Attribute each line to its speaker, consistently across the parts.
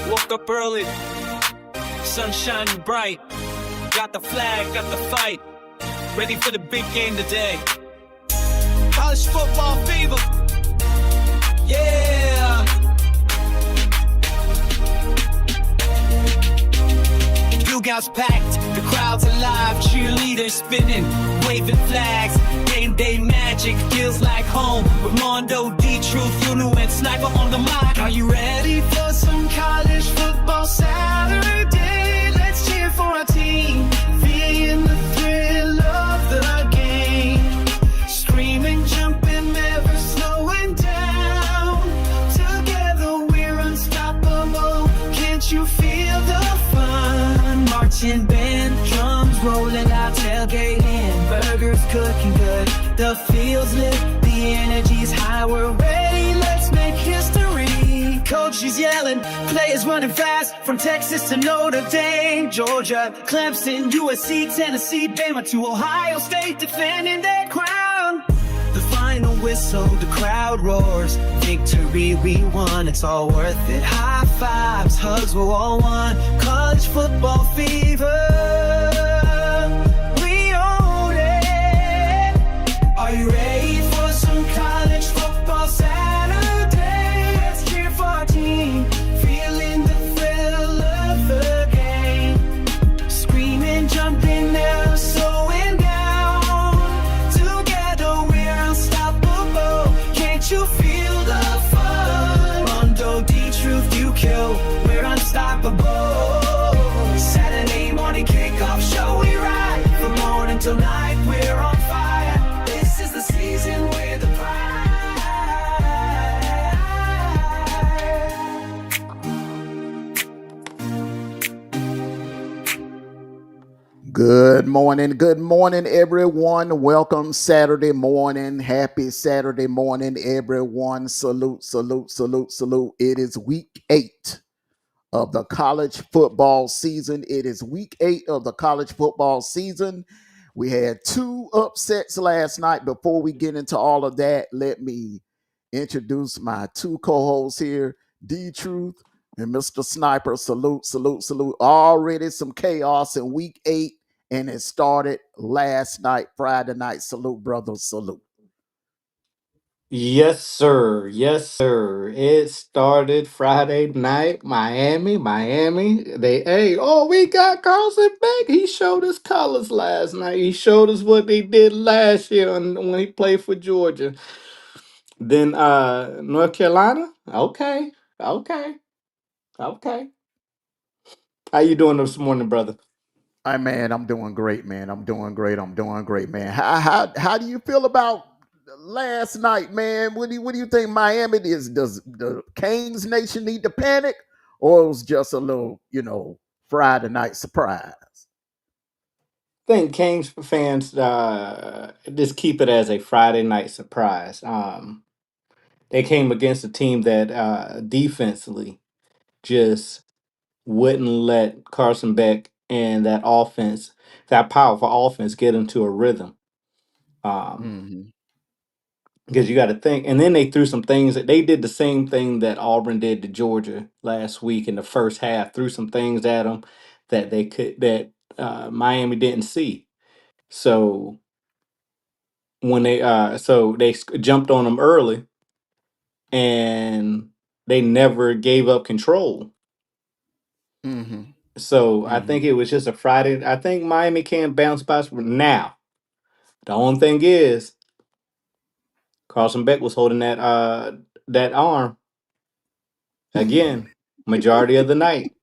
Speaker 1: Woke up early, sun shining bright. Got the flag, got the fight. Ready for the big game today. College football fever. Yeah. Dugouts packed, the crowd's alive. Cheerleaders spinning, waving flags. Game day magic feels like home. With Amondo, D-Truth, Yunu, and Sniper on the mic. Are you ready for some college football Saturday? Let's cheer for our team, feeling the thrill of the game. Screaming, jumping, never slowing down. Together we're unstoppable. Can't you feel the fun? Marching band, drums rolling out, tailgating, burgers cooking good. The field's lit, the energy's high. We're ready, let's make history. Coach is yelling, players running fast. From Texas to Notre Dame, Georgia, Clemson, USC, Tennessee, Bama to Ohio State, defending their crown. The final whistle, the crowd roars. Victory we won, it's all worth it. High fives, hugs, we're all one. College football fever, we own it. Are you ready for some college football Saturday? Let's cheer for our team, feeling the thrill of the game. Screaming, jumping, never slowing down. Together we're unstoppable. Can't you feel the fun? Mondo, D-Truth, you kill, we're unstoppable. Saturday morning kickoff show, we ride. From morning till night, we're on fire. This is the season with the pride.
Speaker 2: Good morning, everyone. Welcome Saturday morning. Happy Saturday morning, everyone. Salute, salute, salute, salute. It is week 8 of the college football season. It is week 8 of the college football season. We had 2 upsets last night. Before we get into all of that, let me introduce my 2 co-hosts here, D-Truth and Mr. Sniper. Salute, salute, salute. Already some chaos in week 8, and it started last night, Friday night. Salute, brothers, salute.
Speaker 3: Yes, sir. Yes, sir. It started Friday night. Miami. We got Carlson back. He showed us colors last night. He showed us what they did last year when he played for Georgia. Then North Carolina. Okay. Okay. Okay. How you doing this morning, brother?
Speaker 2: Hey man, I'm doing great, man. I'm doing great. I'm doing great, man. How do you feel about last night, man? What do you think Miami is? Does the Canes Nation need to panic, or it was just a little, Friday night surprise?
Speaker 3: Think Kings fans just keep it as a Friday night surprise. They came against a team that defensively just wouldn't let Carson Beck and that offense, that powerful offense, get into a rhythm. Um,
Speaker 2: Mm-hmm.
Speaker 3: because you got to think, and then they threw some things that they did the same thing that Auburn did to Georgia last week in the first half. Threw some things at them that Miami didn't see. So jumped on them early and they never gave up control.
Speaker 2: Mm-hmm.
Speaker 3: So I
Speaker 2: Mm-hmm.
Speaker 3: think it was just a Friday. I think Miami can bounce back now. The only thing is Carlson Beck was holding that arm again majority of the night.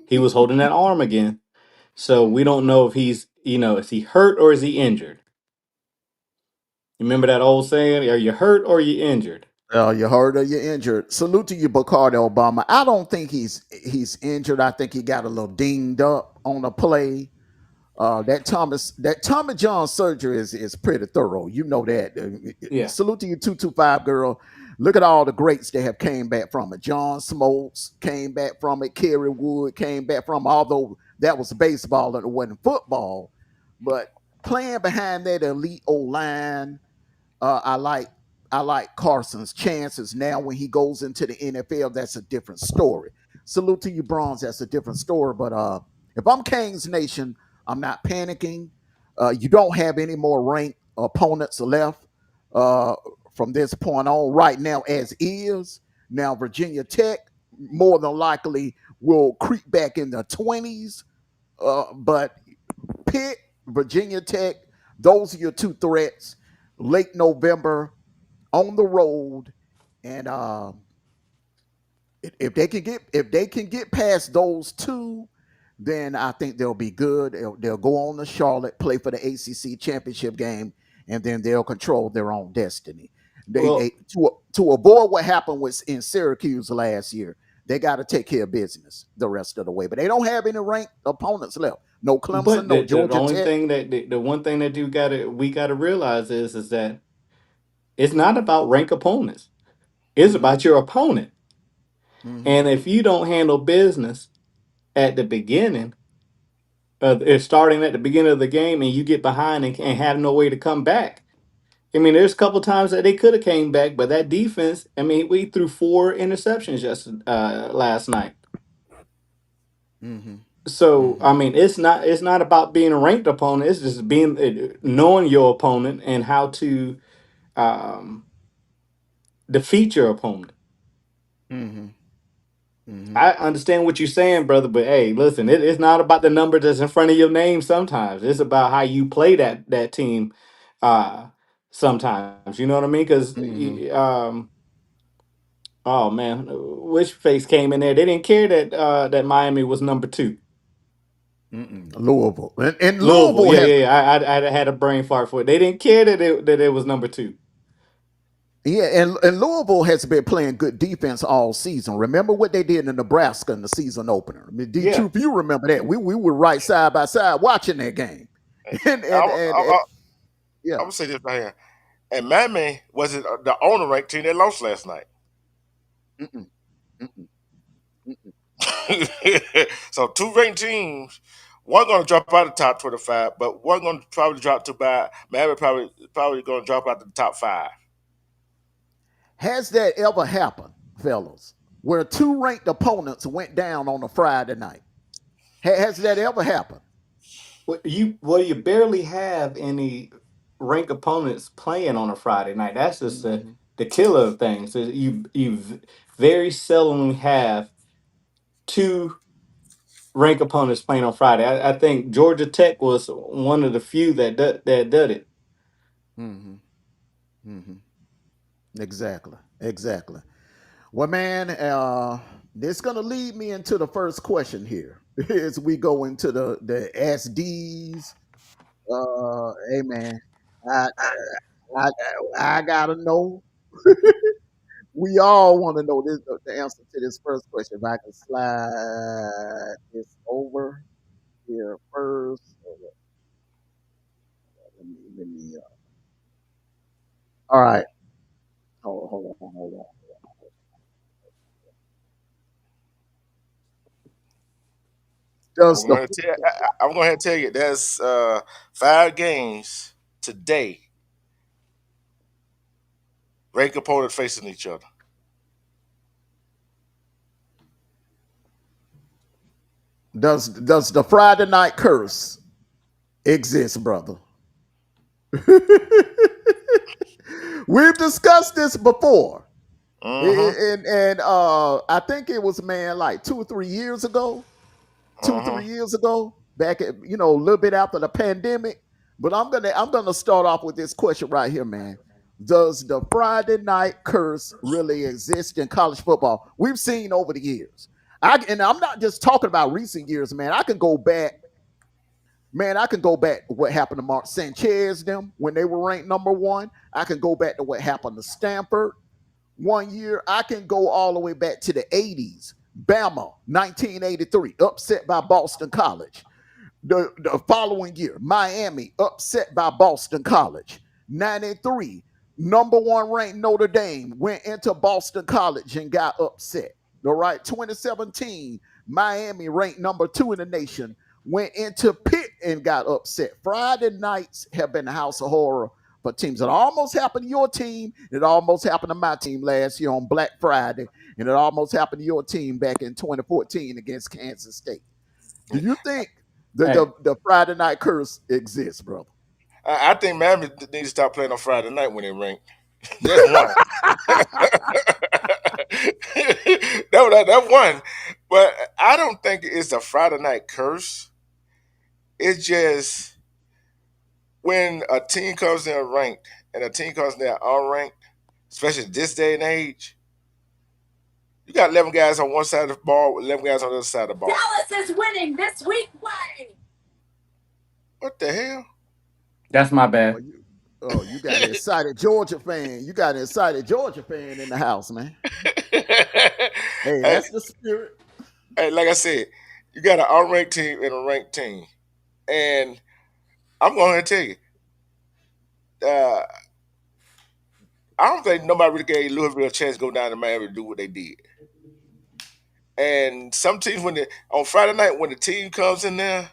Speaker 3: He was holding that arm again. So we don't know if is he hurt or is he injured? You remember that old saying, are you hurt or are you injured?
Speaker 2: You hurt or you injured. Salute to you, Bacardi Obama. I don't think he's injured. I think he got a little dinged up on a play. That Tommy John surgery is pretty thorough. You know that.
Speaker 3: Yeah.
Speaker 2: Salute to you, 225 girl. Look at all the greats that have came back from it. John Smoltz came back from it. Kerry Wood came back from it, although that was baseball and it wasn't football. But playing behind that elite O line, I like Carson's chances now when he goes into the NFL. That's a different story. Salute to you, Bronze. That's a different story. But if I'm Canes Nation, I'm not panicking. You don't have any more ranked opponents left uh, from this point on. Right now, as is now, Virginia Tech more than likely will creep back in the 20s. But Pitt, Virginia Tech, those are your two threats. Late November on the road, and if they can get past those two, then I think they'll be good. They'll go on to Charlotte, play for the ACC championship game, and then they'll control their own destiny. They
Speaker 3: Well,
Speaker 2: to avoid what happened with in Syracuse last year. They got to take care of business the rest of the way, but they don't have any ranked opponents left. No Clemson,
Speaker 3: but
Speaker 2: no
Speaker 3: the
Speaker 2: Georgia
Speaker 3: only
Speaker 2: Tech.
Speaker 3: thing the one thing that we gotta realize is that it's not about rank opponents. It's
Speaker 2: Mm-hmm,
Speaker 3: about your opponent.
Speaker 2: mm-hmm,
Speaker 3: And if you don't handle business at the beginning, it's starting at the beginning of the game, and you get behind and have no way to come back. I mean, there's a couple times that they could have came back, but that defense. I mean, we threw four interceptions just last night.
Speaker 2: mm-hmm,
Speaker 3: So
Speaker 2: mm-hmm,
Speaker 3: I mean, it's not about being a ranked opponent. It's just being knowing your opponent and how to um, defeat your opponent.
Speaker 2: mm-hmm, mm-hmm.
Speaker 3: I understand what you're saying, brother, but hey, listen, it's not about the number that's in front of your name. Sometimes it's about how you play that team. Uh, Sometimes, you know what I mean? Because
Speaker 2: Mm-hmm.
Speaker 3: oh man, which face came in there? They didn't care that Miami was number two.
Speaker 2: Mm-mm. Louisville and
Speaker 3: Louisville,
Speaker 2: Louisville
Speaker 3: yeah,
Speaker 2: has
Speaker 3: yeah, yeah. I had a brain fart for it. They didn't care that it was number two.
Speaker 2: and Louisville has been playing good defense all season. Remember what they did in Nebraska in the season opener. I mean, D
Speaker 3: Yeah.
Speaker 2: Truth, you remember that? We were right side by side watching that game, and
Speaker 4: I'm
Speaker 2: yeah.
Speaker 4: gonna say this right here. And Miami was it the owner ranked team that lost last night.
Speaker 2: Mm-mm, mm-mm, mm-mm,
Speaker 4: So two ranked teams, one gonna drop out of the top 25, but one gonna probably drop to by Miami probably gonna drop out to the top five.
Speaker 2: Has that ever happened, fellas? Where two ranked opponents went down on a Friday night? Has that ever happened?
Speaker 3: You barely have any ranked opponents playing on a Friday night. That's just
Speaker 2: Mm-hmm.
Speaker 3: the killer of things. So you very seldom have two rank opponents playing on Friday. I think Georgia Tech was one of the few that did it.
Speaker 2: Mm-hmm. Mm-hmm. Exactly. Exactly. Well, man, this gonna lead me into the first question here as we go into the SDs. Hey man, I I I gotta know. We all want to know this the answer to this first question. If I can slide this over here first. Let me all right. Hold on.
Speaker 4: I'm
Speaker 2: Does the
Speaker 4: going to tell. I'm going to tell you. There's 5 games today. Rank opponents facing each other.
Speaker 2: does the Friday night curse exist, brother? We've discussed this before.
Speaker 4: Mm-hmm.
Speaker 2: And I think it was, man, like 2 or 3 years ago, two
Speaker 4: Mm-hmm.
Speaker 2: three years ago, back at, a little bit after the pandemic. But I'm gonna start off with this question right here, man. Does the Friday night curse really exist in college football? We've seen over the years. And I'm not just talking about recent years, man. I can go back, man. I can go back to what happened to Mark Sanchez them when they were ranked number one. I can go back to what happened to Stanford one year. I can go all the way back to the 80s. Bama, 1983, upset by Boston College. The following year, Miami, upset by Boston College. 93, number one ranked Notre Dame, went into Boston College and got upset. All right, 2017, Miami, ranked number two in the nation, went into Pitt and got upset. Friday nights have been a house of horror for teams. It almost happened to your team. It almost happened to my team last year on Black Friday. And it almost happened to your team back in 2014 against Kansas State. Do you think
Speaker 3: Hey,
Speaker 2: the Friday night curse exists, brother?
Speaker 4: I think Miami needs to stop playing on Friday night when they rank. That's one. That's one. But I don't think it's a Friday night curse. It's just when a team comes in ranked and a team comes in unranked, especially this day and age, you got 11 guys on one side of the ball, 11 guys on the other side of the ball.
Speaker 1: Dallas is winning this week. Why?
Speaker 4: What the hell?
Speaker 3: that's my
Speaker 2: Oh,
Speaker 3: bad.
Speaker 2: you got an excited Georgia fan. You got an excited Georgia fan in the house, man. Hey,
Speaker 4: hey,
Speaker 2: that's the spirit.
Speaker 4: hey, like I said, you got an unranked team and a ranked team. And I'm going to tell you, uh, I don't think nobody really gave Louisville a chance to go down to Miami to do what they did. And some teams, on Friday night, when the team comes in there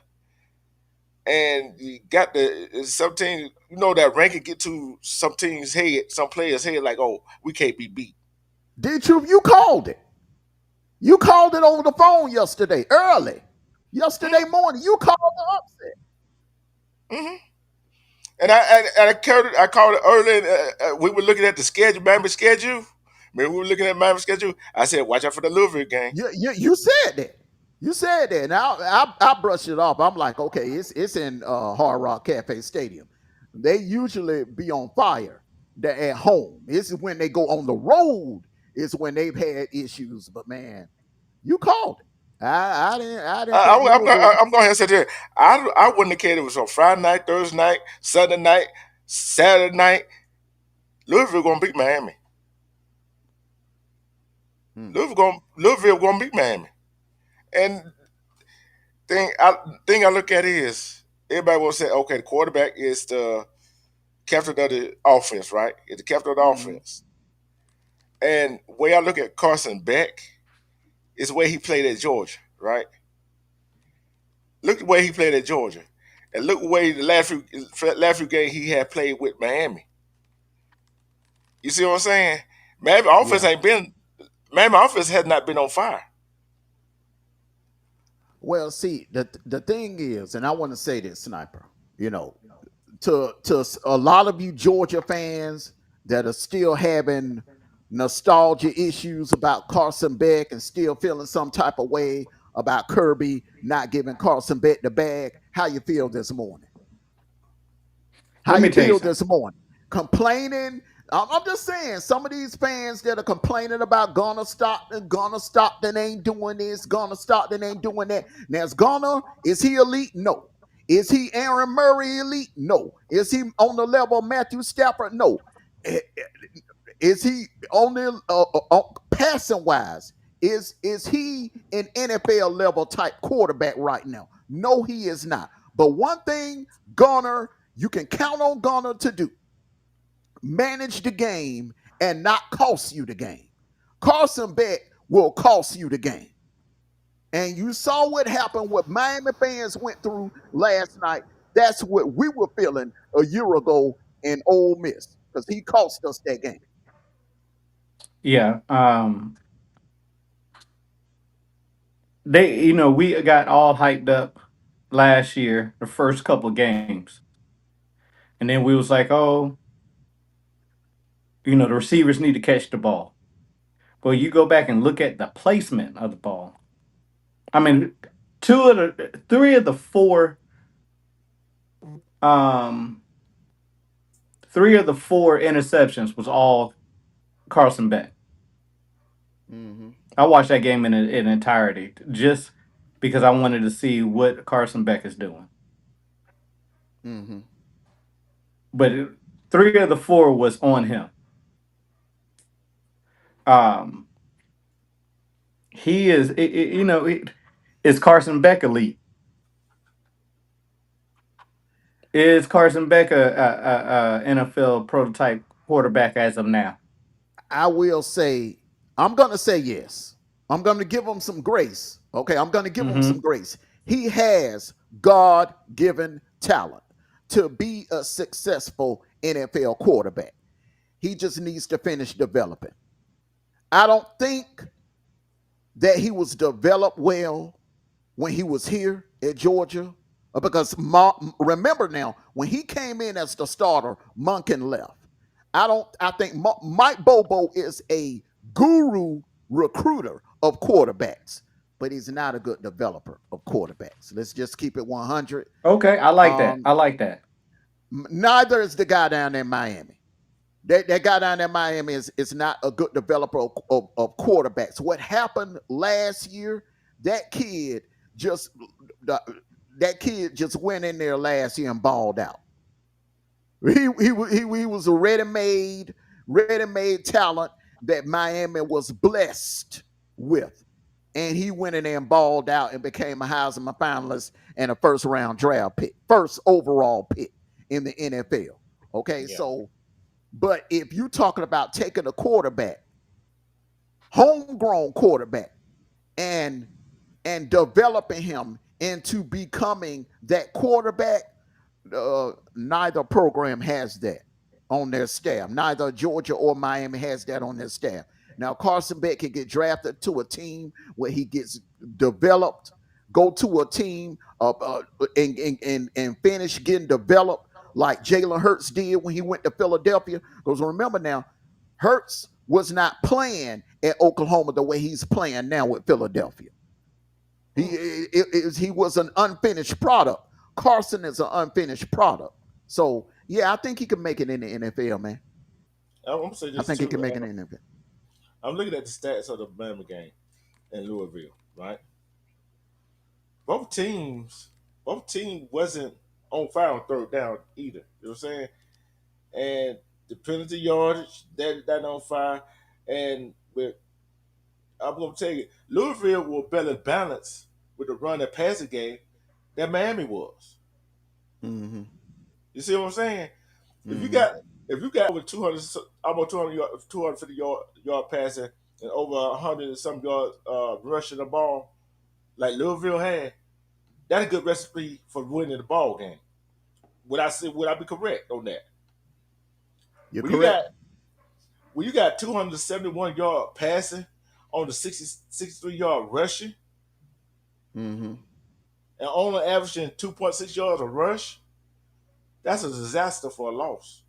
Speaker 4: and you got some teams, that ranking get to some teams' head, some players' head, like, oh, we can't be beat.
Speaker 2: Did you called it? You called it over the phone yesterday, early. Yesterday
Speaker 4: Mm-hmm.
Speaker 2: morning, you called the upset.
Speaker 4: Mm-hmm. And I called it early. We were looking at the schedule, Miami schedule. Maybe we were looking at Miami schedule. I said, watch out for the Louisville game.
Speaker 2: You said that. You said that. Now I brushed it off. I'm like, okay, it's in Hard Rock Cafe Stadium. They usually be on fire. They're at home. This is when they go on the road. It's when they've had issues. But man, you called it. I didn't think Louisville.
Speaker 4: I'm going to say this. I wouldn't have cared if it was on Friday night, Thursday night, Sunday night, Saturday night. Louisville going to beat Miami.
Speaker 2: Hmm,
Speaker 4: Louisville going to beat Miami. And thing I look at is everybody will say, okay, the quarterback is the captain of the offense, right? It's the captain of the
Speaker 2: hmm.
Speaker 4: offense. And the way I look at Carson Beck is the way he played at Georgia, right? Look the way he played at Georgia, and look the way the last few games he had played with Miami. You see what I'm saying? Miami offense
Speaker 2: Yeah.
Speaker 4: ain't been. Miami offense has not been on fire.
Speaker 2: Well, see, the thing is, and I want to say this, Sniper. You know, to a lot of you Georgia fans, that are still having nostalgia issues about Carson Beck and still feeling some type of way about Kirby not giving Carson Beck the bag. How you feel this morning? How
Speaker 3: Let me
Speaker 2: you
Speaker 3: tell you
Speaker 2: feel
Speaker 3: something.
Speaker 2: this morning? Complaining. I'm just saying, some of these fans that are complaining about Gunner Stockton ain't doing this, Gunner Stockton ain't doing that. Now, is he elite? No. Is he Aaron Murray elite? No. Is he on the level of Matthew Stafford? No. Eh, Is he on the passing wise? Is he an NFL level type quarterback right now? No, he is not. But one thing, Garner, you can count on Garner to do: manage the game and not cost you the game. Carson Beck will cost you the game. And you saw what happened, what Miami fans went through last night. That's what we were feeling a year ago in Ole Miss, because he cost us that game.
Speaker 3: Yeah. We got all hyped up last year, the first couple of games. And then we was like, oh, the receivers need to catch the ball. But you go back and look at the placement of the ball. I mean, three of the um, four interceptions was all Carson Beck.
Speaker 2: Mm-hmm.
Speaker 3: I watched that game in entirety just because I wanted to see what Carson Beck is doing.
Speaker 2: Mm-hmm.
Speaker 3: But three of the four was on him. Um, he is, is Carson Beck elite? Is Carson Beck a NFL prototype quarterback as of now?
Speaker 2: I will say, I'm going to say yes. I'm going to give him some grace. Okay, I'm going to give him some
Speaker 3: Mm-hmm.
Speaker 2: grace. He has God given talent to be a successful NFL quarterback. He just needs to finish developing. I don't think that he was developed well when he was here at Georgia, because remember now, when he came in as the starter, Monken left. I think Mike Bobo is a guru recruiter of quarterbacks, but he's not a good developer of quarterbacks. Let's just keep it 100.
Speaker 3: Okay, I like that.
Speaker 2: Um,
Speaker 3: I like that.
Speaker 2: Neither is the guy down there in Miami. That guy down there in Miami is not a good developer of quarterbacks. What happened last year, that kid just that kid just went in there last year and balled out. He was a ready-made talent that Miami was blessed with. And he went in there and balled out and became a Heisman finalist and a first round draft pick, first overall pick in the NFL. Okay,
Speaker 4: Yeah.
Speaker 2: so but if you're talking about taking a quarterback, homegrown quarterback, and developing him into becoming that quarterback, neither program has that on their staff. Neither Georgia or Miami has that on their staff. Now, Carson Beck can get drafted to a team where he gets developed, go to a team and finish getting developed like Jalen Hurts did when he went to Philadelphia. Because remember now, Hurts was not playing at Oklahoma the way he's playing now with Philadelphia. He was an unfinished product. Carson is an unfinished product. So yeah, I think he can make it in the NFL, man.
Speaker 4: I'm gonna say
Speaker 2: I
Speaker 4: this
Speaker 2: think he
Speaker 4: too.
Speaker 2: can make it in the NFL.
Speaker 4: I'm looking at the stats of the Bama game in Louisville, right? Both teams, both teams wasn't on fire on third down either. You know what I'm saying? And the penalty yardage that on fire, and with I'm gonna tell you, Louisville was better balanced with the run and passing game than Miami was.
Speaker 2: Mm-hmm.
Speaker 4: You see what I'm saying? If you
Speaker 2: Mm-hmm.
Speaker 4: got if you got over 200, almost 200 250 yard passing and over 100 and some yards rushing the ball like Louisville had, that's a good recipe for winning the ball game. Would I be correct on that?
Speaker 2: You're
Speaker 4: When you got
Speaker 2: correct.
Speaker 4: 271 yard passing on the 63 yard rushing
Speaker 2: Mm-hmm.
Speaker 4: and only averaging 2.6 yards a rush, that's a disaster for a loss.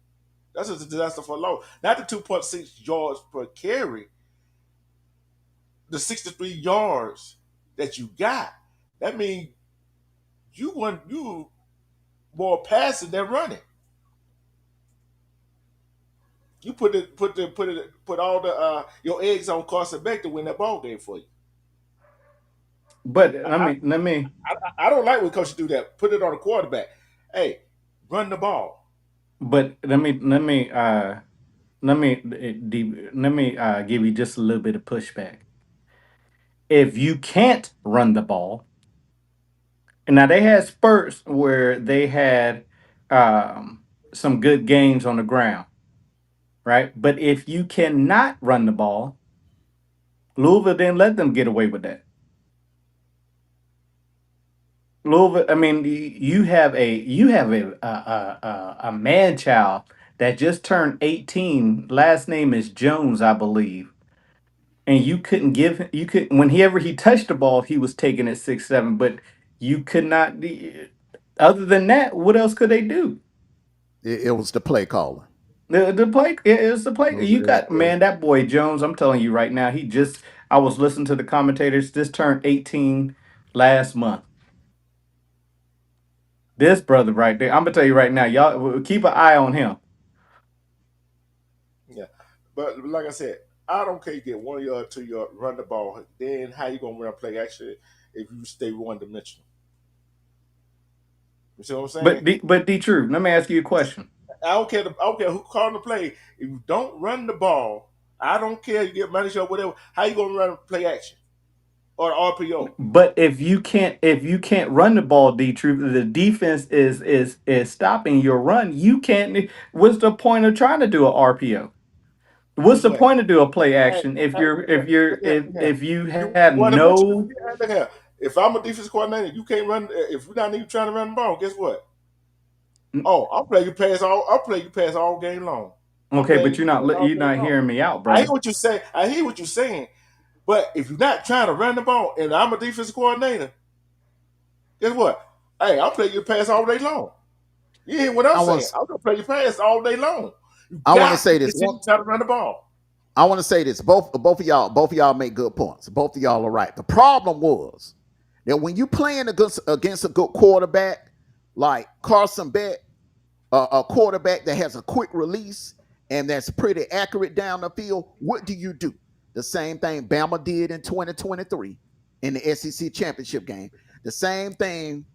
Speaker 4: That's a disaster for low. Not the 2.6 yards per carry, the 63 yards that you got. That means you more passing than running. You put all the your eggs on Carson Beck to win that ball game for you.
Speaker 3: But
Speaker 4: I, I don't like when coaches do that. Put it on the quarterback. Hey, run the ball.
Speaker 3: but let me give you just a little bit of pushback. If you can't run the ball, and now they had spurts where they had some good games on the ground, right? But if you cannot run the ball, Louisville didn't let them get away with that. Louisville, I mean, you have a man child that just turned 18. Last name is Jones, I believe. And you couldn't give you could whenever he touched the ball, he was taking it 6-7. But you could not. Other than that, what else could they do?
Speaker 2: It was the play caller.
Speaker 3: The play is the
Speaker 2: It
Speaker 3: play.
Speaker 2: was,
Speaker 3: You got man, that boy Jones. I'm telling you right now, he just. I was listening to the commentators. Just turned 18 last month. This brother right there. I'm gonna tell you right now, y'all keep an eye on him.
Speaker 4: Yeah, but like I said, I don't care. You get 1 yard, 2 yard, run the ball. Then how you gonna run a play action if you stay one dimensional? You see what I'm saying?
Speaker 3: But D True, let me ask you a question.
Speaker 4: I don't care who calling the play. If you don't run the ball, I don't care. You get manager or whatever. How you gonna run a play action or RPO?
Speaker 3: But if you can't run the ball, D True, the defense is stopping your run. You can't. What's the point of trying to do a RPO? What's
Speaker 4: Guess
Speaker 3: the
Speaker 4: what?
Speaker 3: point of do a play
Speaker 4: Hey,
Speaker 3: action
Speaker 4: hey, look here, look here.
Speaker 3: if you
Speaker 4: You
Speaker 3: have
Speaker 4: want to mention?
Speaker 3: no.
Speaker 4: Look here. If I'm a defense coordinator, you can't run. If we're not even trying to run the ball, guess what? Oh, I'll play you pass all. I'll play you pass all game long. I'm
Speaker 3: Okay,
Speaker 4: playing
Speaker 3: but
Speaker 4: you pass all
Speaker 3: you're
Speaker 4: game
Speaker 3: not
Speaker 4: long.
Speaker 3: hearing me out,
Speaker 4: I hear
Speaker 3: brother.
Speaker 4: what you say. I hear what you're saying. But if you're not trying to run the ball, and I'm a defense coordinator, guess what? Hey, I'll play you pass all day long. You hear what I'm
Speaker 2: I
Speaker 4: saying?
Speaker 2: want
Speaker 4: I'm gonna play you pass all day long. You
Speaker 2: I want to
Speaker 4: got to
Speaker 2: say this.
Speaker 4: continue trying to run the ball.
Speaker 2: I want to say this. Both of y'all make good points. Both of y'all are right. The problem was that when you playing against a good quarterback like Carson Beck, a quarterback that has a quick release and that's pretty accurate down the field, what do? The same thing Bama did in 2023 in the SEC championship game. The same thing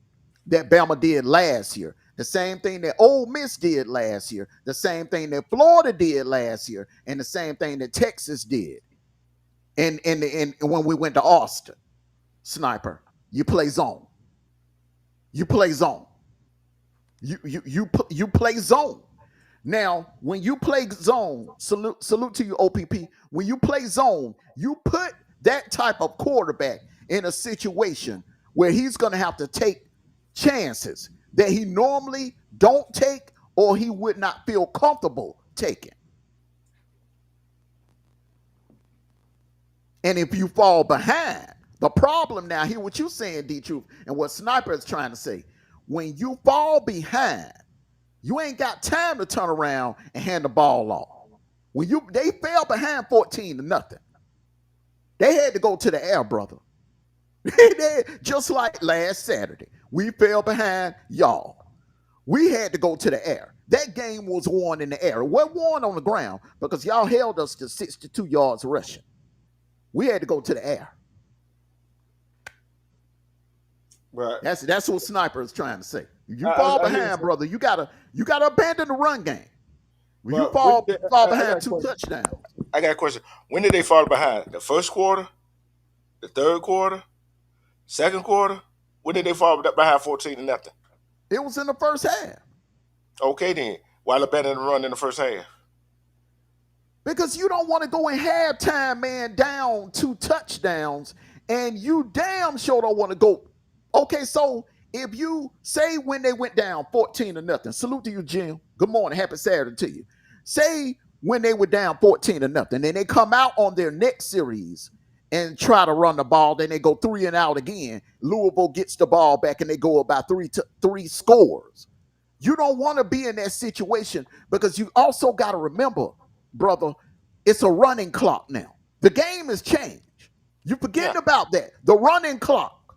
Speaker 2: that Bama did last year. The same thing that Ole Miss did last year. The same thing that Florida did last year. And the same thing that Texas did. And when we went to Austin, Sniper, you play zone. You play zone. You play zone. Now, when you play zone, salute to you, OPP. When you play zone, you put that type of quarterback in a situation where he's going to have to take chances that he normally don't take or he would not feel comfortable taking. And if you fall behind, the problem now, hear what you're saying, D Truth, and what Sniper is trying to say. When you fall behind, you ain't got time to turn around and hand the ball off. When they fell behind 14-0, they had to go to the air, brother. Just like last Saturday, we fell behind y'all. We had to go to the air. That game was won in the air. It wasn't won on the ground because y'all held us to 62 yards rushing. We had to go to the air.
Speaker 4: But
Speaker 2: That's what Sniper is trying to say. You fall
Speaker 4: I hear
Speaker 2: behind, brother. You gotta abandon the run game. When you
Speaker 4: but when
Speaker 2: fall
Speaker 4: I got
Speaker 2: behind
Speaker 4: a
Speaker 2: 2
Speaker 4: question.
Speaker 2: touchdowns,
Speaker 4: I got a question. When did they fall behind? The first quarter, the third quarter, second quarter. When did they fall behind 14-0?
Speaker 2: it was in the first half.
Speaker 4: Okay, then while abandoning the run in the first half.
Speaker 2: Because you don't want to go in halftime, man, down 2 touchdowns, and you damn sure don't want to go. Okay, so if you say when they went down 14-0, salute to you, Jim. Good morning, happy Saturday to you. Say when they were down 14-0, then they come out on their next series and try to run the ball, then they go 3 and out again. Louisville gets the ball back and they go about three scores. You don't want to be in that situation because you also got to remember, brother, it's a running clock now. The game has changed. You're forgetting about that. The running clock.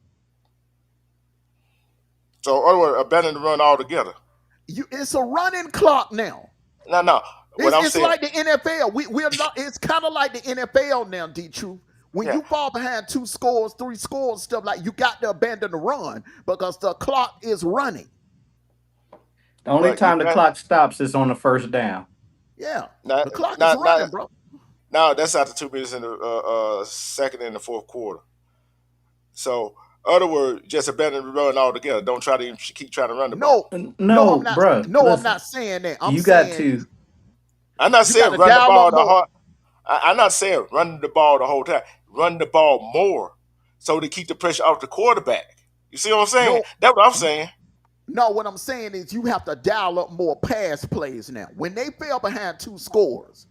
Speaker 4: So, in other words, abandon the run altogether.
Speaker 2: It's a running clock now.
Speaker 4: No. What I'm
Speaker 2: It's
Speaker 4: saying,
Speaker 2: like the NFL. We're not. It's kind of like the NFL now, D. Truth. When
Speaker 4: yeah.
Speaker 2: you fall behind 2 scores, 3 scores, stuff like you got to abandon the run because the clock is running.
Speaker 3: The only
Speaker 4: But you
Speaker 3: time the
Speaker 4: got
Speaker 3: clock stops is on the first down.
Speaker 2: Yeah,
Speaker 4: not
Speaker 2: the clock is
Speaker 4: not
Speaker 2: running,
Speaker 4: not
Speaker 2: bro.
Speaker 4: now. That's after 2 minutes in the second and the fourth quarter. So, in other words, just abandon the run altogether. Don't try to even keep trying to run the ball.
Speaker 2: No, no, I'm
Speaker 3: No,
Speaker 2: not.
Speaker 3: bruh,
Speaker 2: No, I'm
Speaker 3: listen.
Speaker 2: not saying that. I'm
Speaker 3: You got
Speaker 2: saying
Speaker 3: to.
Speaker 4: I'm not
Speaker 2: you got
Speaker 4: saying
Speaker 2: to
Speaker 4: run the
Speaker 2: dial up
Speaker 4: ball the
Speaker 2: more.
Speaker 4: hard. I'm not saying run the ball the whole time. Run the ball more so to keep the pressure off the quarterback. You see what I'm saying?
Speaker 2: No,
Speaker 4: That's what I'm saying.
Speaker 2: no. What I'm saying is you have to dial up more pass plays now. When they fell behind 2 scores,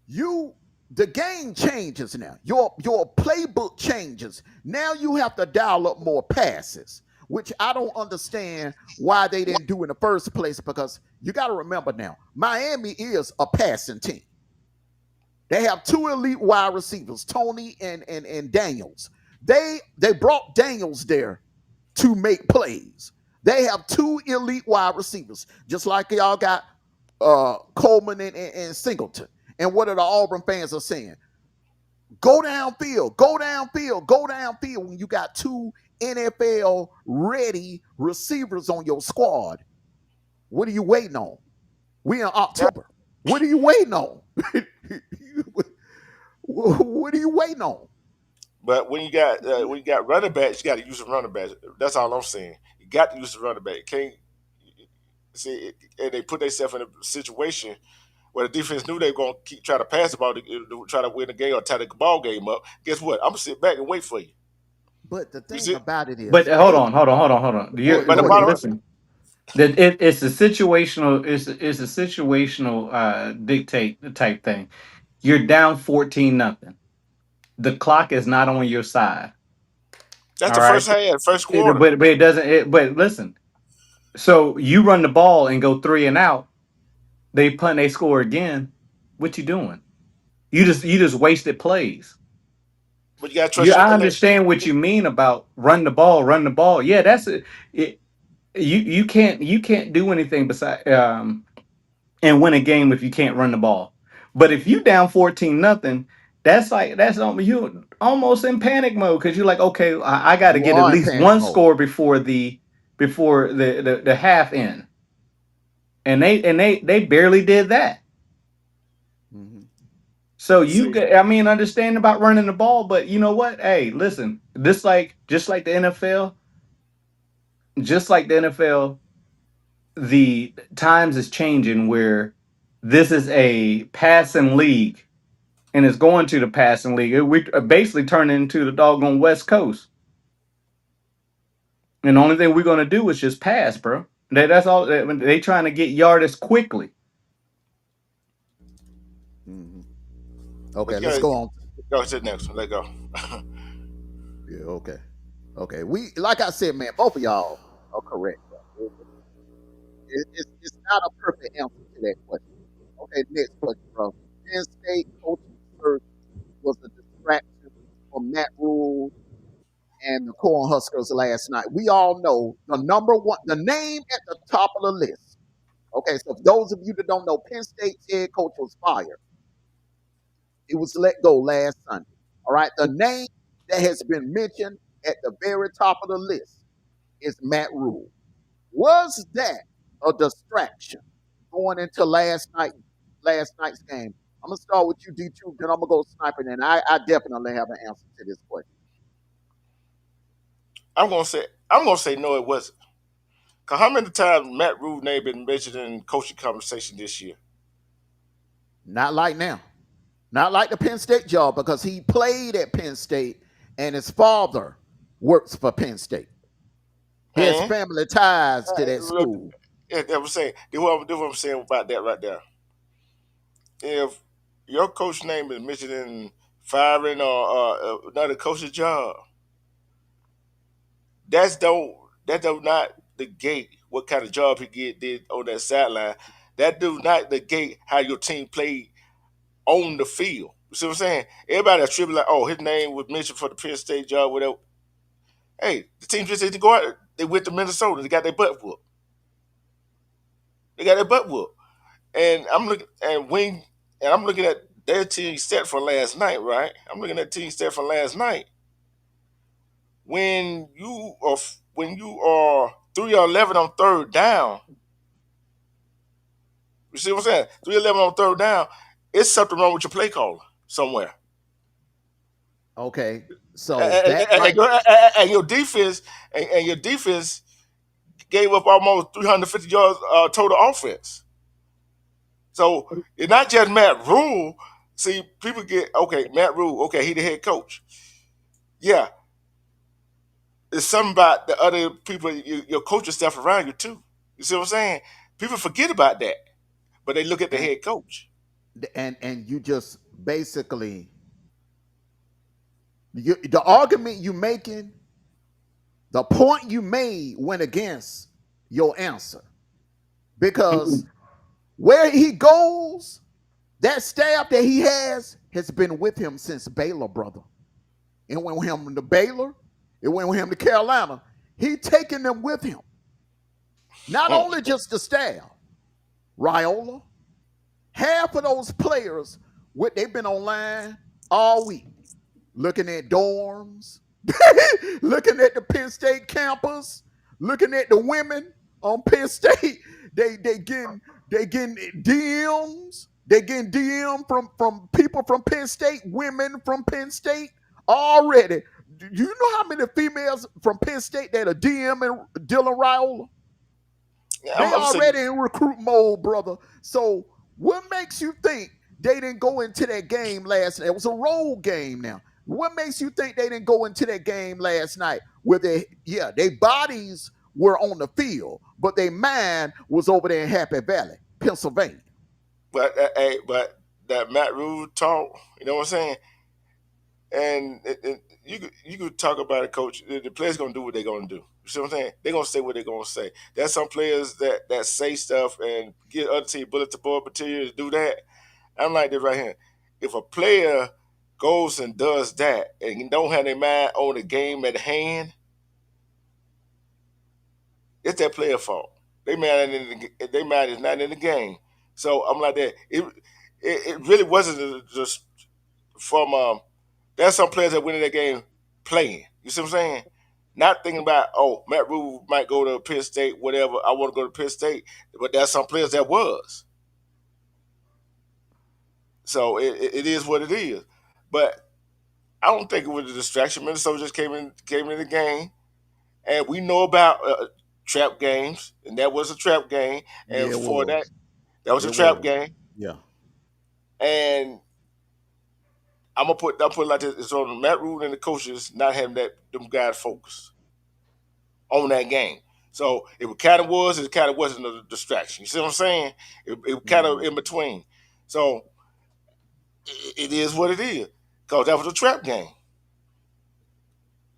Speaker 2: the game changes now. Your playbook changes. Now you have to dial up more passes, which I don't understand why they didn't do in the first place because you got to remember now, Miami is a passing team. They have 2 elite wide receivers, Tony and Daniels. They brought Daniels there to make plays. They have 2 elite wide receivers, just like y'all got Coleman and Singleton. And what are the Auburn fans are saying? Go downfield, go downfield, go downfield when you got 2 NFL ready receivers on your squad. What are you waiting on? We in October. What are you waiting on? What are you waiting on?
Speaker 4: But when you got running backs, you got to use the running backs. That's all I'm saying. You got to use the running back. You can't see, and they put themselves in a situation where the defense knew they were going to keep trying to pass the ball to try to win the game or tie the ball game up. Guess what? I'm gonna sit back and wait for you.
Speaker 2: But the
Speaker 4: You
Speaker 2: thing
Speaker 4: see?
Speaker 2: about it
Speaker 3: But
Speaker 2: is,
Speaker 3: hold on, hold on, hold on, hold on.
Speaker 4: But the
Speaker 2: go ahead.
Speaker 4: bottom,
Speaker 3: Listen, that it's a situational. It's a situational dictate type thing. You're down 14-0. The clock is not on your side.
Speaker 4: that's
Speaker 3: All
Speaker 4: the
Speaker 3: right.
Speaker 4: first half, first quarter.
Speaker 3: But it doesn't. But listen. So you run the ball and go 3 and out. They punt. They score again. What you doing? You just wasted plays.
Speaker 4: But you got to
Speaker 3: Yeah,
Speaker 4: trust
Speaker 3: I
Speaker 4: your.
Speaker 3: understand what you mean about run the ball, run the ball. Yeah, that's it. You can't do anything besides and win a game if you can't run the ball. But if you down 14-0, you almost in panic mode because you're like, okay, I got to
Speaker 2: You
Speaker 3: get at
Speaker 2: are in
Speaker 3: least
Speaker 2: panic
Speaker 3: one
Speaker 2: mode.
Speaker 3: score before the half end, and they barely did that.
Speaker 2: Mhm.
Speaker 3: So
Speaker 4: See,
Speaker 3: I mean, understand about running the ball, but you know what? Hey, listen, just like the NFL, just like the NFL, the times is changing where this is a passing league and it's going to the passing league. We are basically turning into the doggone West Coast. And the only thing we're gonna do is just pass, bro. That's all. They trying to get yardage quickly.
Speaker 2: Mhm.
Speaker 4: but
Speaker 2: Okay,
Speaker 4: you
Speaker 2: let's
Speaker 4: got to
Speaker 2: go on.
Speaker 4: go to the next one. Let go.
Speaker 2: Yeah, okay. Okay. Like I said, man, both of y'all are correct. Bro. It's not a perfect answer to that question. Okay, next question, bro. Penn State coaching search was a distraction for Matt Rule and the Cornhuskers last night. We all know the name at the top of the list. Okay, so for those of you that don't know, Penn State's head coach was fired. He was let go last Sunday. All right, the name that has been mentioned at the very top of the list is Matt Rule. Was that a distraction going into last night's game? I'm gonna start with you, D2, then I'm gonna go sniping, and I definitely have an answer to this question.
Speaker 4: I'm gonna say no, it wasn't. Cause how many times Matt Rule name been mentioned in coaching conversation this year?
Speaker 2: Not like now. Not like the Penn State job because he played at Penn State and his father works for Penn State. He has
Speaker 4: Man,
Speaker 2: family ties to that
Speaker 4: look,
Speaker 2: school.
Speaker 4: that was saying. Do what I'm saying about that right there. If your coach name is mentioned in firing or another coach's job, that's don't that do not negate what kind of job he did on that sideline. That do not negate how your team played on the field. You see what I'm saying? Everybody attribute like, oh, his name was mentioned for the Penn State job, whatever. Hey, the team just had to go out. They went to Minnesota. They got their butt whooped. They got their butt whooped. And I'm looking at their team stat for last night, right? I'm looking at team stat for last night. When you are 3-11 on third down, you see what I'm saying? 3-11 on third down, it's something wrong with your play caller somewhere.
Speaker 2: Okay, so
Speaker 4: And,
Speaker 2: that
Speaker 4: and,
Speaker 2: right.
Speaker 4: and your defense and your defense gave up almost 350 yards total offense. So it's not just Matt Rule. See, people get okay. Matt Rule, okay, he the head coach. Yeah, it's something about the other people, your coaching staff around you too. You see what I'm saying? People forget about that, but they look at the
Speaker 2: and
Speaker 4: head coach.
Speaker 2: and you just basically the argument you making, the point you made went against your answer because where he goes, that staff that he has been with him since Baylor, brother. It went with him to Baylor. It went with him to Carolina. He taking them with him. Not only just the staff, Raiola, half of those players, they've been online all week, looking at dorms, looking at the Penn State campus, looking at the women on Penn State. They getting DMs. They getting DM from people from Penn State, women from Penn State already. Do you know how many females from Penn State that are DMing Dylan Raiola?
Speaker 4: I'm,
Speaker 2: They
Speaker 4: I'm saying,
Speaker 2: already in recruit mode, brother. So what makes you think they didn't go into that game last night? It was a road game now. What makes you think they didn't go into that game last night where their bodies were on the field, but their mind was over there in Happy Valley, Pennsylvania?
Speaker 4: but that Matt Rule talk, you know what I'm saying? And you could talk about it, coach. The players gonna do what they're gonna do. You see what I'm saying? They're gonna say what they're gonna say. There's some players that say stuff and get other team bulletin board material to do that. I'm like this right here. If a player goes and does that and don't have their mind on the game at hand, it's that player fault. They mind is not in the game. So I'm like that. It really wasn't just from there's some players that went in that game playing. You see what I'm saying? Not thinking about, oh, Matt Rule might go to Penn State, whatever. I want to go to Penn State, but there's some players that was. So it is what it is. But I don't think it was a distraction. Minnesota just came in the game, and we know about trap games, and that was a trap game. And
Speaker 2: Yeah, it
Speaker 4: before that,
Speaker 2: was.
Speaker 4: that was a
Speaker 2: It
Speaker 4: trap
Speaker 2: was.
Speaker 4: game.
Speaker 2: Yeah.
Speaker 4: And I'm put it like this: it's on Matt Rule and the coaches not having them guys focused on that game. So it kind of was, it kind of wasn't a distraction. You see what I'm saying? It kind of
Speaker 2: Mhm.
Speaker 4: in between. So it is what it is because that was a trap game.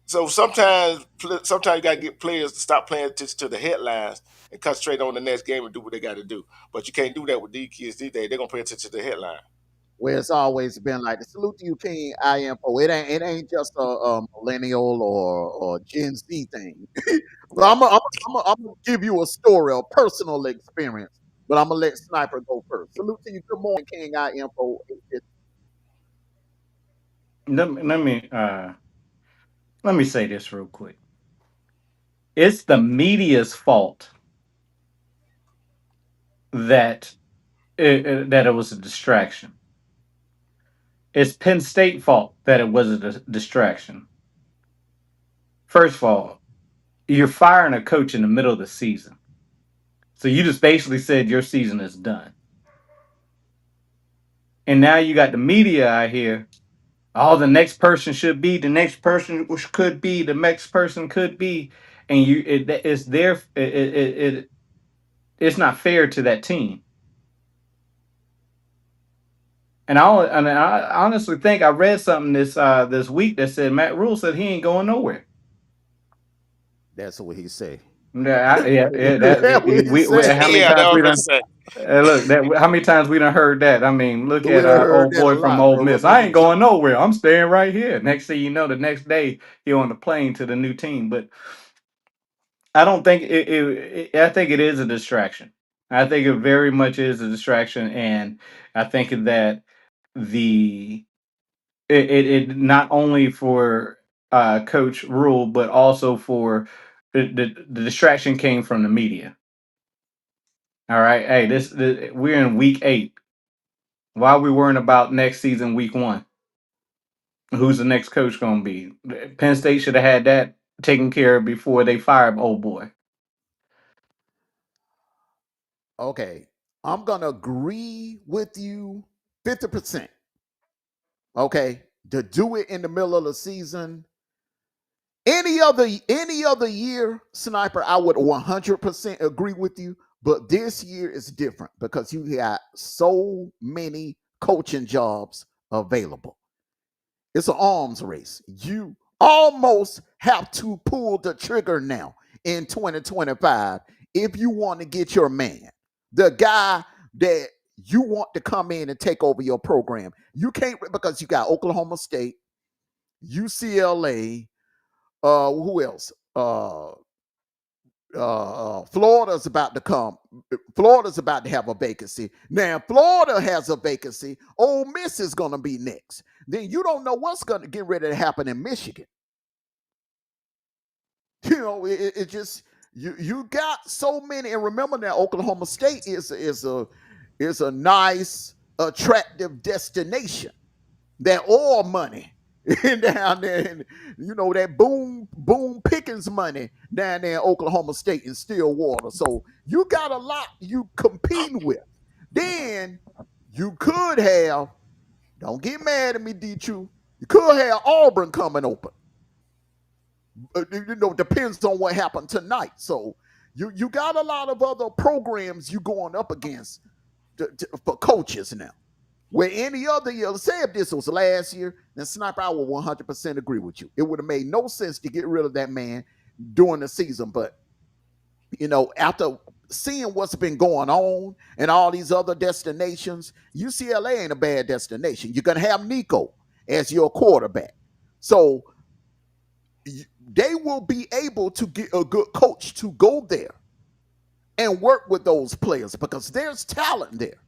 Speaker 4: So sometimes you got to get players to stop paying attention to the headlines and concentrate on the next game and do what they got to do. But you can't do that with these kids these days. They're gonna pay attention to the headline.
Speaker 2: Where it's always been like the salute to you, King IMO. It ain't just a millennial or Gen Z thing. But I'm gonna give you a story, a personal experience. But I'm gonna let Sniper go first. Salute to you. Good morning, King IMO.
Speaker 3: let, me- let me let me say this real quick. It's the media's fault that that it was a distraction. It's Penn State fault that it was a distraction. First of all, you're firing a coach in the middle of the season. So you just basically said your season is done. And now you got the media out here. Oh, the next person should be, the next person could be, the next person could be. And it's their it's not fair to that team. And I honestly think I read something this week that said Matt Rule said he ain't going nowhere.
Speaker 2: That's what he say. That what he said.
Speaker 3: How many
Speaker 4: Yeah, that
Speaker 3: times
Speaker 4: was
Speaker 3: we
Speaker 4: gonna
Speaker 3: done
Speaker 4: say.
Speaker 3: look that how many times we done heard that? I mean, look
Speaker 2: We
Speaker 3: at
Speaker 2: done heard
Speaker 3: old
Speaker 2: that a
Speaker 3: boy from
Speaker 2: lot,
Speaker 3: Ole
Speaker 2: bro.
Speaker 3: Miss. I
Speaker 2: Remember
Speaker 3: ain't going nowhere. I'm staying right here. Next thing you know, the next day he on the plane to the new team. But I don't think I think it is a distraction. I think it very much is a distraction, and I think that the it not only for Coach Rule, but also for the distraction came from the media. All right, hey, we're in week 8. Why are we worrying about next season, week 1? Who's the next coach going to be? Penn State should have had that taken care of before they fired old boy.
Speaker 2: Okay, I'm gonna agree with you 50%. Okay, to do it in the middle of the season. Any other year, Sniper, I would 100% agree with you. But this year is different because you got so many coaching jobs available. It's an arms race. You almost have to pull the trigger now in 2025 if you want to get your man, the guy that you want to come in and take over your program. You can't because you got Oklahoma State, UCLA, who else? Florida's about to come. Florida's about to have a vacancy. Now, Florida has a vacancy. Ole Miss is going to be next. Then you don't know what's going to get ready to happen in Michigan. You know, it just you got so many. And remember now, Oklahoma State is a nice, attractive destination. That oil money down there, and that boom Pickens money down there in Oklahoma State and Stillwater. So you got a lot you competing with. Then you could have, don't get mad at me, D2. You could have Auburn coming open. Depends on what happened tonight. So you got a lot of other programs you going up against for coaches now. Where any other year, say if this was last year, then Sniper, I would 100% agree with you. It would have made no sense to get rid of that man during the season. But, after seeing what's been going on and all these other destinations, UCLA ain't a bad destination. You're going to have Nico as your quarterback. So they will be able to get a good coach to go there and work with those players because there's talent there.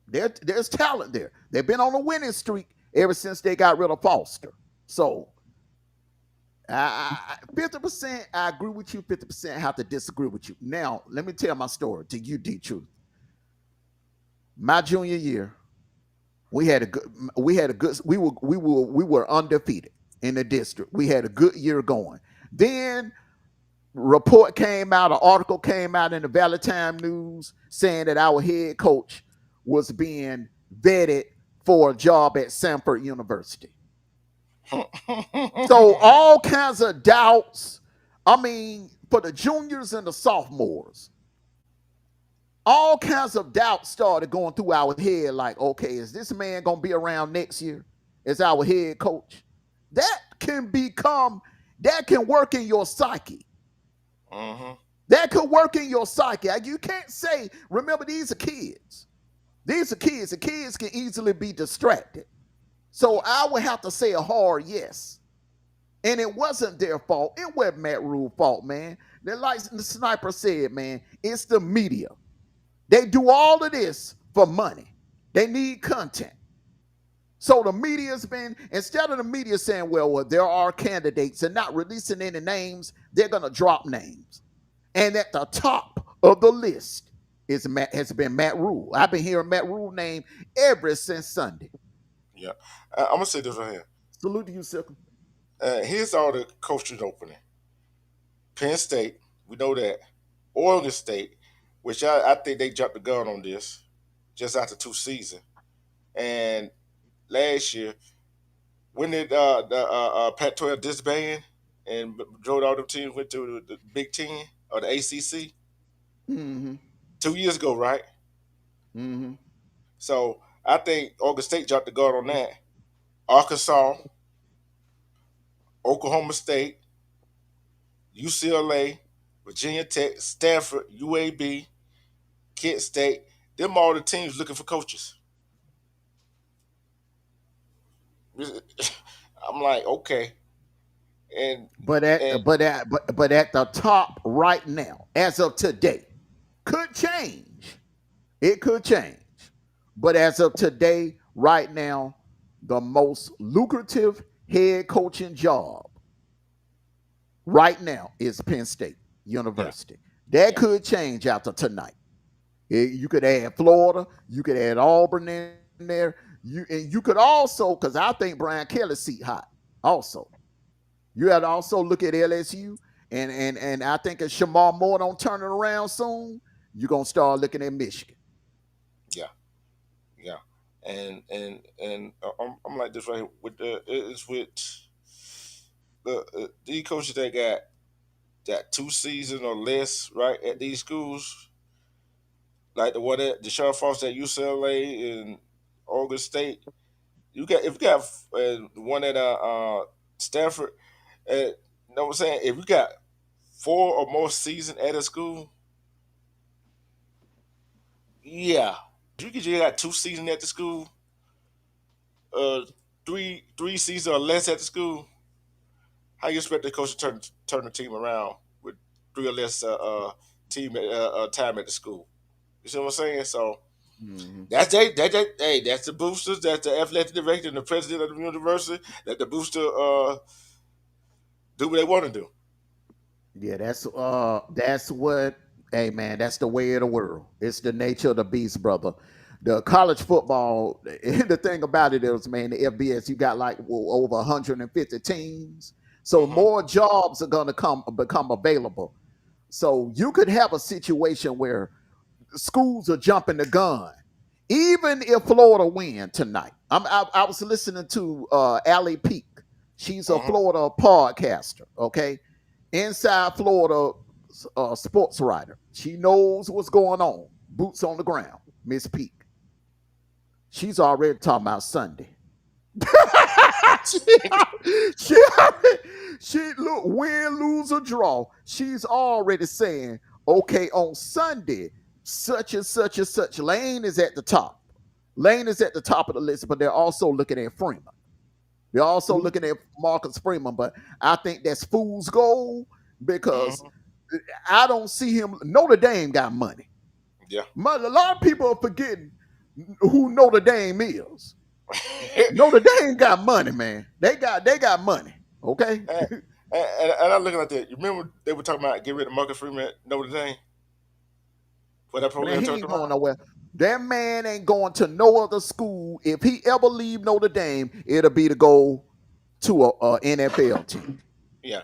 Speaker 2: There's talent there. They've been on a winning streak ever since they got rid of Foster. So, 50%, I agree with you. 50%, I have to disagree with you. Now, let me tell my story to you, D Truth. My junior year, we were undefeated in the district. We had a good year going. Then report came out, an article came out in the Valley Time News saying that our head coach was being vetted for a job at Samford University. So all kinds of doubts. I mean, for the juniors and the sophomores, all kinds of doubts started going through our head. Like, okay, is this man gonna be around next year as our head coach? That can work in your psyche.
Speaker 4: Mm-hmm.
Speaker 2: That could work in your psyche. You can't say, remember, these are kids. These are kids, and kids can easily be distracted. So I would have to say a hard yes. And it wasn't their fault. It wasn't Matt Rule's fault, man. Like the Sniper said, man, it's the media. They do all of this for money. They need content. So the media's been, instead of the media saying, well, there are candidates and not releasing any names, they're going to drop names. And at the top of the list has been Matt Rule. I've been hearing Matt Rule name ever since Sunday.
Speaker 4: Yeah. I'm going to say this right here.
Speaker 2: Salute to you, Silk.
Speaker 4: Here's all the coaching opening. Penn State, we know that. Oregon State, which I think they jumped the gun on this just after 2 seasons. And last year, when did Pac-12 disband and drove all them teams went to the Big 10 or the ACC?
Speaker 2: Mm-hmm.
Speaker 4: 2 years ago, right?
Speaker 2: Mm-hmm.
Speaker 4: So I think Oregon State jumped the gun on that. Arkansas, Oklahoma State, UCLA, Virginia Tech, Stanford, UAB, Kent State. Them all the teams looking for coaches. I'm like, okay, and and
Speaker 2: But at the top right now, as of today, could change. It could change. But as of today, right now, the most lucrative head coaching job right now is Penn State
Speaker 4: yeah,
Speaker 2: University. That
Speaker 4: yeah,
Speaker 2: could change after tonight. You could add Florida, you could add Auburn in there. You could also, because I think Brian Kelly's seat hot. Also, you had to also look at LSU, and I think if Shamar Moore don't turn it around soon, you're gonna start looking at Michigan.
Speaker 4: yeah, yeah. And I'm like this right here with it's with the coaches that got 2 seasons or less right at these schools, like the one at Deshaun Foster at UCLA and Oregon State. You got if you got one at Stanford, you know what I'm saying? If you got 4 or more seasons at a school, yeah. If you got 2 seasons at the school, uh, three seasons or less at the school, how you expect the coach to turn the team around with 3 or less team time at the school? You see what I'm saying? So
Speaker 2: Mhm.
Speaker 4: that's the boosters, that's the athletic director and the president of the university. That the booster do what they want to do.
Speaker 2: Yeah, that's what hey man, that's the way of the world. It's the nature of the beast, brother. The college football, the thing about it is, man, the FBS, you got like over 150 teams. So
Speaker 4: Hmm.
Speaker 2: more jobs are gonna become available. So you could have a situation where schools are jumping the gun. Even if Florida win tonight, I was listening to Allie Peak. She's a
Speaker 4: Hmm.
Speaker 2: Florida podcaster. Okay, inside Florida sports writer. She knows what's going on. Boots on the ground. Miss Peak. She's already talking about Sunday. she, she, she look win, lose or draw. She's already saying, okay, on Sunday, such and such and such. Lane is at the top. Lane is at the top of the list, but they're also looking at Freeman. They're also looking at Marcus Freeman, but I think that's fool's gold because
Speaker 4: Hmm.
Speaker 2: I don't see him. Notre Dame got money.
Speaker 4: Yeah.
Speaker 2: A lot of people are forgetting who Notre Dame is. Notre Dame got money, man. They got money. Okay,
Speaker 4: and, and I'm looking at that. You remember they were talking about getting rid of Marcus Freeman at Notre Dame for that
Speaker 2: man,
Speaker 4: program
Speaker 2: he
Speaker 4: turned
Speaker 2: ain't going
Speaker 4: around?
Speaker 2: nowhere. That man ain't going to no other school. If he ever leave Notre Dame, it'll be to go to a NFL team.
Speaker 4: Yeah.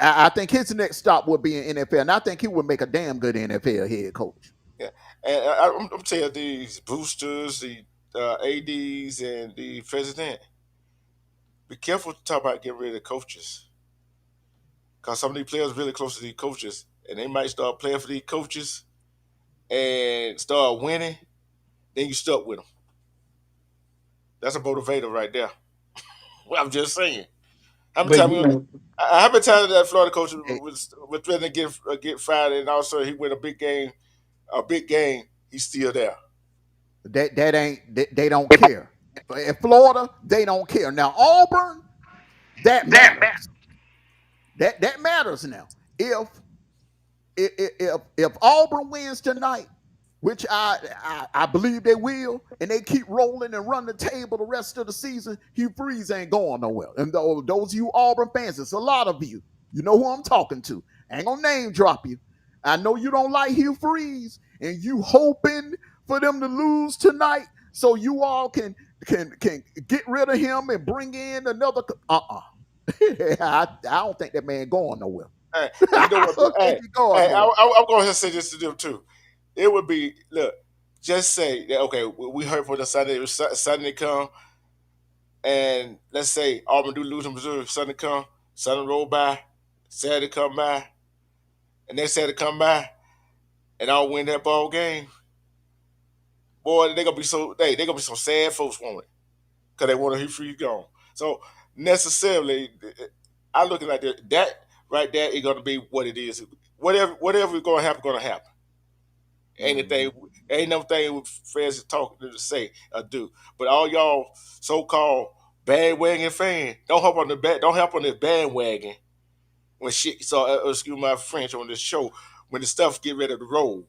Speaker 2: I think his next stop would be in NFL, and I think he would make a damn good NFL head coach.
Speaker 4: Yeah. And I'm telling these boosters, the ADs, and the president, be careful to talk about getting rid of coaches. Because some of these players really close to these coaches, and they might start playing for these coaches and start winning. Then you stuck with them. That's a motivator right there. Well, I'm just saying. How many
Speaker 3: But
Speaker 4: times?
Speaker 3: you know,
Speaker 4: How many times did that Florida coach
Speaker 2: Hey,
Speaker 4: was threatening to get fired, and also he win a big game. He's still there.
Speaker 2: that ain't they don't care. In Florida, they don't care. Now Auburn, that matters. That matters now. If if Auburn wins tonight, which I believe they will, and they keep rolling and run the table the rest of the season, Hugh Freeze ain't going nowhere. And those of you Auburn fans, it's a lot of you. You know who I'm talking to. I ain't gonna name drop you. I know you don't like Hugh Freeze, and you hoping for them to lose tonight so you all can get rid of him and bring in another. I don't think that man going nowhere.
Speaker 4: Hey, and you know
Speaker 2: I
Speaker 4: what?
Speaker 2: don't think
Speaker 4: Hey,
Speaker 2: he going
Speaker 4: hey,
Speaker 2: nowhere.
Speaker 4: I'm going to say this to them too. It would be look. Just say that okay. We heard for the Sunday. Sunday come, and let's say Auburn do lose in Missouri. Sunday come, Sunday roll by, Saturday come by, and next Saturday come by, and I'll win that ball game. Boy, they gonna be so sad, folks want it because they want to hear free gone. So necessarily, I look at like that right there is gonna be what it is. whatever is gonna happen.
Speaker 2: Mhm.
Speaker 4: Anything, ain't nothing fans is talking to say or do. But all y'all so-called bandwagon fan, don't hop on the bandwagon when shit. So excuse my French on this show when the stuff get ready to roll.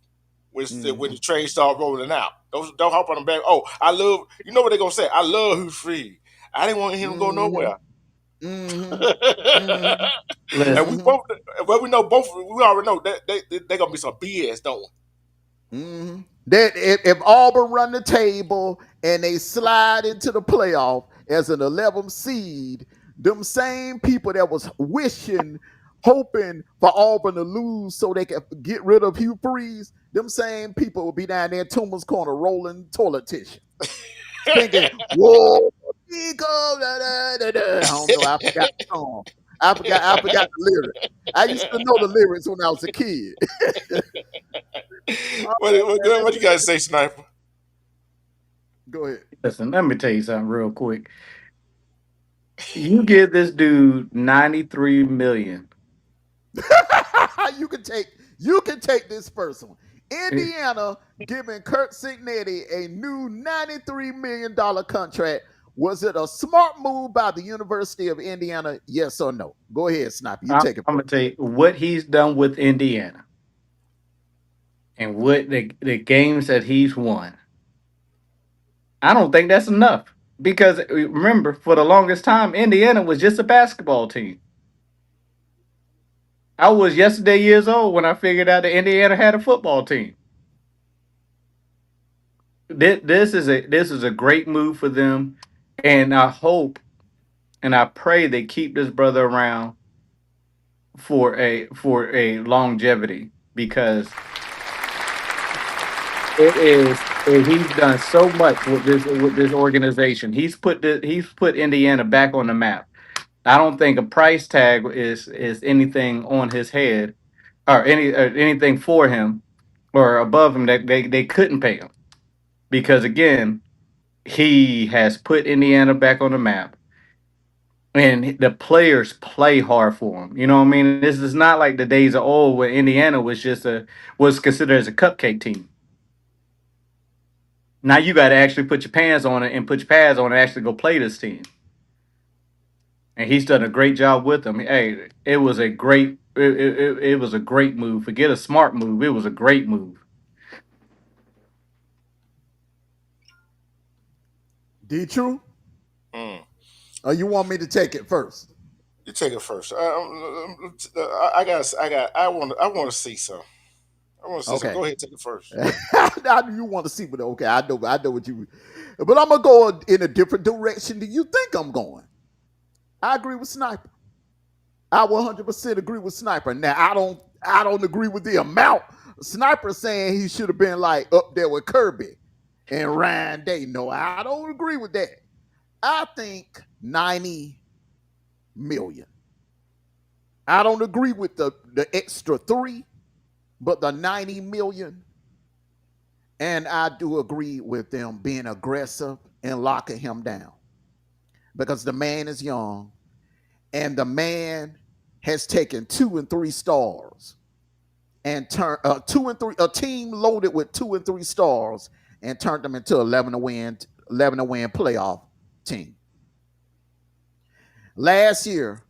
Speaker 4: When the
Speaker 2: Mhm.
Speaker 4: train start rolling out, don't hop on the back. Oh, I love. You know what they gonna say? I love who's free. I didn't want him to go
Speaker 2: Mhm.
Speaker 4: nowhere.
Speaker 2: Mhm. Mhm.
Speaker 4: And we
Speaker 3: Listen,
Speaker 4: both,
Speaker 2: Mhm.
Speaker 4: well, we know both. We already know that they gonna be some BS, don't
Speaker 2: That if Auburn run the table and they slide into the playoff as an 11th seed, them same people that was wishing, hoping for Auburn to lose so they could get rid of Hugh Freeze, them same people will be down there in Toomer's Corner rolling toilet tissue,
Speaker 4: we?
Speaker 2: thinking, "Whoa, Nico, da, da, da, da." I don't know. I forgot the song. I forgot the lyrics. I used to know the lyrics when I was a kid. All right, man,
Speaker 4: What you guys say, Sniper?
Speaker 2: go ahead.
Speaker 3: listen. Let me tell you something real quick. You give this dude 93 million.
Speaker 2: you can take this first one.
Speaker 3: It-
Speaker 2: Indiana giving Kurt Signetti a new $93 million contract. Was it a smart move by the University of Indiana? Yes or no? Go ahead, Sniper. You
Speaker 3: I'm
Speaker 2: take it
Speaker 3: gonna
Speaker 2: first.
Speaker 3: tell you what he's done with Indiana and what the games that he's won. I don't think that's enough because remember, for the longest time, Indiana was just a basketball team. I was yesterday years old when I figured out that Indiana had a football team. This is a great move for them, and I hope and I pray they keep this brother around for a longevity because he's done so much with this organization. He's put Indiana back on the map. I don't think a price tag is anything on his head or anything for him or above him that they couldn't pay him because again he has put Indiana back on the map and the players play hard for him. You know what I mean? This is not like the days of old when Indiana was considered as a cupcake team. Now you got to actually put your pants on it and put your pads on and actually go play this team. And he's done a great job with them. Hey, it was a great move. Forget a smart move. It was a great move.
Speaker 2: D True?
Speaker 4: Mm.
Speaker 2: Or you want me to take it first?
Speaker 4: You take it first. I want to see some. I want to see some.
Speaker 2: Okay.
Speaker 4: Go ahead, take it first.
Speaker 2: Now you want to see, but okay, I know what you. But I'm gonna go in a different direction than you think I'm going. I agree with Sniper. I 100% agree with Sniper. Now I don't agree with the amount. Sniper saying he should have been like up there with Kirby and Ryan Day. No, I don't agree with that. I think 90 million. I don't agree with the extra 3, but the 90 million. And I do agree with them being aggressive and locking him down because the man is young and the man has taken 2 and 3 stars and turn 2 and 3 a team loaded with 2 and 3 stars and turned them into 11 to win playoff team. Last year,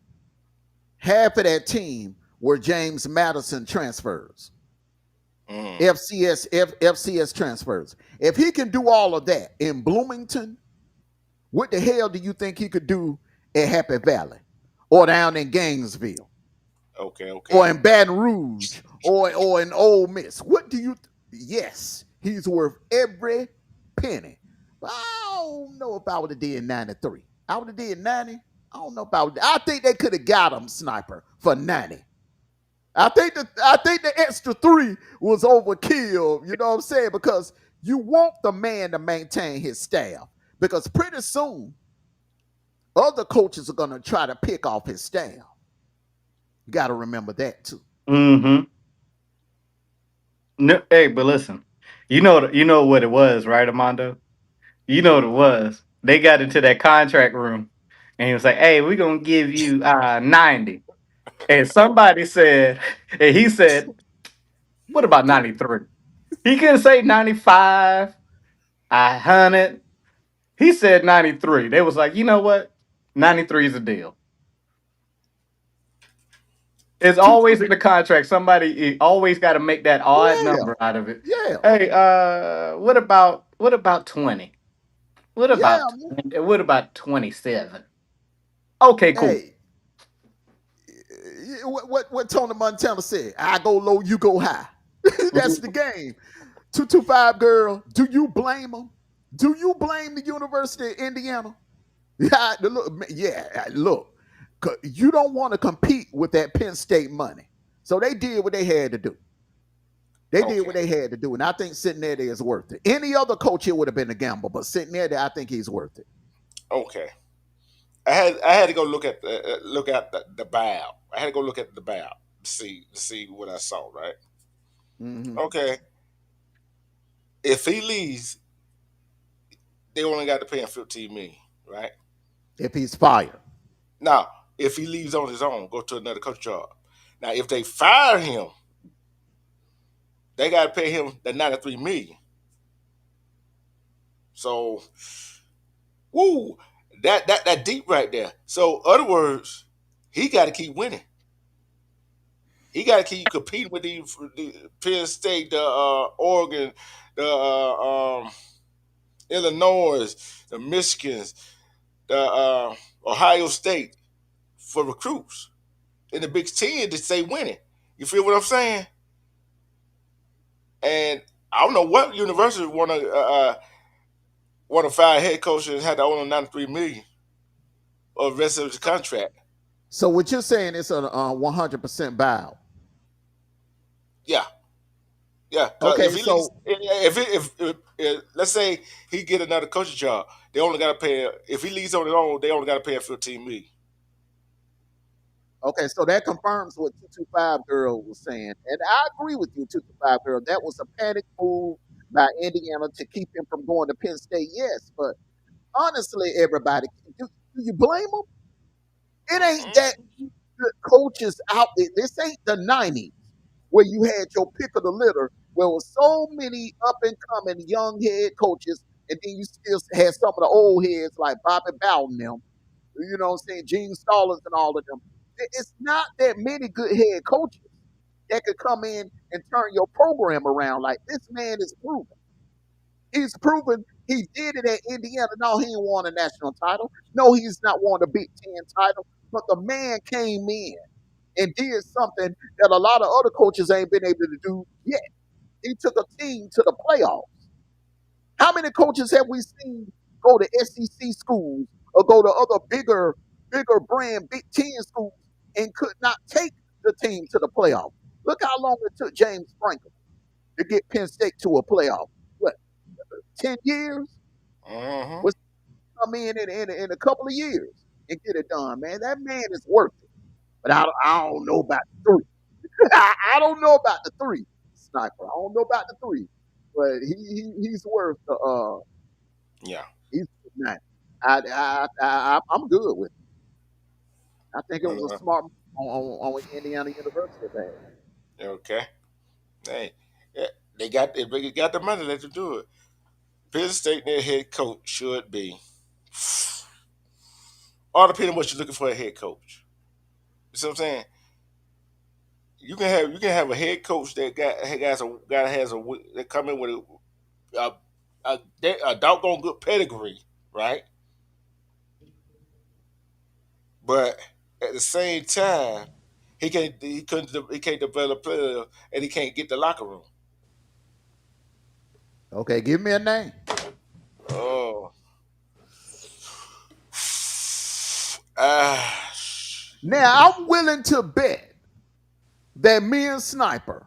Speaker 2: half of that team were James Madison transfers,
Speaker 4: Mm.
Speaker 2: FCS transfers. If he can do all of that in Bloomington, what the hell do you think he could do at Happy Valley or down in Gainesville
Speaker 4: Okay,
Speaker 2: or
Speaker 4: okay.
Speaker 2: in Baton Rouge or in Ole Miss? What do you? Yes, he's worth every penny. But I don't know if I would have did 93. I would have did 90. I don't know if I would. I think they could have got him, Sniper, for 90. I think the extra 3 was overkill. You know what I'm saying? Because you want the man to maintain his staff. Because pretty soon other coaches are gonna try to pick off his staff. You got to remember that too.
Speaker 3: Mm-hmm. No, hey, but listen, you know what it was, right, Amondo? You know what it was. They got into that contract room, and he was like, "Hey, we're gonna give you 90." And somebody said, and he said, what about 93? He couldn't say 95, 100. He said 93. They was like, you know what? 93 is a deal. It's
Speaker 2: Two,
Speaker 3: always in the contract. Somebody always got to make that odd
Speaker 2: yeah,
Speaker 3: number out of it.
Speaker 2: yeah,
Speaker 3: Hey, what about 20? What
Speaker 2: yeah.
Speaker 3: about 20? What about 27? Okay, cool.
Speaker 2: Hey, what Tony Montana said? I go low, you go high. That's the game. 225 girl. Do you blame them? Do you blame the University of Indiana? Yeah, look. You don't want to compete with that Penn State money. So they did what they had to do. They did
Speaker 4: Okay.
Speaker 2: what they had to do. And I think sitting there is worth it. Any other coach here would have been a gamble, but sitting there, I think he's worth it.
Speaker 4: Okay. I had to go look at the buyout. I had to go look at the buyout to see what I saw. Right.
Speaker 2: Mm-hmm.
Speaker 4: Okay. If he leaves, they only got to pay him 15 million. Right.
Speaker 2: If he's fired.
Speaker 4: Now, if he leaves on his own, go to another coach job. Now, if they fire him, they got to pay him the 93 million. So, woo, that deep right there. So, other words, he got to keep winning. He got to keep competing with the Penn State, the Oregon, the Illinois, the Michigans, the Ohio State for recruits in the Big 10 to stay winning. You feel what I'm saying? And I don't know what university want to fire a head coach and have to own 93 million of the rest of his contract.
Speaker 2: So what you're saying is a 100% buyout.
Speaker 4: Yeah, yeah. Because if
Speaker 2: Okay,
Speaker 4: he leaves,
Speaker 2: so
Speaker 4: if let's say he get another coaching job, they only got to pay. If he leaves on his own, they only got to pay him 15 million.
Speaker 2: okay, so that confirms what 225 girl was saying. And I agree with you, 225 girl. That was a panic move by Indiana to keep him from going to Penn State. Yes, but honestly, everybody, do you blame them? It ain't that good coaches out there. This ain't the 90s where you had your pick of the litter, where there was so many up and coming young head coaches, and then you still had some of the old heads like Bobby Bowden, them, you know what I'm saying, Gene Stallings and all of them. It's not that many good head coaches that could come in and turn your program around. Like this man is proven. He's proven he did it at Indiana. No, he ain't won a national title. No, he's not won a Big 10 title. But the man came in and did something that a lot of other coaches ain't been able to do yet. He took a team to the playoffs. How many coaches have we seen go to SEC schools or go to other bigger brand Big 10 schools and could not take the team to the playoffs? Look how long it took James Franklin to get Penn State to a playoff. What, 10 years?
Speaker 4: Mm-hmm.
Speaker 2: Was come in a couple of years and get it done, man. That man is worth it. But I don't know about the three. I don't know about the three, Sniper. I don't know about the three. But he's worth the
Speaker 4: Yeah.
Speaker 2: he's nice. I'm good with it. I think it was a
Speaker 4: Uh,
Speaker 2: smart move on Indiana University bag.
Speaker 4: okay. Hey, yeah, they got the money. Let them do it. Penn State, their head coach should be. All depending on what you're looking for a head coach. You see what I'm saying? You can have a head coach that has a that come in with a a doggone good pedigree, right? But at the same time, he can't develop players and he can't get the locker room.
Speaker 2: Okay, give me a name.
Speaker 4: Oh, ah,
Speaker 2: Now I'm willing to bet that me and Sniper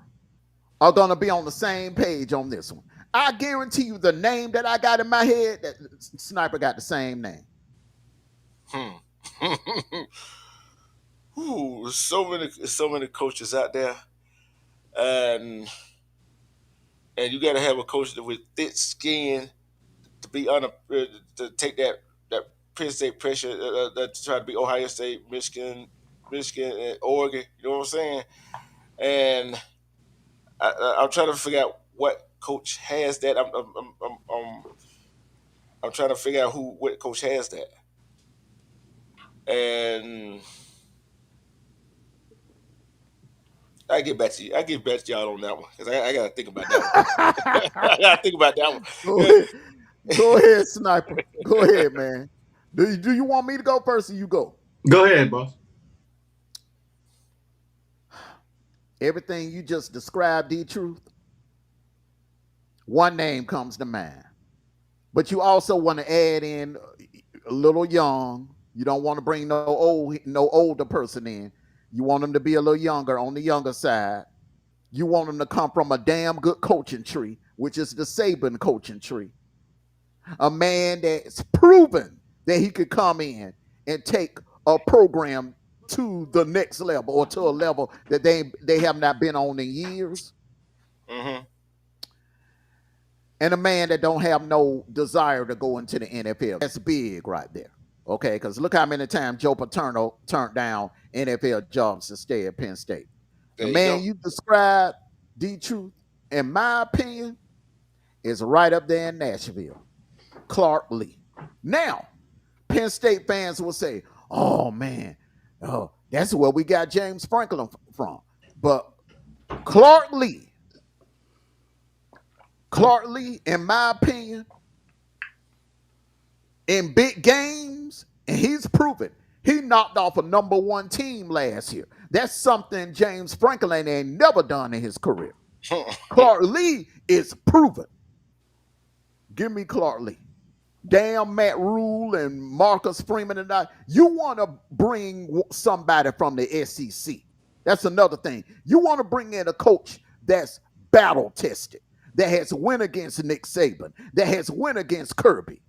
Speaker 2: are gonna be on the same page on this one. I guarantee you the name that I got in my head, that Sniper got the same name.
Speaker 4: hmm. Ooh, so many coaches out there, and you got to have a coach with thick skin to be to take that Penn State pressure to try to be Ohio State, Michigan. Michigan, and Oregon. You know what I'm saying? And I'm trying to figure out what coach has that. I'm trying to figure out what coach has that. And I get back to you. I get back to y'all on that one because I got to think about that one. I got to think about that one.
Speaker 2: Go ahead. Go ahead, Sniper. Go ahead, man. Do you want me to go first or you go?
Speaker 3: Go ahead, boss.
Speaker 2: Everything you just described, D-Truth, one name comes to mind. But you also want to add in a little young. You don't want to bring no older person in. You want them to be a little younger, on the younger side. You want them to come from a damn good coaching tree, which is the Saban coaching tree. A man that's proven that he could come in and take a program to the next level or to a level that they have not been on in years.
Speaker 4: Mm-hmm.
Speaker 2: And a man that don't have no desire to go into the NFL. That's big right there. Okay, because look how many times Joe Paterno turned down NFL jobs to stay at Penn State. The
Speaker 4: There you
Speaker 2: man
Speaker 4: go.
Speaker 2: you described, D-Truth, in my opinion, is right up there in Nashville. Clark Lee. Now, Penn State fans will say, oh man, that's where we got James Franklin from. But Clark Lee, in my opinion, in big games, and he's proven he knocked off a number one team last year. That's something James Franklin ain't never done in his career. Clark Lee is proven. Give me Clark Lee. Damn Matt Rule and Marcus Freeman and that. You want to bring somebody from the SEC. That's another thing. You want to bring in a coach that's battle tested, that has win against Nick Saban, that has win against Kirby,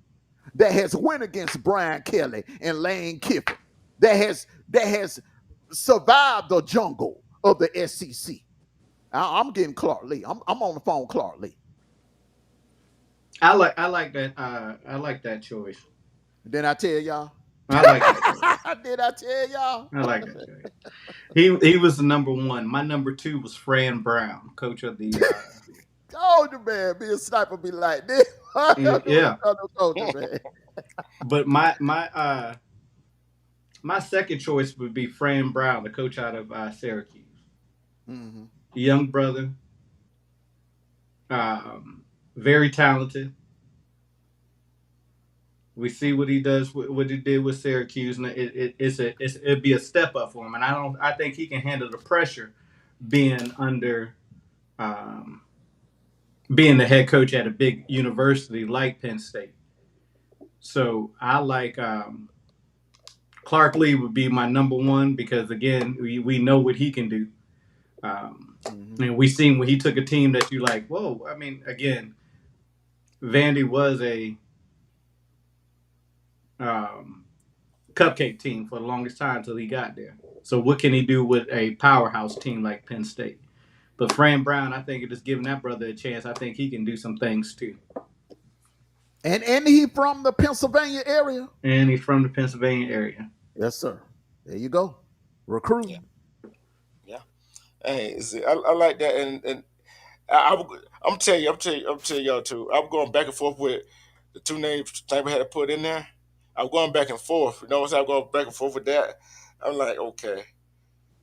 Speaker 2: that has win against Brian Kelly and Lane Kiffin, that has survived the jungle of the SEC. I'm getting Clark Lee. I'm on the phone, Clark Lee.
Speaker 3: I like that choice.
Speaker 2: Did I tell y'all?
Speaker 3: I like that choice.
Speaker 2: Did I tell y'all?
Speaker 3: I like that choice. He was the number one. My number two was Fran Brown, coach of the.
Speaker 2: Told you, man. Be a sniper, be like this.
Speaker 3: Yeah.
Speaker 2: Told you, man.
Speaker 3: But my second choice would be Fran Brown, the coach out of Syracuse.
Speaker 2: Mm-hmm.
Speaker 3: Young brother, very talented. We see what he does, what he did with Syracuse, and it'd be a step up for him. And I think he can handle the pressure being under, being the head coach at a big university like Penn State. So I like Clark Lee would be my number one because again we know what he can do. And we seen when he took a team that you like, whoa. I mean, again, Vandy was a cupcake team for the longest time until he got there. So what can he do with a powerhouse team like Penn State? But Fran Brown, I think it is giving that brother a chance. I think he can do some things too.
Speaker 2: And he from the Pennsylvania area?
Speaker 3: And he's from the Pennsylvania area.
Speaker 2: Yes, sir. There you go. Recruit.
Speaker 4: Yeah. Hey, I like that, and I'm telling y'all too. I'm going back and forth with the two names Sniper had to put in there. I'm going back and forth. You know what I'm going back and forth with that. I'm like, okay,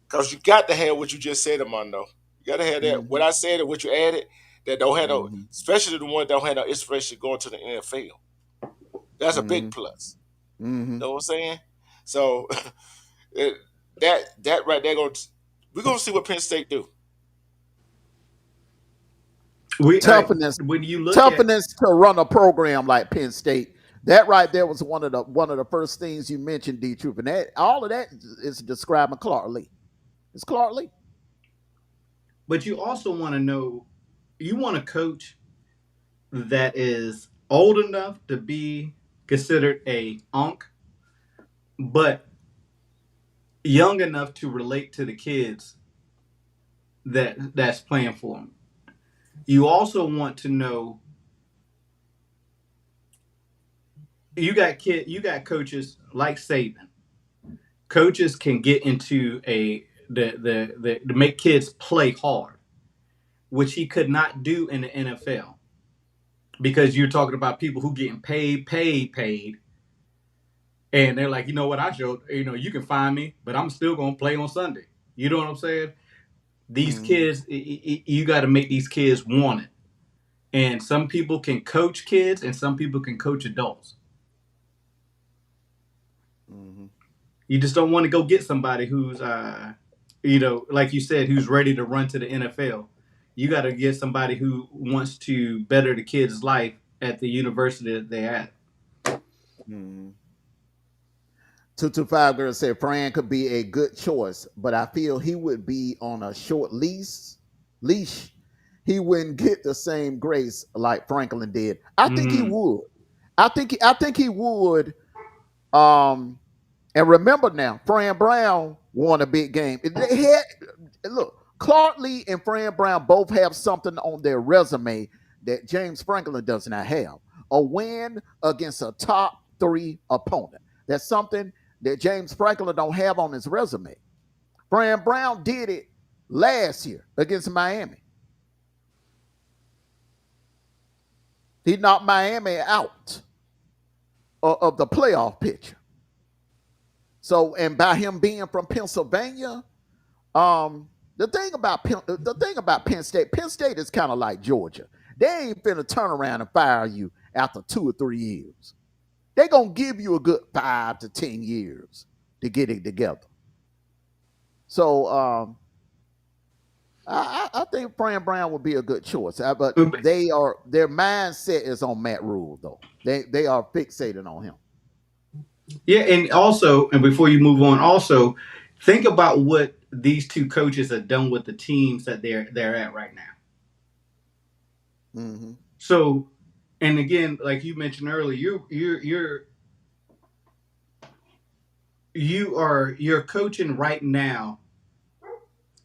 Speaker 4: because you got to have what you just said, Amondo. You got to have that. What I said and what you added that don't have no, especially the one that don't have no inspiration going to the NFL. That's a big plus. You know what I'm saying? So that right there we're gonna see what Penn State do.
Speaker 2: Toughness to run a program like Penn State. That right there was one of the first things you mentioned, D-Troop, and that all of that is describing Clark Lee. It's Clark Lee.
Speaker 3: But you also want to know, you want a coach that is old enough to be considered a unk, but young enough to relate to the kids that's playing for him. You also want to know you got coaches like Saban coaches can get into to make kids play hard, which he could not do in the NFL because you're talking about people who getting paid, and they're like, you know what, I showed, you can find me, but I'm still gonna play on Sunday. You know what I'm saying? These kids, you got to make these kids want it. And some people can coach kids, and some people can coach adults. You just don't want to go get somebody who's, like you said, who's ready to run to the NFL. You got to get somebody who wants to better the kid's life at the university that they're at.
Speaker 2: 225 girl said Fran could be a good choice, but I feel he would be on a short leash. He wouldn't get the same grace like Franklin did. I think he would. I think he would. And remember now, Fran Brown won a big game. Look, Clark Lee and Fran Brown both have something on their resume that James Franklin does not have. A win against a top 3 opponent. That's something that James Franklin don't have on his resume. Fran Brown did it last year against Miami. He knocked Miami out of the playoff picture. So, and by him being from Pennsylvania, the thing about Penn State is kind of like Georgia. They ain't finna turn around and fire you after 2 or 3 years. They're gonna give you a good 5 to 10 years to get it together. So I think Fran Brown would be a good choice. But their mindset is on Matt Rule though. They are fixated on him.
Speaker 3: Yeah, and also, and before you move on, also think about what these two coaches have done with the teams that they're at right now. So, and again, like you mentioned earlier, you're coaching right now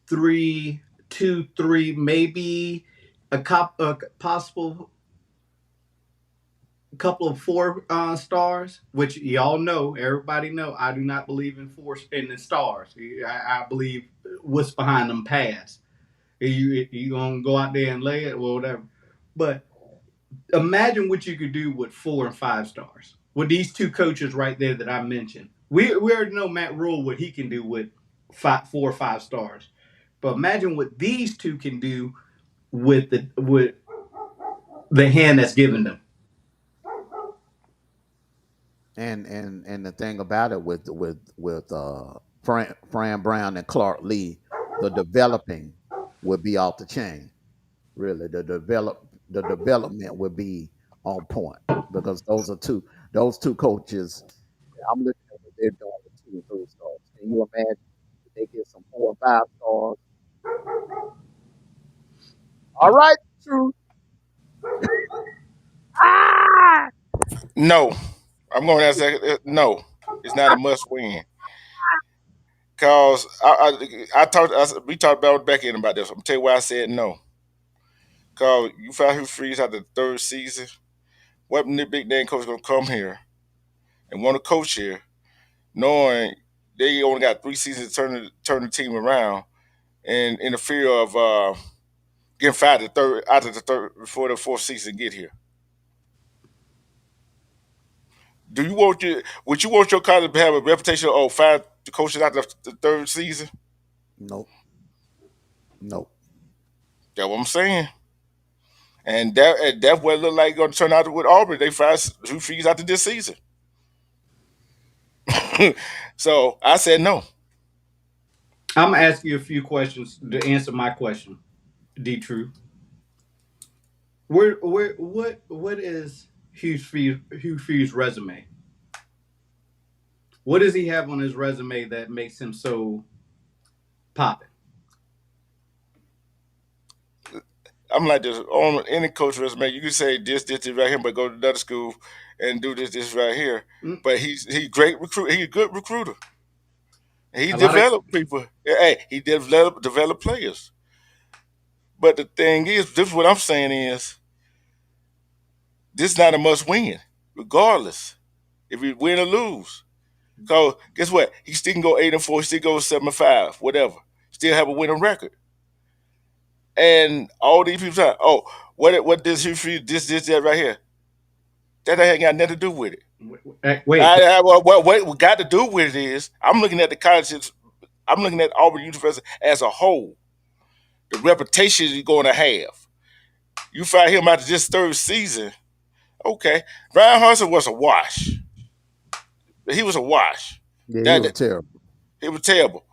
Speaker 3: 3, 2, 3, maybe a possible couple of 4 stars, which y'all know, everybody know, I do not believe in the stars. I believe what's behind them pass. You gonna go out there and lay it, well, whatever. But imagine what you could do with 4 and 5 stars. With these two coaches right there that I mentioned. We already know Matt Rule what he can do with 4 or 5 stars. But imagine what these two can do with the hand that's given them.
Speaker 2: And the thing about it with Fran Brown and Clark Lee, the developing would be off the chain. Really, the development would be on point because those two coaches. I'm looking at what they're doing with 2 and 3 stars. Can you imagine if they get some 4 or 5 stars? All right, true.
Speaker 4: No, I'm going to answer no. It's not a must win. Cause we talked about back in about this. I'm tell you why I said no. Cause you found Hugh Freeze after the 3rd season. What Big 10 coach gonna come here and want to coach here, knowing they only got 3 seasons to turn the team around, and in the fear of getting fired after the 3rd before the 4th season get here. Would you want your college to have a reputation of fire the coaches after the 3rd season?
Speaker 2: Nope.
Speaker 4: That's what I'm saying. And that's what it looked like going to turn out with Auburn. They fired Hugh Freeze after this season. So I said no.
Speaker 3: I'm gonna ask you a few questions to answer my question, D. True. What is Hugh Freeze's resume? What does he have on his resume that makes him so popping?
Speaker 4: I'm like this on any coach resume. You can say this right here, but go to another school and do this right here. But he's great recruit. He's a good recruiter. He developed people. Hey, he developed players. But the thing is, this is what I'm saying is, this is not a must win, regardless if you win or lose. So guess what? He still can go 8-4. He still goes 7-5. Whatever. Still have a winning record. And all these people say, "Oh, what this that right here? That ain't got nothing to do with it."
Speaker 3: Wait.
Speaker 4: What got to do with it is I'm looking at the colleges. I'm looking at Auburn University as a whole. The reputation he's going to have. You find him after this third season. Okay, Brian Hudson was a wash. He was a wash.
Speaker 2: Yeah, he was terrible.
Speaker 4: It was terrible.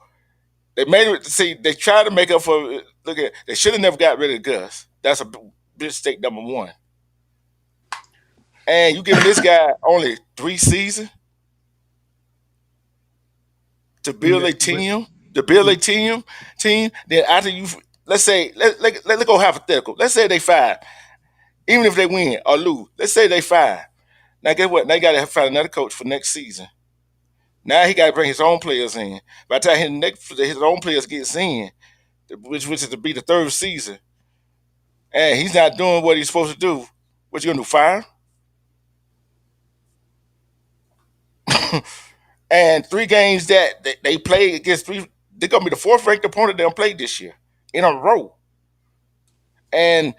Speaker 4: They made it. See, they tried to make up for. Look at. They should have never got rid of Gus. That's a mistake number one. And you giving this guy only 3 seasons to build a team, then after you, let's say, let's go hypothetical. Let's say they 5. Even if they win or lose, let's say they 5. Now guess what? Now you got to find another coach for next season. Now he got to bring his own players in. By the time his own players gets in, which is to be the third season, and he's not doing what he's supposed to do, what you gonna do? Fire? And 3 games that they played against they're gonna be the 4th ranked opponent they'll play this year in a row. And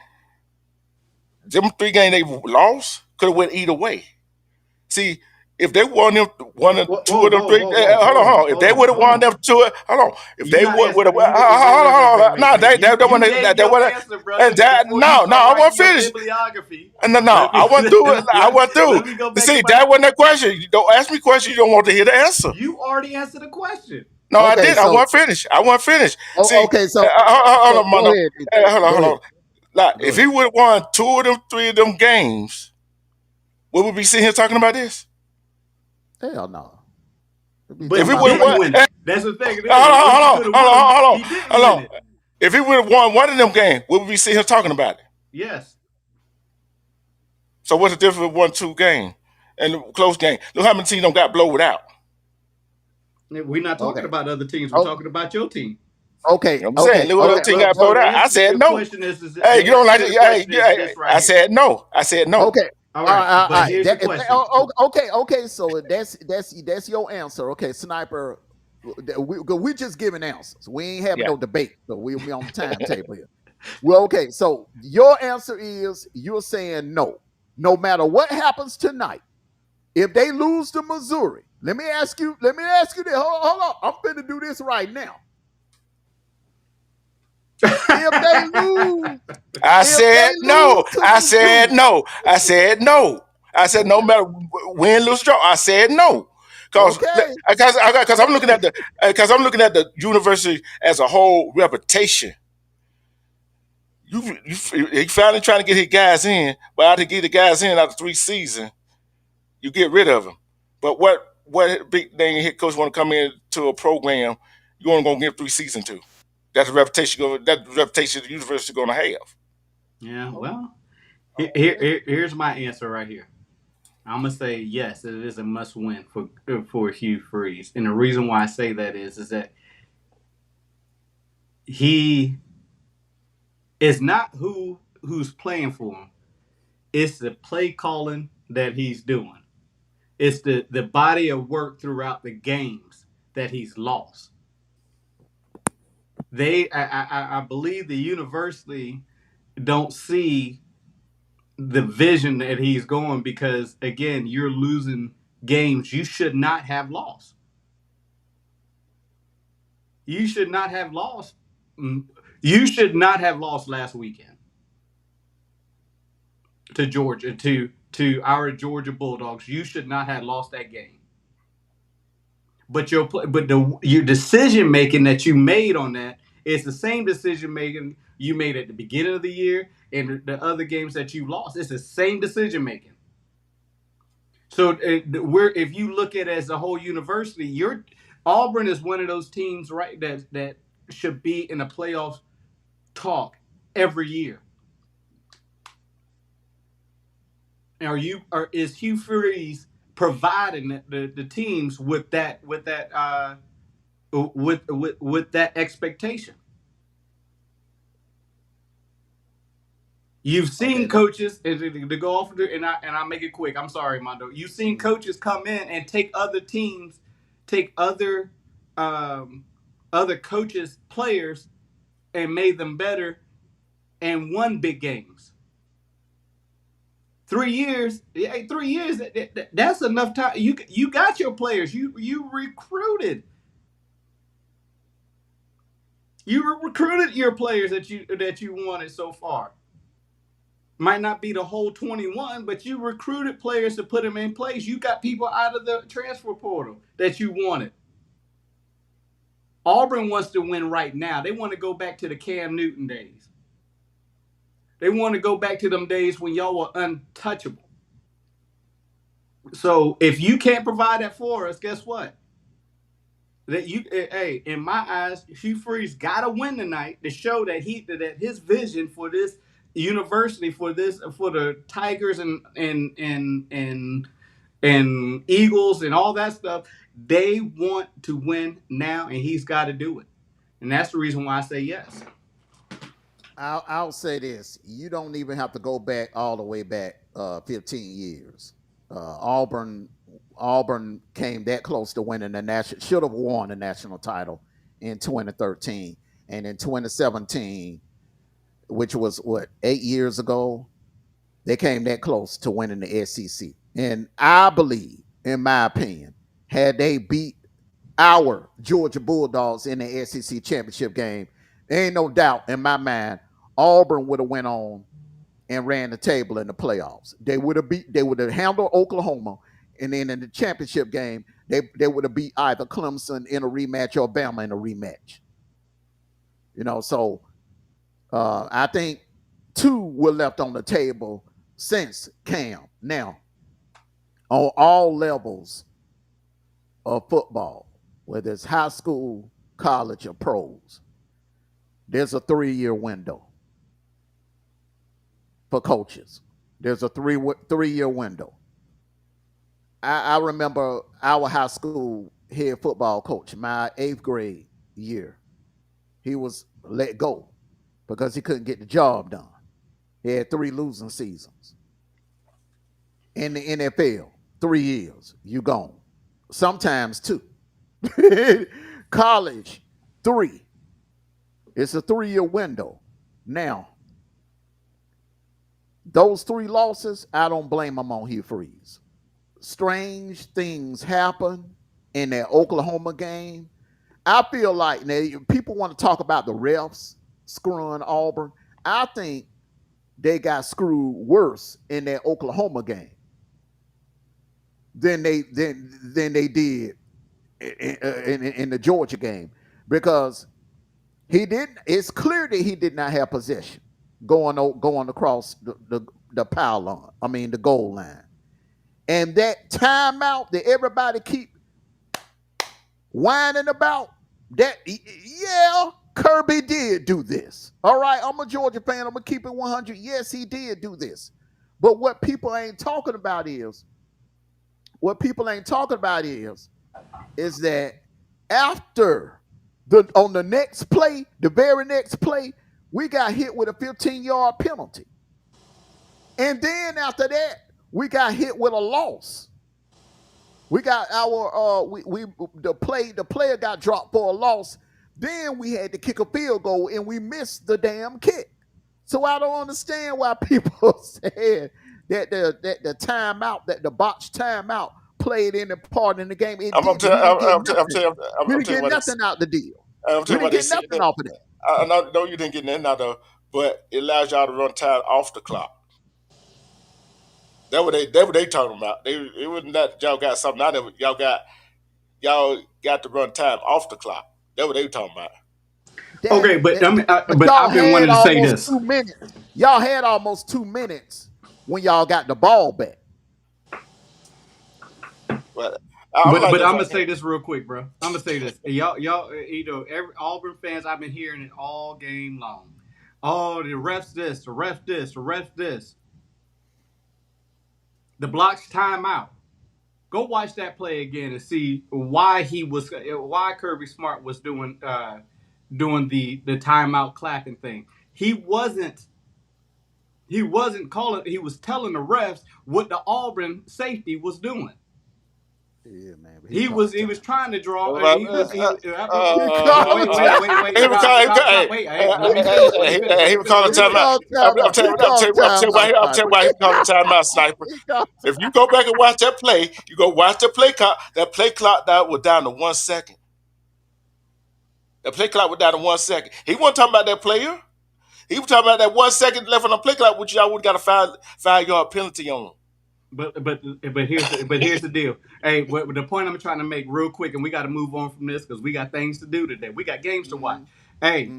Speaker 4: them 3 games they lost could have went either way. See, if they won them one or two of them 3, hold on. If they would have won them 2, hold on. If they would have, hold on. No, that one. No, I want to finish. No, I want through. I want through. See, that wasn't a question. You don't ask me questions. You don't want to hear the answer.
Speaker 3: You already answered the question.
Speaker 4: No, I did. I want to finish. See,
Speaker 2: okay, so
Speaker 4: hold on, Mondo. Hold on. Like, if he would have won 2 of them, 3 of them games, would we be sitting here talking about this?
Speaker 2: Hell no.
Speaker 3: But if he would have won, that's the thing.
Speaker 4: Hold on. If he would have won one of them games, would we be sitting here talking about it?
Speaker 3: Yes.
Speaker 4: So what's the difference with 1-2 game and close game? Look how many teams don't got blown out.
Speaker 3: We're not talking about other teams. We're talking about your team.
Speaker 2: Okay.
Speaker 4: You know what I'm saying? Look what other team got blown out. I said no. Hey, you don't like it? I said no.
Speaker 2: Okay.
Speaker 3: All right. But here's the question.
Speaker 2: Okay. So that's your answer. Okay, Sniper. We just giving answers. We ain't having no debate. So we'll be on the timetable here. Well, okay. So your answer is you're saying no. No matter what happens tonight, if they lose to Missouri, let me ask you this. Hold on. I'm finna do this right now. If they lose,
Speaker 4: I said no. No matter win, lose, draw. I said no. Because I'm looking at the university as a whole reputation. He finally trying to get his guys in, but after get the guys in after 3 seasons, you get rid of them. But what big name head coach want to come into a program you only gonna give 3 seasons to? That's the reputation the university going to have.
Speaker 3: Yeah, well, here's my answer right here. I'm gonna say yes, it is a must-win for Hugh Freeze, and the reason why I say that is that he is not who's playing for him. It's the play calling that he's doing. It's the body of work throughout the games that he's lost. I believe the university don't see the vision that he's going because, again, you're losing games you should not have lost. You should not have lost. You should not have lost last weekend to Georgia, to our Georgia Bulldogs. You should not have lost that game. But your decision making that you made on that is the same decision making you made at the beginning of the year and the other games that you lost. It's the same decision making. So if you look at it as a whole university, Auburn is one of those teams, right, that should be in the playoffs talk every year. Is Hugh Freeze providing the teams with that expectation? You've seen coaches to go off and I make it quick. I'm sorry, Mondo. You've seen coaches come in and take other teams
Speaker 5: take other coaches' players and made them better and won big games. 3 years, 3 years. That's enough time. You got your players. You recruited. You recruited your players that you wanted so far. Might not be the whole 21, but you recruited players to put them in place. You got people out of the transfer portal that you wanted. Auburn wants to win right now. They want to go back to the Cam Newton days. They want to go back to them days when y'all were untouchable. So if you can't provide that for us, guess what? Hey, in my eyes, Hugh Freeze got to win tonight to show that his vision for this university, for the Tigers and Eagles and all that stuff, they want to win now, and he's got to do it. And that's the reason why I say yes.
Speaker 2: I'll say this: you don't even have to go back all the way back 15 years. Auburn came that close to winning the national, should have won the national title in 2013, and in 2017, which was what 8 years ago, they came that close to winning the SEC. And I believe, in my opinion, had they beat our Georgia Bulldogs in the SEC championship game, there ain't no doubt in my mind Auburn would have went on and ran the table in the playoffs. They would have handled Oklahoma, and then in the championship game, they would have beat either Clemson in a rematch or Bama in a rematch. So I think 2 were left on the table since Cam. Now, on all levels of football, whether it's high school, college, or pros, there's a 3-year window for coaches. There's a 3-year window. I remember our high school head football coach, my 8th grade year, he was let go because he couldn't get the job done. He had 3 losing seasons. In the NFL, 3 years, you gone. Sometimes 2. College, 3. It's a 3-year window. Now, those 3 losses, I don't blame them on Hugh Freeze. Strange things happen in that Oklahoma game. I feel like people want to talk about the refs screwing Auburn. I think they got screwed worse in that Oklahoma game than they did in the Georgia game, because he didn't. It's clear that he did not have possession going across the power line. I mean the goal line, and that timeout that everybody keep whining about. That Kirby did do this. All right, I'm a Georgia fan. I'm gonna keep it 100. Yes, he did do this, but what people ain't talking about is that after on the next play, the very next play, we got hit with a 15-yard penalty. And then after that, we got hit with a loss. We got the player got dropped for a loss. Then we had to kick a field goal and we missed the damn kick. So I don't understand why people said that the timeout, that the botched timeout played any part in the game. We didn't get nothing out the deal. We didn't get nothing off of that.
Speaker 4: I know you didn't get nothing out of it, but it allows y'all to run time off the clock. That's what they talking about. It wasn't that y'all got something out of it. Y'all got to run time off the clock. That's what they were talking about.
Speaker 5: Okay, but I've been wanting to say this.
Speaker 2: 2 minutes. Y'all had almost 2 minutes when y'all got the ball back.
Speaker 5: But I'm gonna say this real quick, bro. I'm gonna say this. Y'all, every Auburn fans, I've been hearing it all game long. Oh, the refs this, the ref this, the ref this. The blocks timeout. Go watch that play again and see why Kirby Smart was doing the timeout clapping thing. He wasn't calling. He was telling the refs what the Auburn safety was doing.
Speaker 2: Yeah, man. But
Speaker 5: He was trying to draw. He was.
Speaker 2: He called
Speaker 5: Wait. Stop. Wait. Hey, let me finish.
Speaker 4: He was calling
Speaker 2: He
Speaker 4: timeout.
Speaker 2: called
Speaker 4: I'm
Speaker 2: timeout.
Speaker 4: telling
Speaker 2: He
Speaker 4: you, I'm
Speaker 2: called
Speaker 4: telling you, I'm telling you why, I'm
Speaker 2: timeout.
Speaker 4: telling you why he called the timeout, sniper.
Speaker 2: He called.
Speaker 4: If you go back and watch that play, you go watch the play clock. That play clock was down to 1 second. The play clock was down to 1 second. He wasn't talking about that player. He was talking about that 1 second left on the play clock, which y'all would have got a 5-yard penalty on.
Speaker 5: But here's the deal. Hey, the point I'm trying to make real quick, and we got to move on from this because we got things to do today. We got games to watch. Hey,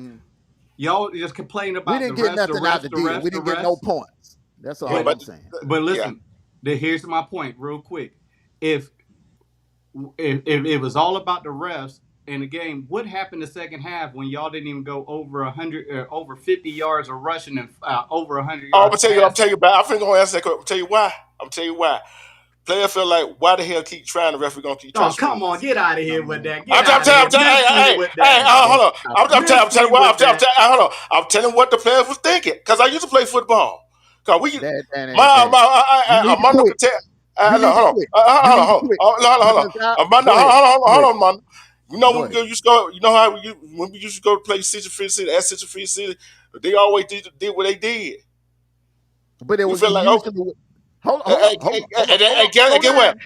Speaker 5: y'all just complain about
Speaker 2: We didn't get nothing out of the deal. We didn't get no points. That's all I'm saying.
Speaker 5: But listen, here's my point, real quick. If it was all about the refs in the game, what happened the second half when y'all didn't even go over 100 or over 50 yards of rushing and over 100 yards?
Speaker 4: I'm gonna tell you about. I'm gonna answer that question. I'm tell you why. Player feel like, why the hell keep trying? The referee gonna keep trying.
Speaker 5: Oh, come on, get out of here with that.
Speaker 4: I'm telling what the players was thinking because I used to play football. Cause we, Amondo could tell. Hold on, man. You know when we used to go. You know how when we used to go to play Citrus Free City at Citrus Free City, they always did what they did.
Speaker 2: But it was
Speaker 4: like,
Speaker 2: usually. Hold on.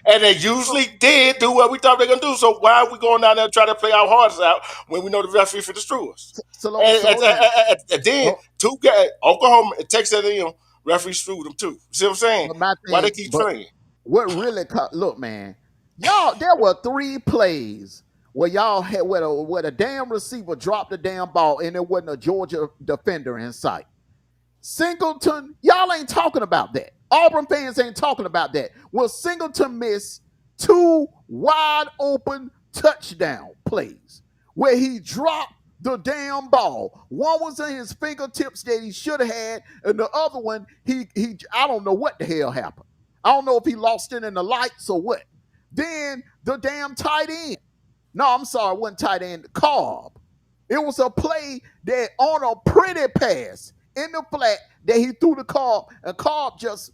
Speaker 4: And they usually did do what we thought they were gonna do. So why are we going down there and trying to play our hearts out when we know the referee for destroy us? And then two guys, Oklahoma and Texas A&M, referee screwed them too. See what I'm saying? Why they keep playing?
Speaker 2: What really look, man, y'all, there were 3 plays where y'all had where the damn receiver dropped the damn ball and there wasn't a Georgia defender in sight. Singleton, y'all ain't talking about that. Auburn fans ain't talking about that. Well, Singleton missed 2 wide open touchdown plays where he dropped the damn ball. One was in his fingertips that he should have had, and the other one, he I don't know what the hell happened. I don't know if he lost it in the lights or what. Then the damn tight end. No, I'm sorry, it wasn't tight end, Cobb. It was a play that on a pretty pass in the flat that he threw the Cobb, and Cobb just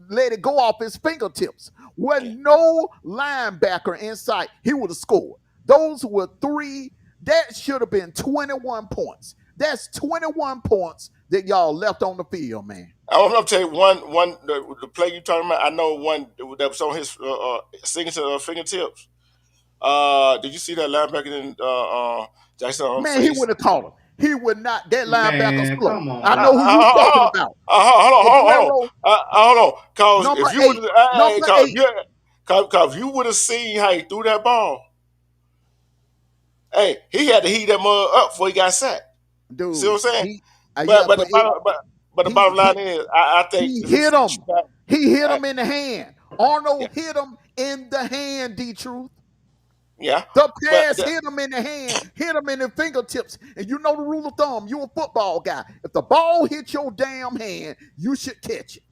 Speaker 2: let it go off his fingertips. With no linebacker in sight, he would have scored. Those were 3. That should have been 21 points. That's 21 points that y'all left on the field, man.
Speaker 4: I'm gonna tell you one the play you talking about. I know one that was on his fingertips. Did you see that linebacker in Jackson?
Speaker 2: Man, he would have caught him. He would not. That linebacker slow.
Speaker 5: Come on.
Speaker 2: I know who you talking about.
Speaker 4: Hold on. Cause if you would have seen how he threw that ball, hey, he had to heat that mug up before he got sacked.
Speaker 2: Dude,
Speaker 4: see what I'm saying? But the bottom line is, I think
Speaker 2: he hit him. He hit him in the hand. Arnold hit him in the hand, D-Truth.
Speaker 4: Yeah.
Speaker 2: The pass hit him in the hand, hit him in the fingertips. And you know the rule of thumb, you're a football guy. If the ball hits your damn hand, you should catch it.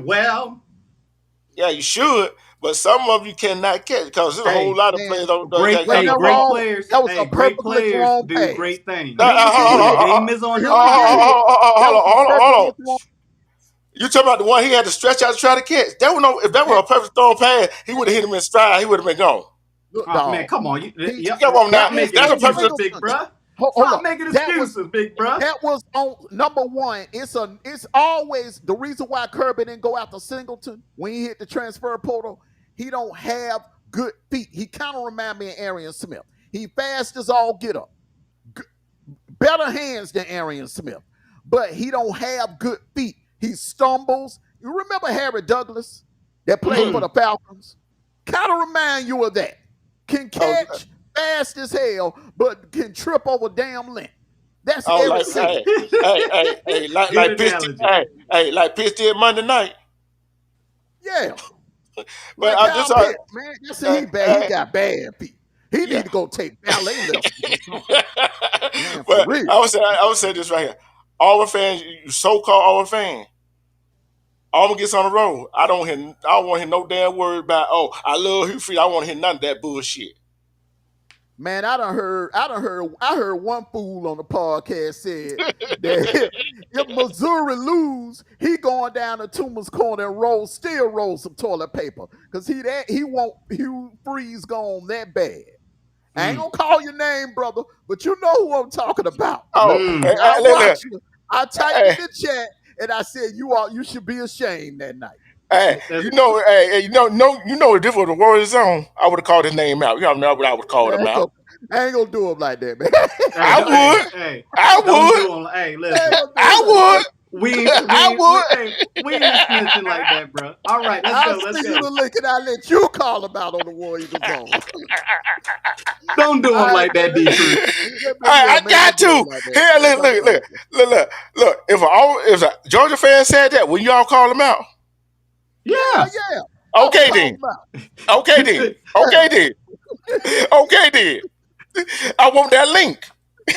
Speaker 5: Well,
Speaker 4: yeah, you should, but some of you cannot catch because there's a whole lot of players don't
Speaker 5: great players.
Speaker 2: That was a
Speaker 5: great
Speaker 2: players
Speaker 5: do
Speaker 2: pass.
Speaker 5: Great things.
Speaker 4: Hold on. You talking about the one he had to stretch out to try to catch? If that was a perfect thrown pass, he would have hit him in stride. He would have been gone.
Speaker 5: Man, come on.
Speaker 4: Come on now. That's a perfect
Speaker 5: big bruh. Stop making excuses, big bruh.
Speaker 2: That was on number 1. It's always the reason why Kirby didn't go after Singleton when he hit the transfer portal. He don't have good feet. He kind of remind me of Arian Smith. He fast as all get up. Better hands than Arian Smith, but he don't have good feet. He stumbles. You remember Harry Douglas that played for the Falcons? Kind of remind you of that. Can catch fast as hell, but can trip over damn length. That's everything.
Speaker 4: Like Pitts did Monday night.
Speaker 2: Yeah.
Speaker 4: But
Speaker 2: I just man, you see he bad. He got bad feet. He need to go take ballet lessons.
Speaker 4: But I would say this right here. Auburn fans, you so-called Auburn fan, Auburn gets on the road. I don't want to hear no damn word about, I love Hugh Freeze. I don't want to hear none of that bullshit.
Speaker 2: Man, I heard one fool on the podcast said that if Missouri lose, he going down to Toomer's Corner and still roll some toilet paper because he want Hugh Freeze gone that bad. I ain't
Speaker 5: Mm.
Speaker 2: gonna call your name, brother, but you know who I'm talking about.
Speaker 4: Oh,
Speaker 5: Mm.
Speaker 2: I
Speaker 4: look,
Speaker 2: watched you. I typed in
Speaker 4: hey,
Speaker 2: the chat and I said you should be ashamed that night.
Speaker 4: hey,
Speaker 5: That's,
Speaker 4: you know, if this was the Warriors zone, I would have called his name out. You don't know what I would call him out.
Speaker 2: I ain't gonna do him like that, man.
Speaker 5: hey,
Speaker 4: I
Speaker 5: hey,
Speaker 4: would,
Speaker 5: hey,
Speaker 4: I
Speaker 5: don't
Speaker 4: would,
Speaker 5: do them. Hey,
Speaker 2: I ain't
Speaker 5: listen,
Speaker 2: gonna do him like
Speaker 4: I
Speaker 2: that.
Speaker 4: would,
Speaker 5: we
Speaker 4: I would.
Speaker 5: hey, we ain't snitching like that, bro. All right, let's
Speaker 2: I'll
Speaker 5: go. Let's
Speaker 2: send you
Speaker 5: go.
Speaker 2: the link and I'll let you call him out on the War Eagle Zone.
Speaker 5: Don't do them
Speaker 2: All right,
Speaker 5: like that, D. Truth.
Speaker 4: I
Speaker 2: man,
Speaker 4: got
Speaker 2: don't do him
Speaker 4: to.
Speaker 2: like that.
Speaker 4: Here,
Speaker 2: Man,
Speaker 4: look,
Speaker 2: don't
Speaker 4: look,
Speaker 2: do him
Speaker 4: look,
Speaker 2: like that.
Speaker 4: look, look, look. If a Georgia fan said that, will y'all call him out?
Speaker 2: Hell
Speaker 5: Yeah.
Speaker 2: yeah. I would
Speaker 4: Okay
Speaker 2: call
Speaker 4: then.
Speaker 2: him out.
Speaker 4: Okay then. Okay then. Okay then. I want that link.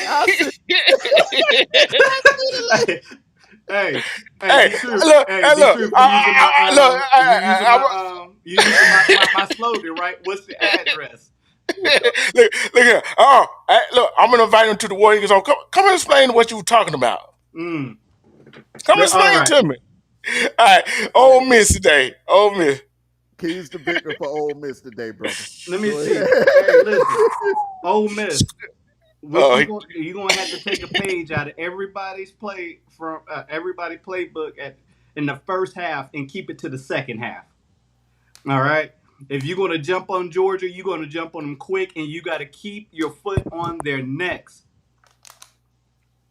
Speaker 2: I'll send
Speaker 5: hey, hey,
Speaker 4: Hey,
Speaker 5: D. Truth.
Speaker 4: look,
Speaker 5: Hey,
Speaker 4: hey,
Speaker 5: D.
Speaker 4: look,
Speaker 5: Truth. You using my
Speaker 4: look,
Speaker 5: you using my slogan, right? What's the address?
Speaker 4: look, look here. Look, I'm gonna invite him to the Warriors. Come and explain what you were talking about.
Speaker 5: Mm.
Speaker 4: Come
Speaker 5: All
Speaker 4: explain
Speaker 5: right.
Speaker 4: to me. All right, Ole Miss today. Ole Miss.
Speaker 2: keys to victory for Ole Miss today, brother.
Speaker 5: Let me
Speaker 2: Go ahead.
Speaker 5: see. Hey, listen. Ole Miss. What
Speaker 4: Uh,
Speaker 5: you gonna have to take a page out of everybody's play from everybody playbook in the first half and keep it to the second half. All right. If you're gonna jump on Georgia, you're gonna jump on them quick, and you got to keep your foot on their necks,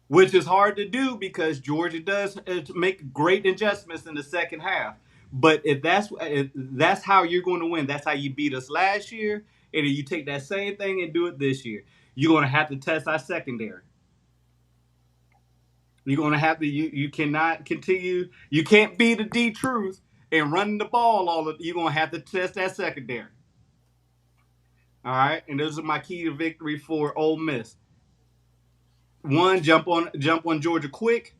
Speaker 5: which is hard to do because Georgia does make great adjustments in the second half. But if that's how you're going to win, that's how you beat us last year, and if you take that same thing and do it this year, you're going to have to test our secondary. You're going to have to you cannot continue. You can't be the D truth and running the ball all of. You're going to have to test that secondary. All right, and those are my key to victory for Ole Miss. One, jump on Georgia quick,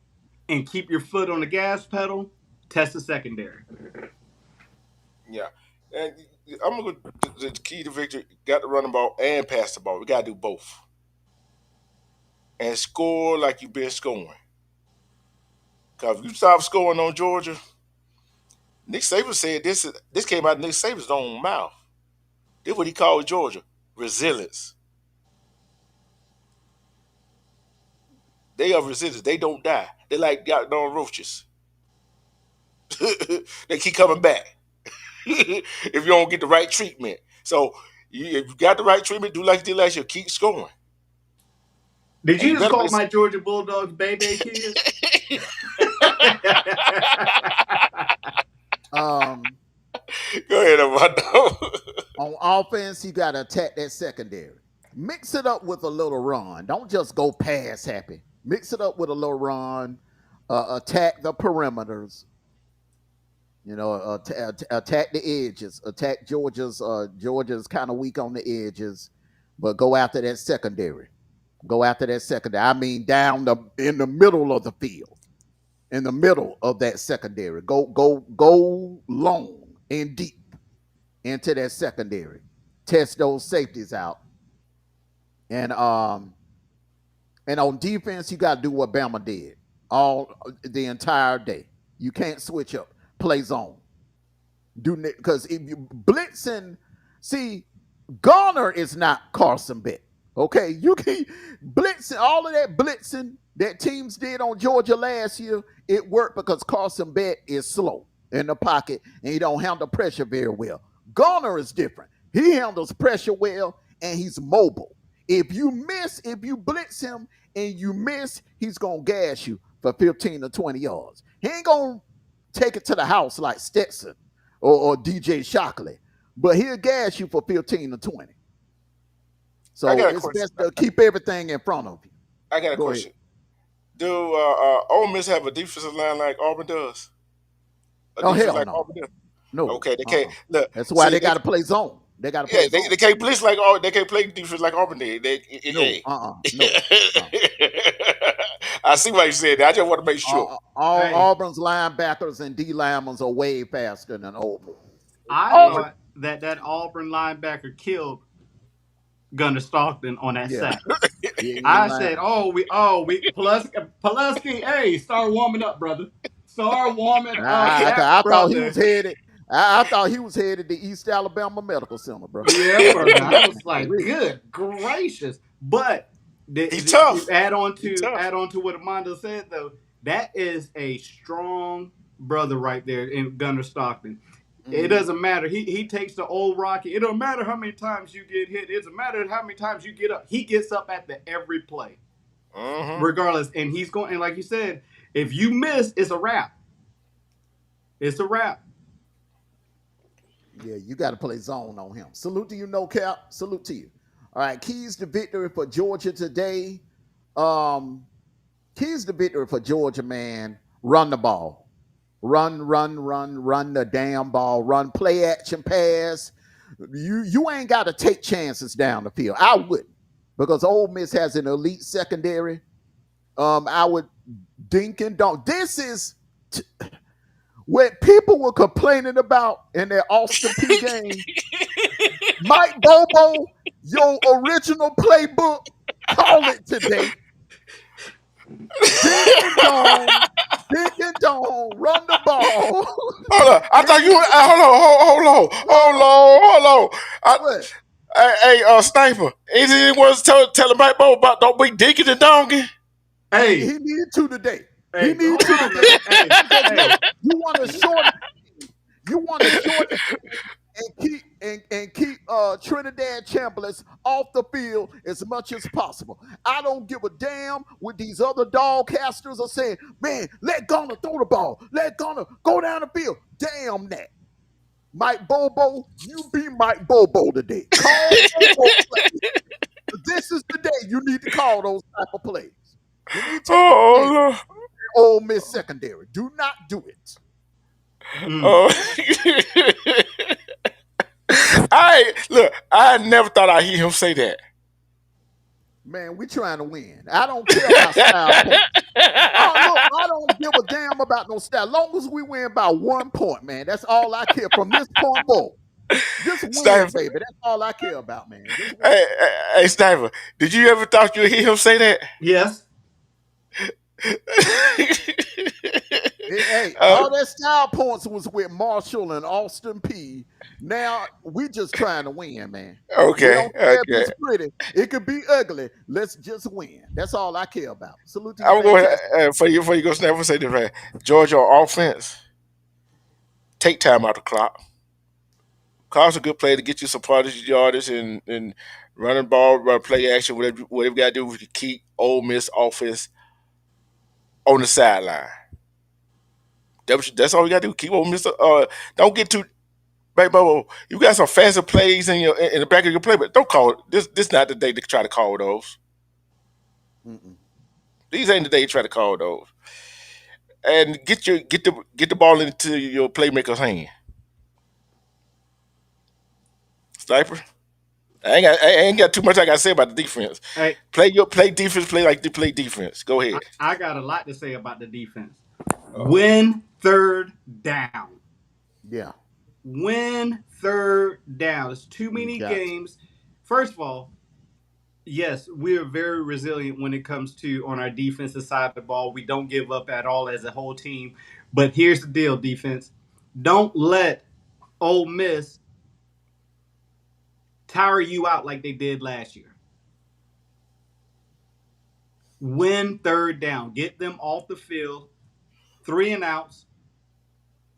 Speaker 5: and keep your foot on the gas pedal. Test the secondary.
Speaker 4: yeah. And I'm gonna go. The key to victory: got to run the ball and pass the ball. We gotta do both and score like you've been scoring. Cause if you stop scoring on Georgia, Nick Saban said this came out of Nick Saban's own mouth. This is what he called Georgia resilience. They are resilience. They don't die. They like goddamn roaches. They keep coming back if you don't get the right treatment. So if you got the right treatment, do like you did last year. Keep scoring,
Speaker 5: Did
Speaker 4: and
Speaker 5: you
Speaker 4: you
Speaker 5: just
Speaker 4: better
Speaker 5: call
Speaker 4: play.
Speaker 5: my Georgia Bulldogs baby kids?
Speaker 2: um,
Speaker 4: Go ahead, Amondo.
Speaker 2: on offense, you got to attack that secondary. Mix it up with a little run. Don't just go pass happy. Mix it up with a little run. Attack the perimeters. You know, attack the edges. Attack Georgia's. Georgia's kind of weak on the edges, but go after that secondary. Go after that secondary. I mean, in the middle of the field, in the middle of that secondary. Go long and deep into that secondary. Test those safeties out, and on defense, you got to do what Bama did all the entire day. You can't switch up. Play zone. Do because if you blitzing, see, Garner is not Carson Beck. Okay, you can blitzing all of that blitzing that teams did on Georgia last year. It worked because Carson Beck is slow in the pocket and he don't handle pressure very well. Garner is different. He handles pressure well and he's mobile. If you blitz him and you miss, he's gonna gas you for 15 to 20 yards. He ain't gonna take it to the house like Stetson or DJ Shockley, but he'll gas you for 15 to 20.
Speaker 4: I
Speaker 2: So
Speaker 4: got a
Speaker 2: it's
Speaker 4: question.
Speaker 2: best to keep everything in front of you.
Speaker 4: I got a
Speaker 2: Go ahead.
Speaker 4: question. Do Ole Miss have a defensive line like Auburn does? A
Speaker 2: Oh
Speaker 4: defense
Speaker 2: hell
Speaker 4: like
Speaker 2: no,
Speaker 4: Auburn does?
Speaker 2: no.
Speaker 4: Okay, they can't look.
Speaker 2: That's why
Speaker 4: See,
Speaker 2: they got to play zone. They got to play
Speaker 4: yeah,
Speaker 2: zone.
Speaker 4: they can't blitz like all. They can't play defense like Auburn did.
Speaker 2: No,
Speaker 4: Hey.
Speaker 2: no.
Speaker 4: I see why you said that. I just want to make sure.
Speaker 2: All
Speaker 5: Hey,
Speaker 2: Auburn's linebackers and D linemen are way faster than Ole Miss.
Speaker 5: I
Speaker 4: Auburn,
Speaker 5: thought that Auburn linebacker killed Gunnar Stockton on that
Speaker 2: Yeah.
Speaker 5: sack.
Speaker 2: Yeah, you ain't
Speaker 5: I
Speaker 2: lying.
Speaker 5: said, Pulaski, hey, start warming up, brother. Start warming up, that
Speaker 2: I thought he was
Speaker 5: brother.
Speaker 2: headed. I thought he was headed to East Alabama Medical Center, bro.
Speaker 5: Yeah,
Speaker 2: For
Speaker 5: brother.
Speaker 2: real,
Speaker 5: I was
Speaker 2: for
Speaker 5: like,
Speaker 2: real.
Speaker 5: good gracious. But
Speaker 4: He tough.
Speaker 5: add on
Speaker 4: He
Speaker 5: to
Speaker 4: tough.
Speaker 5: what Amondo said though, that is a strong brother right there in Gunnar Stockton. It
Speaker 2: Mhm.
Speaker 5: doesn't matter. He takes the old Rocky. It don't matter how many times you get hit. It doesn't matter how many times you get up. He gets up at the every play, regardless. And he's going. And like you said, if you miss, it's a wrap. It's a wrap.
Speaker 2: Yeah, you got to play zone on him. Salute to you, no cap. Salute to you. All right, keys to victory for Georgia today. Um, Keys to victory for Georgia, man. Run the ball. Run the damn ball. Run play action pass. You ain't got to take chances down the field. I wouldn't, because Ole Miss has an elite secondary. I would dink and dunk. This is what people were complaining about in their Austin P game. Mike Bobo, your original playbook, call it today. Dink and dong, run the ball.
Speaker 4: Hold on. I thought you. Hold on.
Speaker 2: What?
Speaker 4: Sniper. Is it was telling Mike Bo about don't be dinking and donkey?
Speaker 5: Hey,
Speaker 2: He needed to today. He
Speaker 5: hey,
Speaker 2: needed
Speaker 5: hold
Speaker 2: to
Speaker 5: on
Speaker 2: today.
Speaker 5: now. Hey,
Speaker 2: Because
Speaker 5: hey.
Speaker 2: look, you want to shorten and keep Trinidad Chambliss off the field as much as possible. I don't give a damn what these other dog casters are saying. Man, let Gunner throw the ball. Let Gunner go down the field. Damn that. Mike Bobo, you be Mike Bobo today. Call Bobo plays. This is the day you need to call those type of plays. You need to take
Speaker 4: Oh,
Speaker 2: advantage
Speaker 4: Lord.
Speaker 2: of Ole Miss secondary. Do not do it.
Speaker 5: Mm.
Speaker 4: Oh. I never thought I'd hear him say that.
Speaker 2: Man, we trying to win. I don't care about style points. I don't give a damn about no style. Long as we win by 1 point, man. That's all I care from this point forward. Just win,
Speaker 4: Sniper.
Speaker 2: baby. That's all I care about, man. Just win.
Speaker 4: Hey, Sniper, did you ever thought you'd hear him say that?
Speaker 5: Yes.
Speaker 2: Hey,
Speaker 4: Uh,
Speaker 2: all that style points was with Marshall and Austin P. Now we just trying to win, man. We
Speaker 4: okay,
Speaker 2: don't care if
Speaker 4: okay.
Speaker 2: it's pretty. It could be ugly. Let's just win. That's all I care about. Salute to you,
Speaker 4: I'm going
Speaker 2: fantastic.
Speaker 4: before you go, Sniper. Say this right. Georgia on offense, take time out the clock. Cause a good play to get you some prodigy yardage and running ball, run play action, whatever you got to do to keep Ole Miss offense on the sideline. That's all you got to do. Keep Ole Miss. Don't get too. Right, Bobo, you got some fancy plays in the back of your play, but don't call it. This not the day to try to call those.
Speaker 2: Mm-mm.
Speaker 4: These ain't the day to try to call those. And get the ball into your playmaker's hand. Sniper. I ain't got too much I gotta say about the defense.
Speaker 5: Hey,
Speaker 4: Play defense, play like you play defense. Go ahead.
Speaker 5: I got a lot to say about the defense.
Speaker 4: Uh,
Speaker 5: Win third down.
Speaker 2: Yeah,
Speaker 5: Win third down. It's too
Speaker 2: you
Speaker 5: many
Speaker 2: got to.
Speaker 5: games. First of all, yes, we are very resilient when it comes to on our defensive side of the ball. We don't give up at all as a whole team. But here's the deal, defense. Don't let Ole Miss tire you out like they did last year. Win third down. Get them off the field. 3 and outs.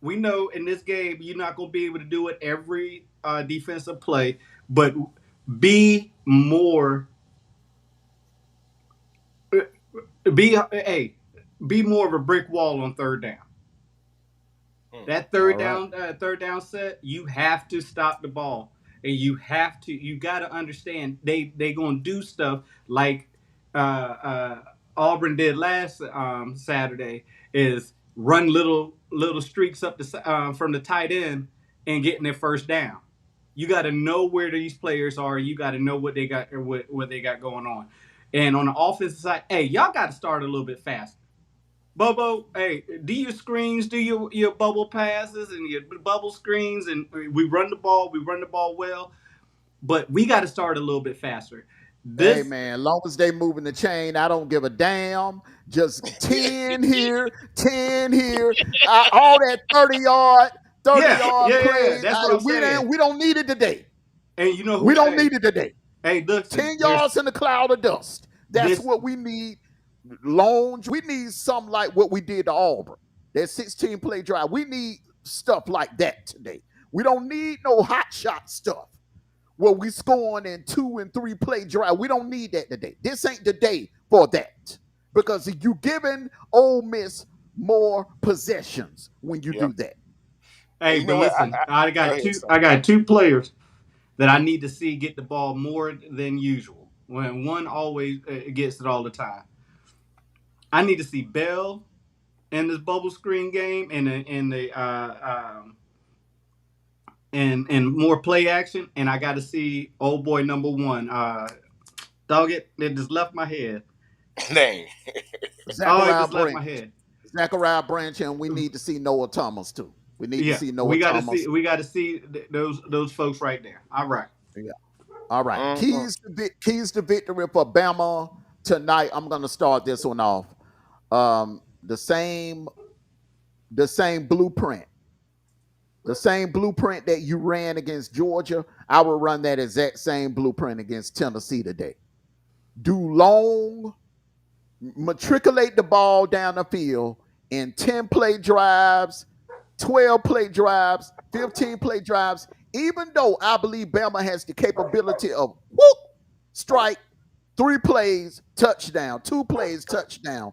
Speaker 5: We know in this game you're not going to be able to do it every defensive play, but be more be more of a brick wall on third down. That
Speaker 2: All right.
Speaker 5: third down set, you have to stop the ball, and you got to understand they gonna do stuff like uh, uh, Auburn did last Saturday, is run little streaks up from the tight end and getting their first down. You got to know where these players are. You got to know what they got or what they got going on. And on the offensive side, hey, y'all got to start a little bit faster. Bobo, hey, do your screens, do your bubble passes and your bubble screens, and we run the ball. We run the ball well. but we got to start a little bit faster.
Speaker 2: Hey
Speaker 5: This,
Speaker 2: man, long as they moving the chain, I don't give a damn. Just 10 here, 10 here, all that 30 yard, 30
Speaker 5: yeah,
Speaker 2: yard
Speaker 5: yeah, yeah.
Speaker 2: plays.
Speaker 5: That's what I'm saying.
Speaker 2: We don't need it today.
Speaker 5: And you know
Speaker 2: We
Speaker 5: who?
Speaker 2: don't need it today.
Speaker 5: Hey, listen.
Speaker 2: 10 yards in the cloud of dust. That's
Speaker 5: This.
Speaker 2: what we need. Long, we need something like what we did to Auburn. That 16 play drive. We need stuff like that today. We don't need no hot shot stuff where we scoring in 2 and 3 play drive. We don't need that today. This ain't the day for that. Because you giving Ole Miss more possessions when you do that.
Speaker 5: Hey,
Speaker 4: You
Speaker 5: but
Speaker 4: know what?
Speaker 5: listen, I
Speaker 4: Go
Speaker 5: got
Speaker 4: ahead,
Speaker 5: two.
Speaker 4: son.
Speaker 5: I got two players that I need to see get the ball more than usual. When one always gets it all the time. I need to see Bell in this bubble screen game and and more play action. And I got to see old boy number one. Dog it just left my head.
Speaker 4: Dang.
Speaker 5: Oh, it
Speaker 2: Zachariah
Speaker 5: just left
Speaker 2: Branch.
Speaker 5: my head.
Speaker 2: Zachariah Branch, and we need to see Noah Thomas too. We need to
Speaker 5: Yeah,
Speaker 2: see Noah Thomas.
Speaker 5: we got to see those folks right there. All right.
Speaker 2: Yeah. All right.
Speaker 4: Mm-hmm.
Speaker 2: Keys to victory for Bama tonight. I'm gonna start this one off. The same blueprint. The same blueprint that you ran against Georgia, I will run that exact same blueprint against Tennessee today. Do long, matriculate the ball down the field in 10 play drives, 12 play drives, 15 play drives, even though I believe Bama has the capability of whoop, strike, 3 plays, touchdown, 2 plays, touchdown.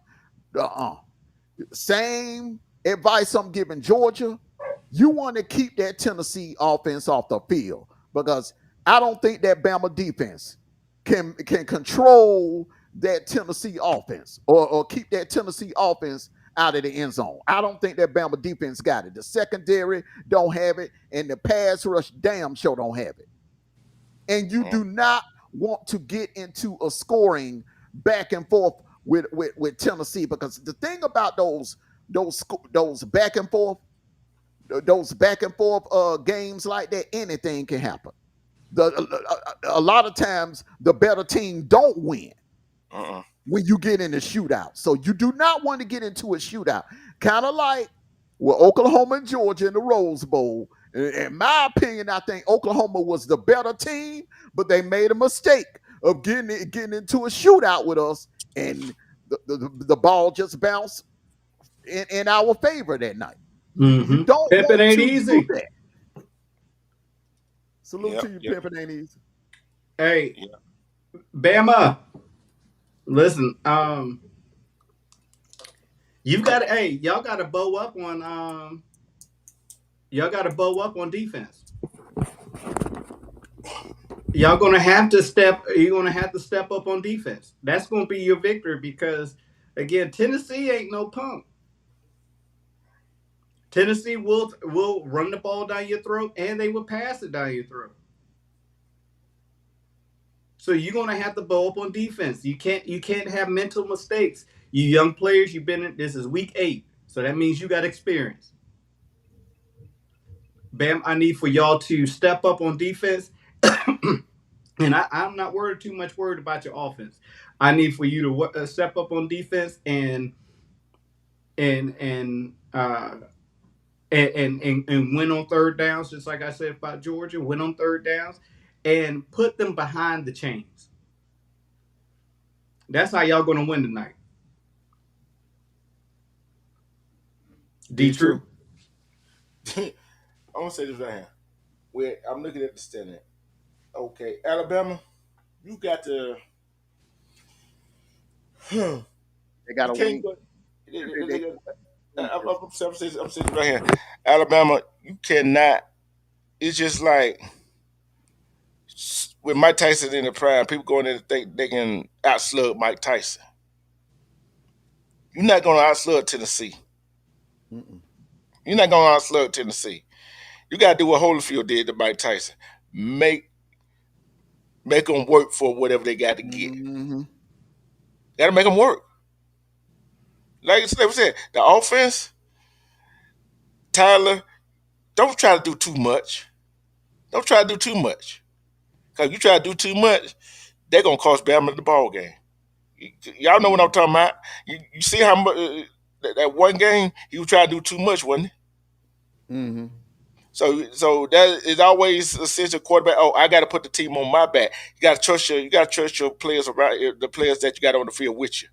Speaker 2: Same advice I'm giving Georgia. You want to keep that Tennessee offense off the field because I don't think that Bama defense can control that Tennessee offense or keep that Tennessee offense out of the end zone. I don't think that Bama defense got it. The secondary don't have it, and the pass rush damn sure don't have it. And you do not want to get into a scoring back and forth with Tennessee because the thing about those back and forth games like that, anything can happen. A lot of times the better team don't win when you get in a shootout. So you do not want to get into a shootout. Kind of like with Oklahoma and Georgia in the Rose Bowl. In my opinion, I think Oklahoma was the better team, but they made a mistake of getting into a shootout with us, and the ball just bounced in our favor that night. You don't
Speaker 5: Pimping
Speaker 2: want
Speaker 5: ain't
Speaker 2: to do
Speaker 5: easy.
Speaker 2: that. Salute to you, Pimpin' ain't easy.
Speaker 5: Hey, Bama. Listen, you've got to. Hey, y'all got to bow up on. Y'all got to bow up on defense. Y'all gonna have to step. You're gonna have to step up on defense. That's gonna be your victory because, again, Tennessee ain't no punk. Tennessee will run the ball down your throat and they will pass it down your throat. So you're gonna have to bow up on defense. You can't have mental mistakes. You young players, you've been in this is week 8, so that means you got experience. Bam, I need for y'all to step up on defense. And I'm not too much worried about your offense. I need for you to step up on defense and and uh, and win on third downs, just like I said about Georgia, win on third downs, and put them behind the chains. That's how y'all gonna win tonight. D-True.
Speaker 4: I'm gonna say this right here. I'm looking at the standing. Okay, Alabama, you got to.
Speaker 2: They got
Speaker 4: You
Speaker 2: to
Speaker 4: can't
Speaker 2: win.
Speaker 4: go. I'm saying right here, Alabama. You cannot. It's just like with Mike Tyson in the prime. People going in to think they can outslug Mike Tyson. You're not going to outslug Tennessee.
Speaker 2: Mm-mm.
Speaker 4: You're not going to outslug Tennessee. You got to do what Holyfield did to Mike Tyson. Make them work for whatever they got to get.
Speaker 2: Mm-hmm.
Speaker 4: Got to make them work. Like I said, the offense, Tyler, don't try to do too much. Don't try to do too much. Cause you try to do too much, they're gonna cost Bama the ball game. Y'all know what I'm talking about. You see how much that one game he was trying to do too much, wasn't he?
Speaker 2: Mm-hmm.
Speaker 4: So that is always a sense of quarterback. Oh, I got to put the team on my back. You got to trust your players around the players that you got on the field with you.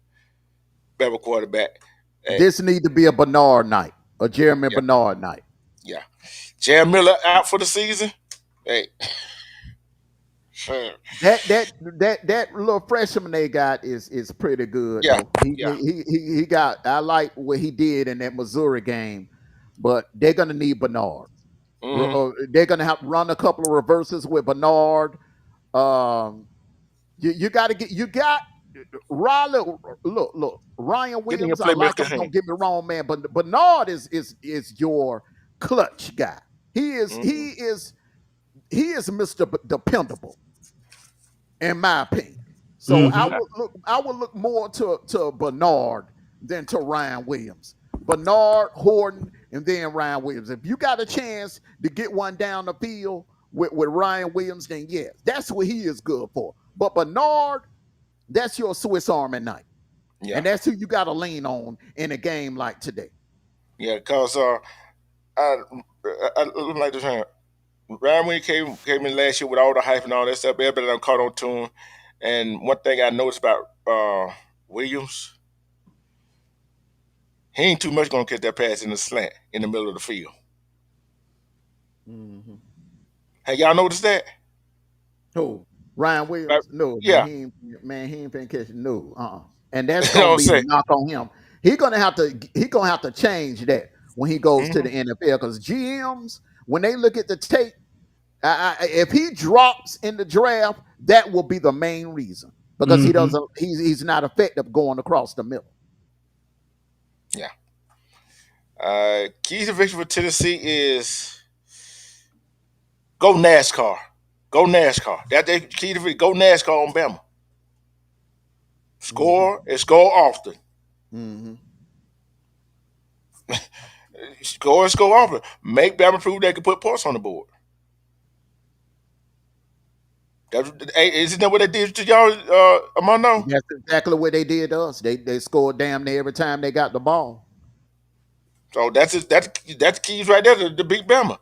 Speaker 4: Bama quarterback. Hey,
Speaker 2: This need to be a Bernard night, a Jeremy
Speaker 4: yeah,
Speaker 2: Bernard night.
Speaker 4: yeah. Jan Miller out for the season. Hey,
Speaker 2: That little freshman they got is pretty good
Speaker 4: yeah,
Speaker 2: though.
Speaker 4: yeah.
Speaker 2: He got. I like what he did in that Missouri game, but they're gonna need Bernard.
Speaker 4: Mm-hmm.
Speaker 2: They're gonna have to run a couple of reverses with Bernard. Um, you got to get you got Riley. Look, Ryan
Speaker 4: Give me a
Speaker 2: Williams. I like
Speaker 4: playmaker
Speaker 2: him.
Speaker 4: hand.
Speaker 2: Don't get me wrong, man, but Bernard is your clutch guy. He is
Speaker 4: Mm-hmm.
Speaker 2: he is he is Mr. Dependable, in my opinion. So
Speaker 5: Mm-hmm.
Speaker 2: I would look more to Bernard than to Ryan Williams. Bernard, Horton, and then Ryan Williams. If you got a chance to get one down the field with Ryan Williams, then yes, that's what he is good for. But Bernard, that's your Swiss Army knife.
Speaker 4: Yeah,
Speaker 2: And that's who you got to lean on in a game like today.
Speaker 4: yeah. Cause I like this hand. Ryan when he came in last year with all the hype and all that stuff, everybody done caught on to him. And one thing I noticed about Williams, he ain't too much gonna catch that pass in the slant in the middle of the field.
Speaker 2: Mm-hmm.
Speaker 4: Hey, y'all noticed that?
Speaker 2: Who? Ryan
Speaker 4: Like,
Speaker 2: Williams? No,
Speaker 4: yeah,
Speaker 2: man, he ain't been catching no. And that's
Speaker 4: you know what
Speaker 2: gonna
Speaker 4: I'm
Speaker 2: be the
Speaker 4: saying?
Speaker 2: knock on him. He gonna have to change that when he goes to
Speaker 4: Mm-hmm,
Speaker 2: the NFL because GMs, when they look at the tape, if he drops in the draft, that will be the main reason because
Speaker 5: Mm-hmm.
Speaker 2: he's not effective going across the middle.
Speaker 4: yeah. Key to victory for Tennessee is go NASCAR. Go NASCAR. That's the key to victory. Go NASCAR on Bama.
Speaker 2: Mm-hmm.
Speaker 4: Score and score often.
Speaker 2: Mm-hmm.
Speaker 4: Score and score often. Make Bama prove they can put points on the board. Hey, isn't that what they did to y'all, Amondo?
Speaker 2: That's exactly what they did to us. They scored damn near every time they got the ball.
Speaker 4: So that's keys right there to beat Bama.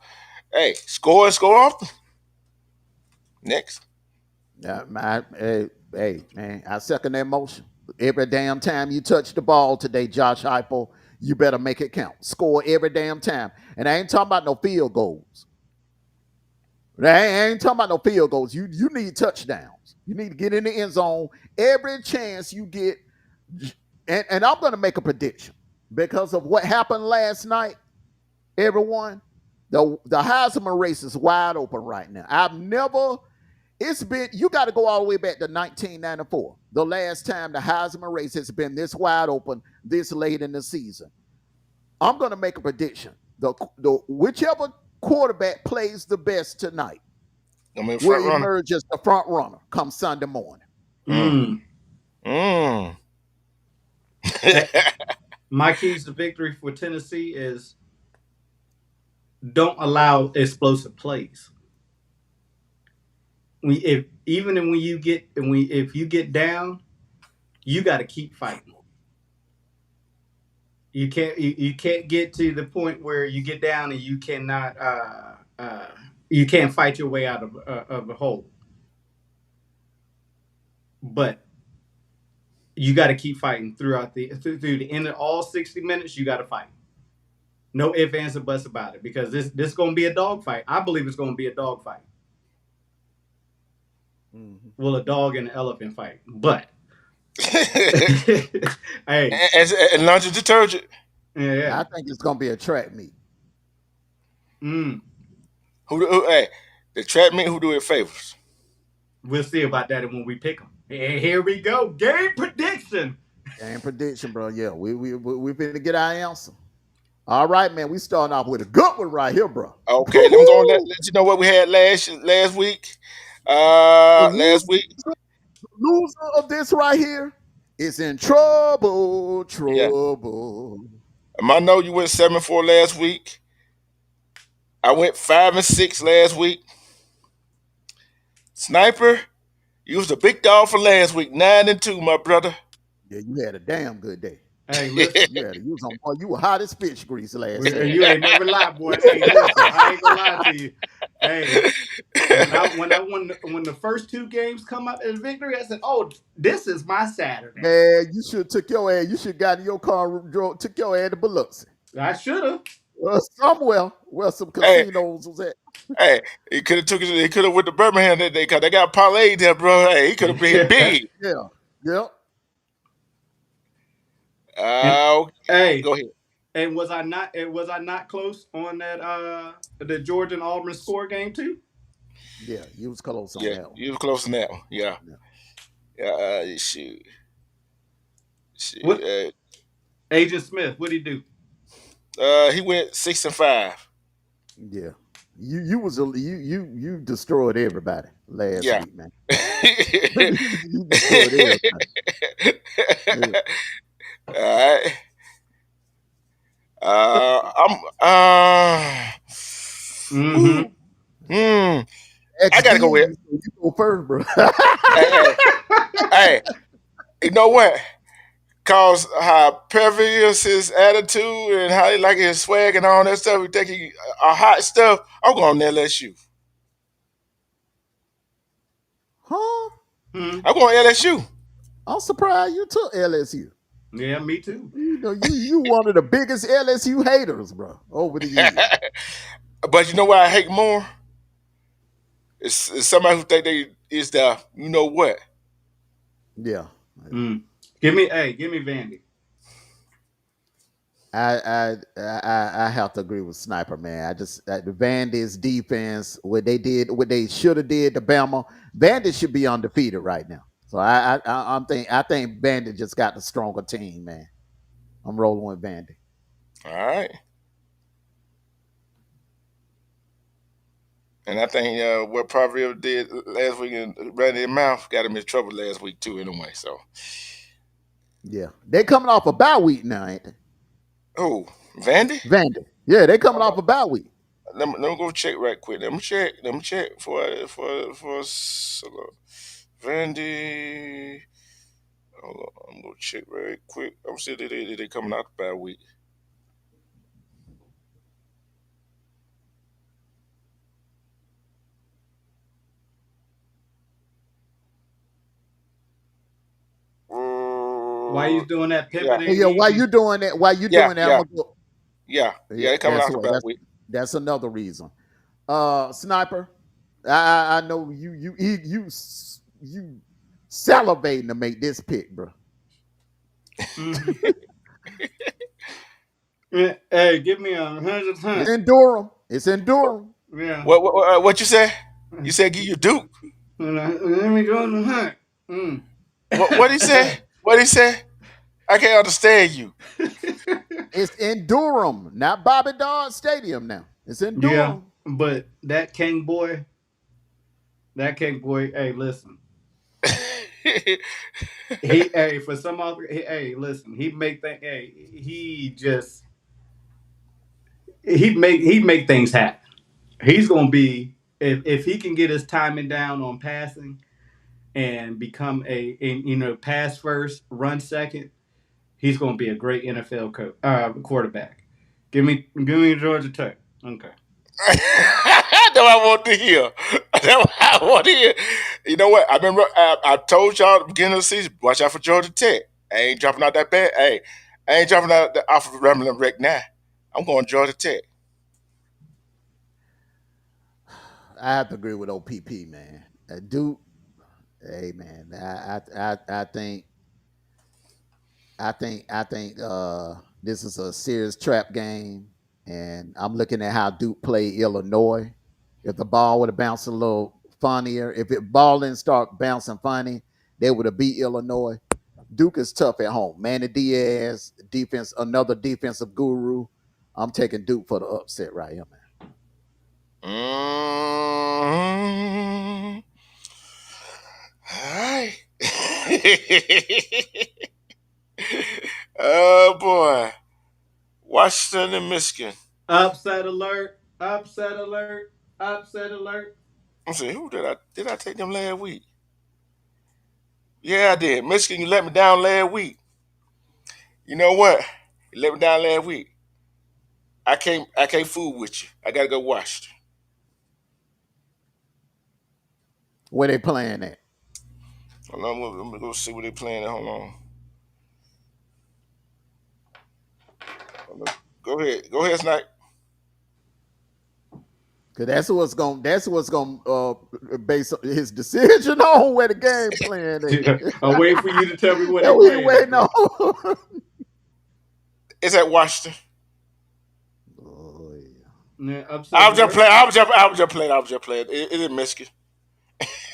Speaker 4: Hey, score and score often. Next.
Speaker 2: Hey, man, I second that motion. Every damn time you touch the ball today, Josh Heupel, you better make it count. Score every damn time. And I ain't talking about no field goals. I ain't talking about no field goals. You need touchdowns. You need to get in the end zone every chance you get. And I'm going to make a prediction because of what happened last night. Everyone, the Heisman race is wide open right now. It's been, you got to go all the way back to 1994. The last time the Heisman race has been this wide open this late in the season. I'm going to make a prediction. The whichever quarterback plays the best tonight
Speaker 4: I mean,
Speaker 2: will
Speaker 4: front runner.
Speaker 2: emerge as the front runner come Sunday morning.
Speaker 4: Mm.
Speaker 5: Mm.
Speaker 4: Mm.
Speaker 5: My keys to victory for Tennessee is don't allow explosive plays. If you get down, you got to keep fighting. You can't get to the point where you get down and you cannot you can't fight your way out of a hole. But you got to keep fighting through the end of all 60 minutes. You got to fight. No ifs, ands, or buts about it because this is going to be a dogfight. I believe it's going to be a dogfight.
Speaker 2: Mm-hmm.
Speaker 5: Well, a dog and an elephant fight, but hey,
Speaker 4: and laundry detergent.
Speaker 5: yeah.
Speaker 2: I think it's going to be a track meet.
Speaker 4: Hey, the trap meet who do it favors.
Speaker 5: We'll see about that when we pick them. Hey, here we go. Game prediction.
Speaker 2: Game prediction, bro. Yeah, we finna get our answer. All right, man. We starting off with a good one right here, bro.
Speaker 4: Okay, let me go and let you know what we had last week.
Speaker 2: The
Speaker 4: Last week,
Speaker 2: loser of this right here is in trouble.
Speaker 4: yeah.
Speaker 2: Trouble.
Speaker 4: I know you went 7-4 last week. I went 5-6 last week. Sniper, you was the big dog for last week, 9-2, my brother.
Speaker 2: Yeah, you had a damn good day.
Speaker 5: Hey, listen.
Speaker 2: You was on point. You were hot as fish grease last
Speaker 5: You
Speaker 2: Saturday.
Speaker 5: ain't never lied, boy. Hey, listen. I ain't gonna lie to you. Hey, when the first two games come up as victory, I said, "Oh, this is my Saturday."
Speaker 2: Man, you should took your ass. You should got in your car, took your ass to Biloxi.
Speaker 5: I should have.
Speaker 2: Somewhere where some
Speaker 4: Hey,
Speaker 2: casinos was at.
Speaker 4: hey, he could have took it. He could have went to Birmingham that day because they got parlay there, bro. Hey, he could have been big.
Speaker 2: Yeah, yeah.
Speaker 5: And hey,
Speaker 4: Go ahead.
Speaker 5: and was I not? Was I not close on that? The Georgia and Auburn score game too.
Speaker 2: Yeah, you was close on
Speaker 4: Yeah,
Speaker 2: that one.
Speaker 4: you was close on that one. Yeah,
Speaker 2: Yeah.
Speaker 4: shoot.
Speaker 5: What
Speaker 4: Shoot.
Speaker 5: Agent Smith? What did he do?
Speaker 4: He went 6-5.
Speaker 2: Yeah. You destroyed everybody last
Speaker 4: Yeah.
Speaker 2: week, man. You destroyed everybody. Yeah.
Speaker 4: All right. I'm.
Speaker 5: Mm-hmm.
Speaker 4: I gotta go with.
Speaker 2: You go first, bro.
Speaker 4: Hey, hey, hey. You know what? Cause how pervious his attitude and how he like his swag and all that stuff. He think he hot stuff. I'm going to LSU.
Speaker 2: Huh?
Speaker 4: I'm going to LSU.
Speaker 2: I'm surprised you took LSU.
Speaker 5: Yeah, me too.
Speaker 2: You know, you one of the biggest LSU haters, bro, over the years.
Speaker 4: But you know what I hate more? It's somebody who think they is the you know what.
Speaker 2: Yeah.
Speaker 5: Give me Vandy.
Speaker 2: I have to agree with Sniper, man. I just the Vandy's defense, what they should have did to Bama. Vandy should be undefeated right now. So I think Vandy just got the stronger team, man. I'm rolling with Vandy.
Speaker 4: All right. And I think what Proverb did last week and ran their mouth got him in trouble last week too. Anyway, so
Speaker 2: Yeah, they coming off a bye week now, ain't they?
Speaker 4: oh Vandy.
Speaker 2: Vandy. Yeah, they coming off
Speaker 4: Oh,
Speaker 2: a bye week.
Speaker 4: let me go check right quick. Let me check. For Vandy. Hold on, I'm gonna check right quick. I'm sure they coming out by a week.
Speaker 5: Why you doing that
Speaker 4: Yeah,
Speaker 5: pivoting?
Speaker 2: Yeah, why you doing that? Why you
Speaker 4: yeah,
Speaker 2: doing that? I'm
Speaker 4: yeah,
Speaker 2: gonna go.
Speaker 4: yeah,
Speaker 2: Yeah,
Speaker 4: yeah. They coming out
Speaker 2: what.
Speaker 4: by a week.
Speaker 2: That's another reason. Sniper. I know you salivating to make this pick, bro.
Speaker 5: Mm-hmm. Hey, give me 100%.
Speaker 2: In Durham. It's in Durham.
Speaker 5: Yeah.
Speaker 4: What you say? You said give you Duke.
Speaker 5: Let me go to the hunt.
Speaker 4: What he say? What he say? I can't understand you.
Speaker 2: It's in Durham, not Bobby Dodd Stadium now. It's in
Speaker 5: Yeah,
Speaker 2: Durham.
Speaker 5: but that King boy, hey, listen. Hey, for some other, hey, listen. He make things. Hey, he make things happen. He's gonna be if he can get his timing down on passing and become pass first, run second. He's gonna be a great NFL quarterback. Give me Georgia Tech. Okay.
Speaker 4: That's what I want to hear. That's what I want to hear. You know what? I remember I told y'all at the beginning of the season, watch out for Georgia Tech. I ain't dropping out that bad. Hey, I ain't dropping out off of Rambling Wreck now. I'm going Georgia Tech.
Speaker 2: I have to agree with OPP, man. Duke, hey man, I think this is a serious trap game, and I'm looking at how Duke played Illinois. If the ball would have bounced a little funnier, if it ball didn't start bouncing funny, they would have beat Illinois. Duke is tough at home. Manny Diaz, defense, another defensive guru. I'm taking Duke for the upset right here, man.
Speaker 4: Mm. All right. Oh boy, Washington and Michigan.
Speaker 5: Upset alert! Upset alert! Upset alert!
Speaker 4: I'm saying, who did I take them last week? Yeah, I did. Michigan, you let me down last week. You know what? You let me down last week. I can't fool with you. I gotta go watch.
Speaker 2: Where they playing at?
Speaker 4: Hold on, I'm gonna go see what they playing at. Hold on. Go ahead. Go ahead, Snipe.
Speaker 2: Cause that's what's gonna base his decision on where the game playing at.
Speaker 5: I'm waiting for you to tell me what
Speaker 2: That
Speaker 5: they
Speaker 2: we
Speaker 5: playing at,
Speaker 2: waiting
Speaker 5: bro.
Speaker 2: on.
Speaker 4: It's at Washington.
Speaker 2: Oh, yeah.
Speaker 5: Yeah,
Speaker 4: I
Speaker 5: upset
Speaker 4: was just
Speaker 5: alert.
Speaker 4: playing. I was just playing. It is Michigan.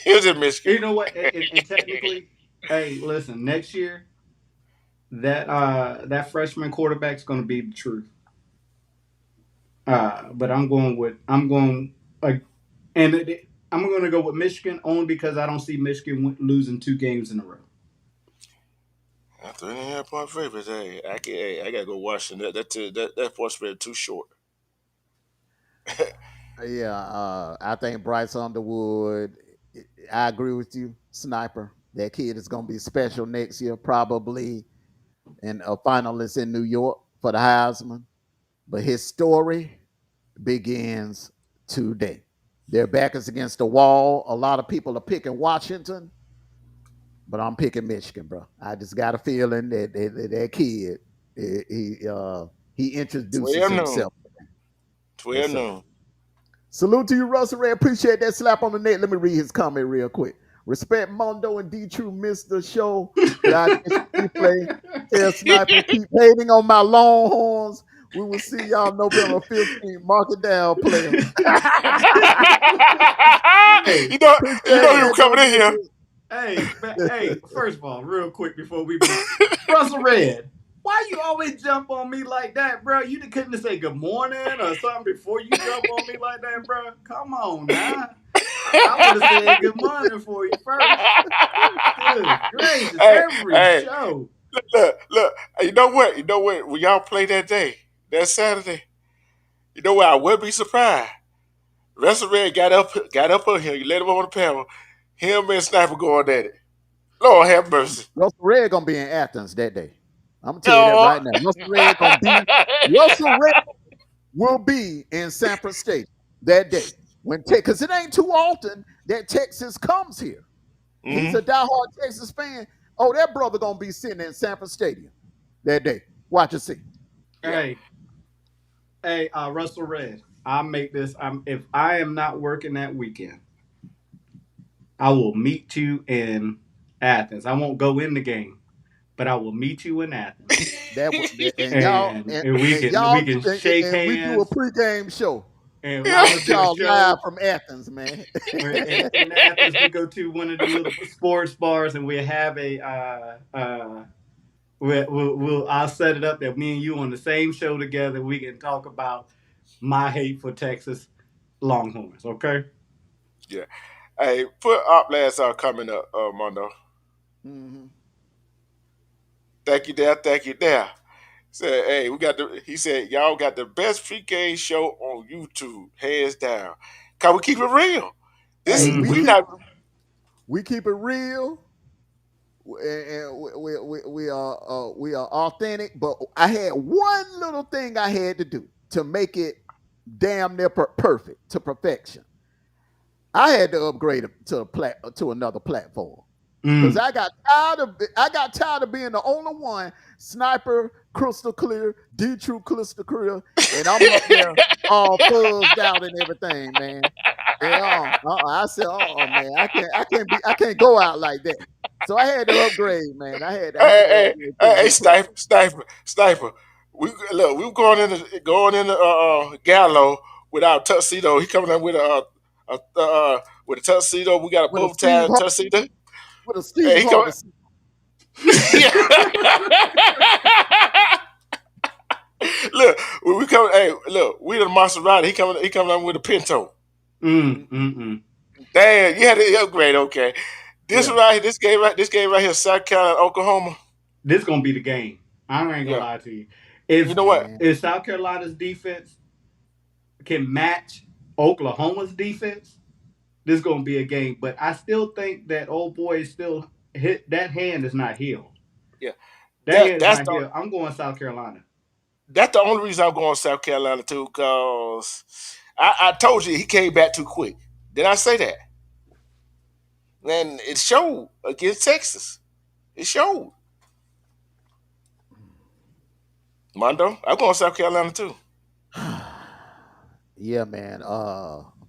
Speaker 4: It was in Michigan.
Speaker 5: You know what? And technically, hey, listen, next year that freshman quarterback's going to be the truth. But I'm going like, I'm going to go with Michigan only because I don't see Michigan losing 2 games in a row.
Speaker 4: 3.5 point favorites. I gotta go Washington. That force spread too short.
Speaker 2: Yeah, I think Bryce Underwood. I agree with you, Sniper. That kid is going to be special next year, probably, and a finalist in New York for the Heisman. But his story begins today. Their back is against the wall. A lot of people are picking Washington, but I'm picking Michigan, bro. I just got a feeling that kid, he introduces
Speaker 4: 12 noon.
Speaker 2: himself. Yes,
Speaker 4: 12
Speaker 2: sir.
Speaker 4: noon.
Speaker 2: Salute to you, Russell Ray. Appreciate that slap on the neck. Let me read his comment real quick. Respect Mondo and D True missed the show, but I guess replay. Tell Sniper keep hating on my Longhorns. We will see y'all November 15th. Mark it down, player.
Speaker 5: Hey,
Speaker 4: you know, you
Speaker 2: Appreciate
Speaker 4: know he was
Speaker 2: that,
Speaker 4: coming in here.
Speaker 5: hey, first of all, real quick before we move, Russell Red, why you always jump on me like that, bro? You couldn't have say good morning or something before you jump on me like that, bro. Come on now. I would have said good morning for you first. Good gracious,
Speaker 4: hey,
Speaker 5: every
Speaker 4: hey,
Speaker 5: show.
Speaker 4: look. You know what? You know what? When y'all play that day, that Saturday, you know what? I would be surprised. Russell Red got up on here. You let him on the panel. Him and Sniper going at it. Lord have mercy.
Speaker 2: Russell Red gonna be in Athens that day. I'm gonna tell you that
Speaker 4: Oh.
Speaker 2: right now. Russell Red will be in Sanford State that day. Because it ain't too often that Texas comes here. He's
Speaker 4: Mm-hmm.
Speaker 2: a diehard Texas fan. Oh, that brother gonna be sitting in Sanford Stadium that day. Watch and see.
Speaker 4: Yeah.
Speaker 5: Hey, Russell Red. I'll make this. If I am not working that weekend, I will meet you in Athens. I won't go in the game, but I will meet you in Athens,
Speaker 2: That and y'all
Speaker 5: and we
Speaker 2: and
Speaker 5: can
Speaker 2: y'all
Speaker 5: we can shake
Speaker 2: and we do a
Speaker 5: hands,
Speaker 2: pregame show.
Speaker 5: and
Speaker 2: I'm
Speaker 5: I'm
Speaker 2: gonna
Speaker 5: gonna
Speaker 2: get
Speaker 5: do a
Speaker 2: y'all live
Speaker 5: show.
Speaker 2: from Athens, man.
Speaker 5: In Athens, we go to one of them little sports bars, and we have I'll set it up that me and you on the same show together. We can talk about my hate for Texas Longhorns. Okay.
Speaker 4: Yeah. Hey, put up last coming up, Mondo.
Speaker 2: Mhm.
Speaker 4: Thank you there. Thank you there. Said, hey, he said, y'all got the best pre-game show on YouTube, hands down. Cause we keep it real.
Speaker 2: Hey,
Speaker 4: This
Speaker 2: we
Speaker 4: we
Speaker 5: Mm-hmm.
Speaker 2: keep
Speaker 4: not
Speaker 2: we keep it real, and we are authentic. But I had one little thing I had to do to make it damn near perfect to perfection. I had to upgrade it to another platform because
Speaker 5: Mm.
Speaker 2: I got tired of being the only one sniper crystal clear, D true crystal clear, and I'm up there all fuzzed out and everything, man. And I said, oh man, I can't go out like that. So I had to upgrade, man. I had to upgrade to a new
Speaker 4: sniper,
Speaker 2: platform.
Speaker 4: sniper. We were going in the Gallo without tuxedo. He coming up with a tuxedo. We got a
Speaker 2: With a
Speaker 4: bow
Speaker 2: Steve
Speaker 4: tie tuxedo.
Speaker 2: with a
Speaker 4: Hey,
Speaker 2: Steve
Speaker 4: he coming.
Speaker 2: Harvey.
Speaker 4: Look, when we coming. Hey, look, we the Maserati. He coming up with a Pinto.
Speaker 5: Mm.
Speaker 4: Damn, you had to upgrade. Okay,
Speaker 2: Yeah.
Speaker 4: this game right here, South Carolina, Oklahoma.
Speaker 5: This gonna be the game. I ain't gonna
Speaker 4: Yeah,
Speaker 5: lie to you.
Speaker 4: you
Speaker 5: If
Speaker 4: know what?
Speaker 2: Man.
Speaker 5: if South Carolina's defense can match Oklahoma's defense, this is going to be a game. But I still think that old boy is still hit. That hand is not healed.
Speaker 4: Yeah,
Speaker 5: That hand is
Speaker 4: that's
Speaker 5: not healed. I'm going South Carolina.
Speaker 4: that's the only reason I'm going South Carolina too, because I told you he came back too quick. Did I say that? And it showed against Texas. It showed. Mondo, I'm going South Carolina too.
Speaker 2: Yeah, man.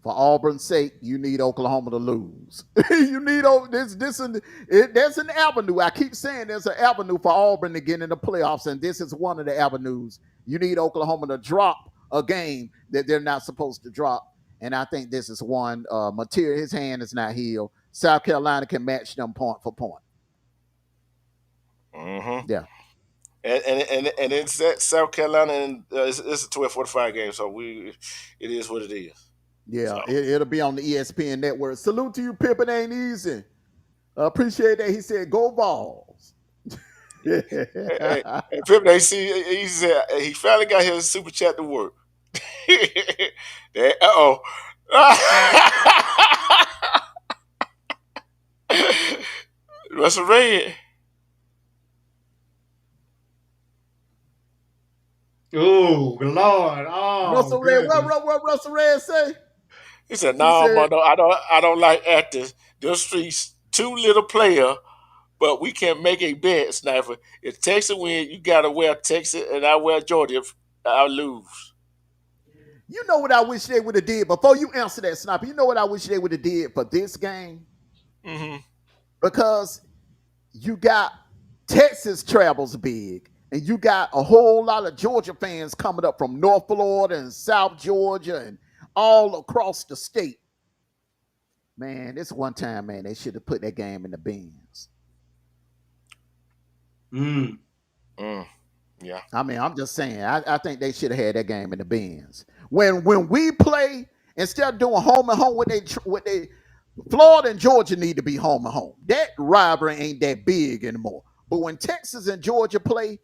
Speaker 2: For Auburn's sake, you need Oklahoma to lose. You need there's an avenue. I keep saying there's an avenue for Auburn to get in the playoffs, and this is one of the avenues. You need Oklahoma to drop a game that they're not supposed to drop, and I think this is one. Material, his hand is not healed. South Carolina can match them point for point.
Speaker 4: Mm-hmm.
Speaker 2: Yeah.
Speaker 4: And it's at South Carolina, and it's a 12:45 game, so it is what it is.
Speaker 2: Yeah,
Speaker 4: So.
Speaker 2: it'll be on the ESPN network. Salute to you, Pippen. Ain't easy. Appreciate that. He said, "Go Vols."
Speaker 4: Hey, Pippen, they see he said he finally got his super chat to work. Uh-oh. Russell Red.
Speaker 5: Oh Lord! Oh,
Speaker 2: Russell Red, what Russell Red say?
Speaker 4: He said, "No, Mondo, I don't like actors. Those streets too little player, but we can make a bet, Sniper. If Texas win, you gotta wear Texas, and I wear Georgia. I'll lose."
Speaker 2: You know what I wish they would have did before you answer that, Sniper. You know what I wish they would have did for this game, because you got Texas travels big, and you got a whole lot of Georgia fans coming up from North Florida and South Georgia and all across the state. Man, this one time, man, they should have put that game in the bins.
Speaker 4: Yeah.
Speaker 2: I mean, I'm just saying. I think they should have had that game in the bins. When we play, instead of doing home and home, what they Florida and Georgia need to be home and home. That rivalry ain't that big anymore. But when Texas and Georgia play,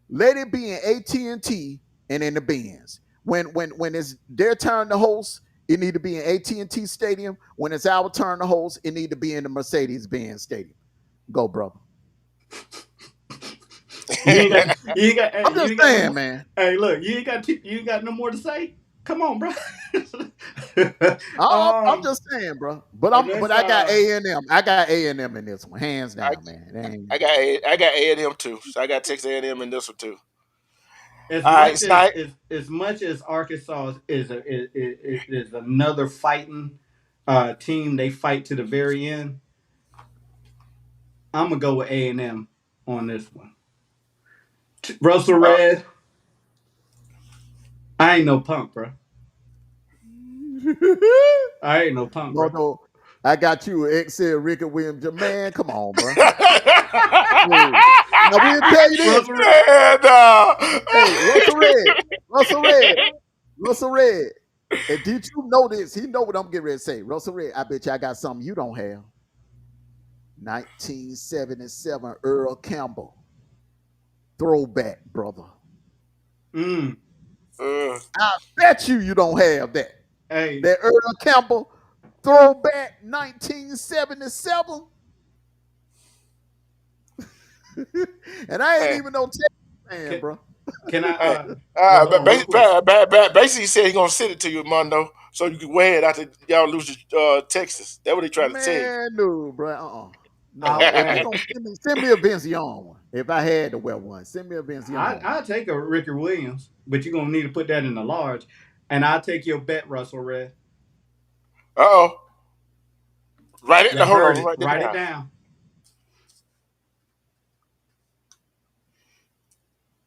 Speaker 2: let it be in AT&T and in the bins. When it's their turn to host, it need to be in AT&T Stadium. When it's our turn to host, it need to be in the Mercedes-Benz Stadium. Go, brother.
Speaker 5: You ain't got.
Speaker 2: I'm just saying, man.
Speaker 5: Hey, look, you ain't got no more to say. Come on, bro.
Speaker 2: I'm just saying, bro. But I got A&M. I got A&M in this one, hands down, man.
Speaker 4: I got A&M too, so I got Texas A&M in this one too.
Speaker 5: As much as Arkansas is another fighting team, they fight to the very end. I'm gonna go with A&M on this one. Russell Red, I ain't no punk, bro. I ain't no punk, bro.
Speaker 2: No, I got you, Excel Ricky Williams. Man, come on, bro. Now we'll tell you this. Russell Red. And did you know this? He know what I'm getting ready to say. Russell Red, I bet you I got something you don't have. 1977 Earl Campbell. Throwback, brother. I bet you don't have that.
Speaker 5: Hey.
Speaker 2: That Earl Campbell throwback 1977. And I ain't even no Texas fan, bro.
Speaker 5: Can I?
Speaker 4: Basically, he said he's gonna send it to you, Mondo, so you can wear it after y'all lose to Texas. That's what he tried to tell you.
Speaker 2: Man, no, bro. No, if you gonna send me a Vince Young one. If I had to wear one, send me a Vince Young.
Speaker 5: I'll take a Ricky Williams, but you're gonna need to put that in the large. And I'll take your bet, Russell Red.
Speaker 4: Uh-oh. Write it
Speaker 5: down.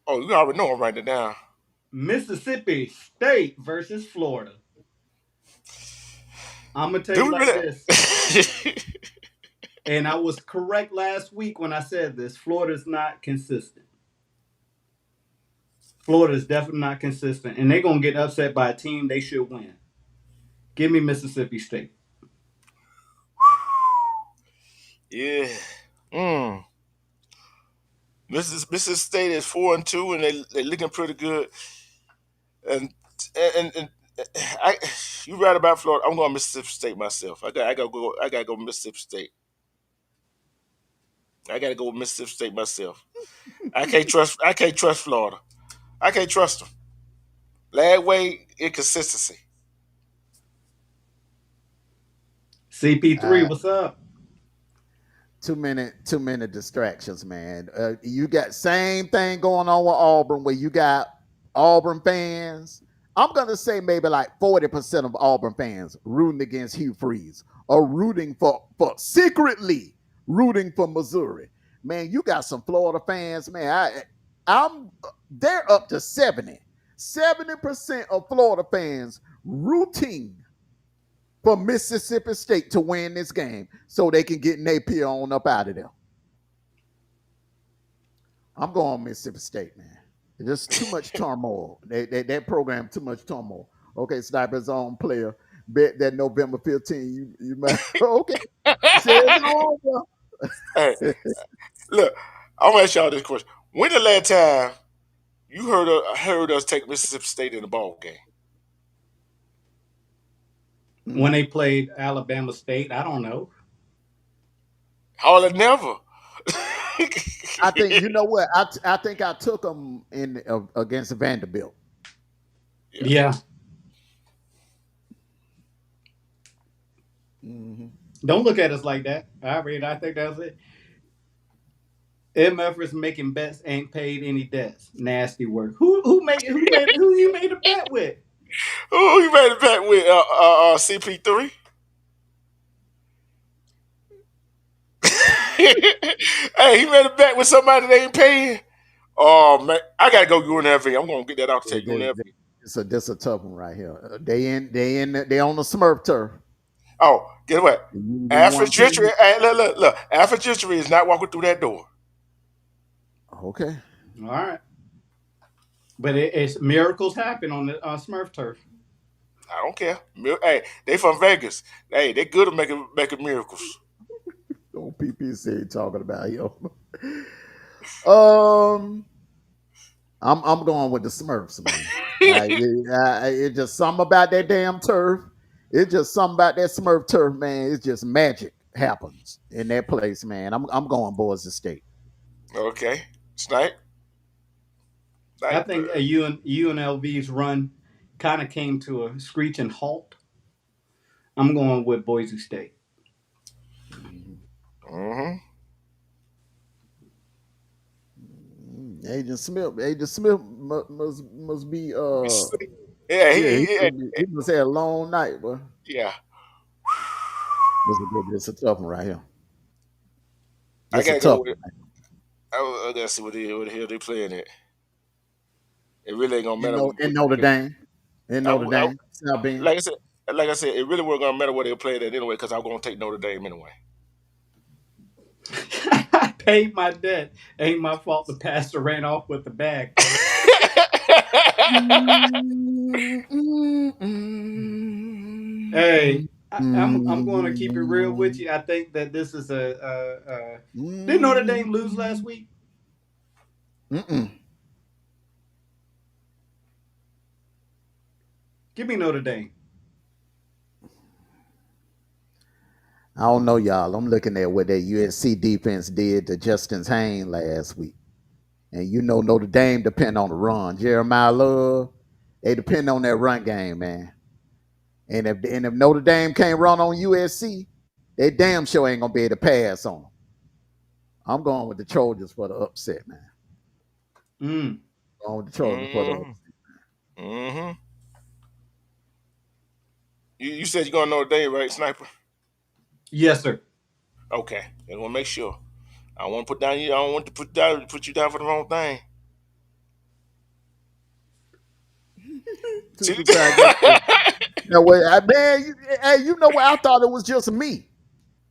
Speaker 4: Oh, you already know I'm writing it down.
Speaker 5: Mississippi State versus Florida. I'm gonna tell you like this. And I was correct last week when I said this. Florida's not consistent. Florida is definitely not consistent, and they're gonna get upset by a team they should win. Give me Mississippi State.
Speaker 4: Yeah. Mississippi State is 4-2, and they're looking pretty good. And You right about Florida. I'm going Mississippi State myself. I gotta go Mississippi State. I gotta go with Mississippi State myself. I can't trust Florida. I can't trust them. Last way inconsistency.
Speaker 5: CP3, what's up?
Speaker 2: Too many distractions, man. You got same thing going on with Auburn, where you got Auburn fans. I'm gonna say maybe like 40% of Auburn fans rooting against Hugh Freeze or rooting for secretly rooting for Missouri. Man, you got some Florida fans, man. I'm they're up to 70% of Florida fans rooting for Mississippi State to win this game so they can get Napier on up out of there. I'm going Mississippi State, man. There's too much turmoil. That program, too much turmoil. Okay, Sniper's own player. Bet that November 15th, you might. Okay, say it's over.
Speaker 4: Hey, look, I'm gonna ask y'all this question. When the last time you heard us take Mississippi State in the ball game?
Speaker 5: When they played Alabama State, I don't know.
Speaker 4: Hardly never.
Speaker 2: I think you know what. I think I took them in against Vanderbilt.
Speaker 5: Yeah.
Speaker 2: Mm-hmm.
Speaker 5: Don't look at us like that. I think that's it. MFers making bets ain't paid any debts. Nasty work. Who you made a bet with?
Speaker 4: Who you made a bet with? CP3. Hey, he made a bet with somebody that ain't paying. Oh man, I gotta go UNLV. I'm gonna get that out to take UNLV.
Speaker 2: It's a tough one right here. They on the Smurf turf.
Speaker 4: Oh, guess what?
Speaker 2: You
Speaker 4: Alfred
Speaker 2: want
Speaker 4: Gentry. Hey, look. Alfred Gentry is not walking through that door.
Speaker 2: Okay.
Speaker 5: All right. But it's miracles happen on the Smurf turf.
Speaker 4: I don't care. Hey, they from Vegas. Hey, they good at making miracles.
Speaker 2: Don't PPC talking about yo. I'm going with the Smurfs, man. It's just something about that damn turf. It's just something about that Smurf turf, man. It's just magic happens in that place, man. I'm going Boise State.
Speaker 4: Okay, Snipe.
Speaker 5: I think UNLV's run kind of came to a screeching halt. I'm going with Boise State.
Speaker 4: Mm-hmm.
Speaker 2: Agent Smith must be
Speaker 4: Yeah,
Speaker 2: he must have a long night, boy.
Speaker 4: yeah.
Speaker 2: This is a tough one right here.
Speaker 4: I
Speaker 2: This a
Speaker 4: gotta go
Speaker 2: tough
Speaker 4: with it.
Speaker 2: one.
Speaker 4: I gotta see what the hell they playing at. It really ain't gonna matter.
Speaker 2: In Notre Dame. In Notre
Speaker 4: I,
Speaker 2: Dame. South Bend.
Speaker 4: like I said, it really wasn't gonna matter what they played at anyway, because I'm gonna take Notre Dame anyway.
Speaker 5: I paid my debt. Ain't my fault the pastor ran off with the bag. Hey, I'm going to keep it real with you. I think that this is did Notre Dame lose last week? Give me Notre Dame.
Speaker 2: I don't know, y'all. I'm looking at what that USC defense did to Justin Haynes last week. And you know Notre Dame depend on the run. Jeremiah Love, they depend on that run game, man. And if Notre Dame can't run on USC, they damn sure ain't gonna be able to pass on them. I'm going with the Trojans for the upset, man. Going with the Trojans for the upset.
Speaker 4: Mm-hmm. You said you're going to Notre Dame, right, Sniper?
Speaker 5: Yes, sir.
Speaker 4: Okay. I want to make sure. I want to put down you. I don't want to put you down for the wrong thing.
Speaker 2: No way, man. Hey, you know what? I thought it was just me.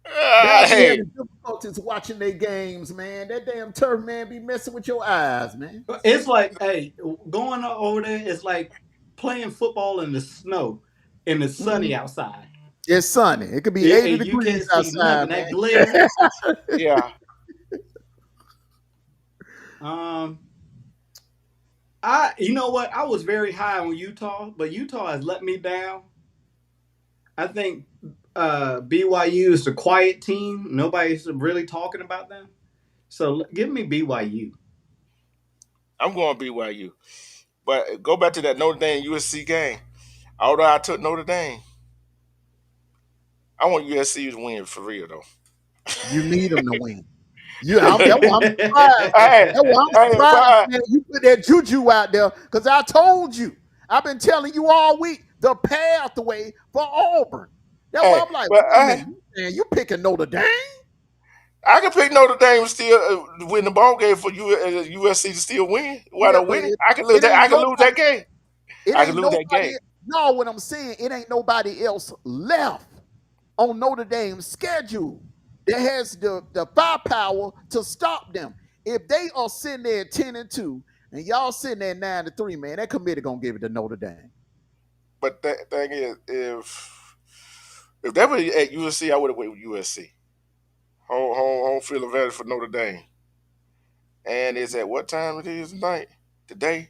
Speaker 2: That be
Speaker 4: Hey,
Speaker 2: having difficulties watching their games, man. That damn turf, man, be messing with your eyes, man.
Speaker 5: It's like, hey, going over there is like playing football in the snow, and it's sunny outside.
Speaker 2: It's sunny. It could be 80
Speaker 5: You can't
Speaker 2: degrees
Speaker 5: see
Speaker 2: outside,
Speaker 5: nothing.
Speaker 2: man.
Speaker 5: That glare.
Speaker 4: yeah.
Speaker 5: You know what? I was very high on Utah, but Utah has let me down. I think BYU is the quiet team. Nobody's really talking about them. So give me BYU.
Speaker 4: I'm going BYU. But go back to that Notre Dame USC game. Although I took Notre Dame, I want USC to win for real though.
Speaker 2: You need them to win. That's why I'm surprised.
Speaker 4: Hey,
Speaker 2: That's why I'm
Speaker 4: hey, but
Speaker 2: surprised, man. You put that juju out there because I told you. I've been telling you all week the pathway for Auburn. That's why
Speaker 4: hey,
Speaker 2: I'm like,
Speaker 4: but
Speaker 2: wait a minute, man, you picking Notre Dame?
Speaker 4: I can pick Notre Dame still win the ball game for USC to still win. Why
Speaker 2: Yeah,
Speaker 4: not
Speaker 2: but
Speaker 4: win it? I can lose
Speaker 2: it
Speaker 4: that.
Speaker 2: ain't
Speaker 4: I can lose that
Speaker 2: nobody.
Speaker 4: game.
Speaker 2: It
Speaker 4: I can
Speaker 2: ain't
Speaker 4: lose that
Speaker 2: nobody.
Speaker 4: game.
Speaker 2: No, what I'm saying, it ain't nobody else left on Notre Dame's schedule that has the firepower to stop them. If they are sitting there at 10-2 and y'all sitting there 9-3, man, that committee gonna give it to Notre Dame.
Speaker 4: But the thing is, if that was at USC, I would have went with USC. Home field advantage for Notre Dame. And it's at what time it is tonight? Today?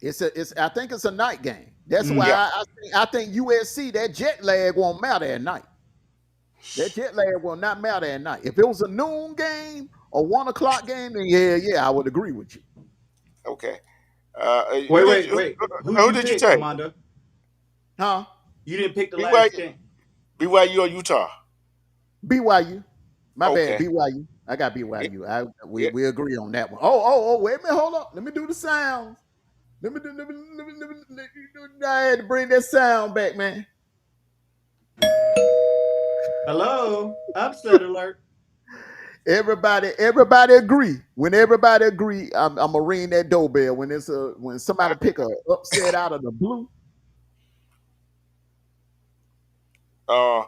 Speaker 2: It's I think it's a night game. That's why
Speaker 4: Yeah.
Speaker 2: I think USC, that jet lag won't matter at night. That jet lag will not matter at night. If it was a noon game or 1 o'clock game, then yeah, I would agree with you.
Speaker 4: Okay.
Speaker 5: Wait. Who'd
Speaker 4: Who
Speaker 5: you
Speaker 4: did you
Speaker 5: pick,
Speaker 4: take?
Speaker 5: Amanda?
Speaker 2: Huh?
Speaker 5: You didn't pick the last
Speaker 4: BYU,
Speaker 5: game.
Speaker 4: BYU or Utah?
Speaker 2: BYU. My bad,
Speaker 4: Okay.
Speaker 2: BYU. I got
Speaker 4: Yeah,
Speaker 2: BYU.
Speaker 4: yeah.
Speaker 2: We agree on that one. Oh, wait a minute, hold up. Let me do the sounds. I had to bring that sound back, man.
Speaker 5: Hello, upset alert.
Speaker 2: Everybody agree. When everybody agree, I'm gonna ring that doorbell when somebody pick a upset out of the blue.
Speaker 4: Uh,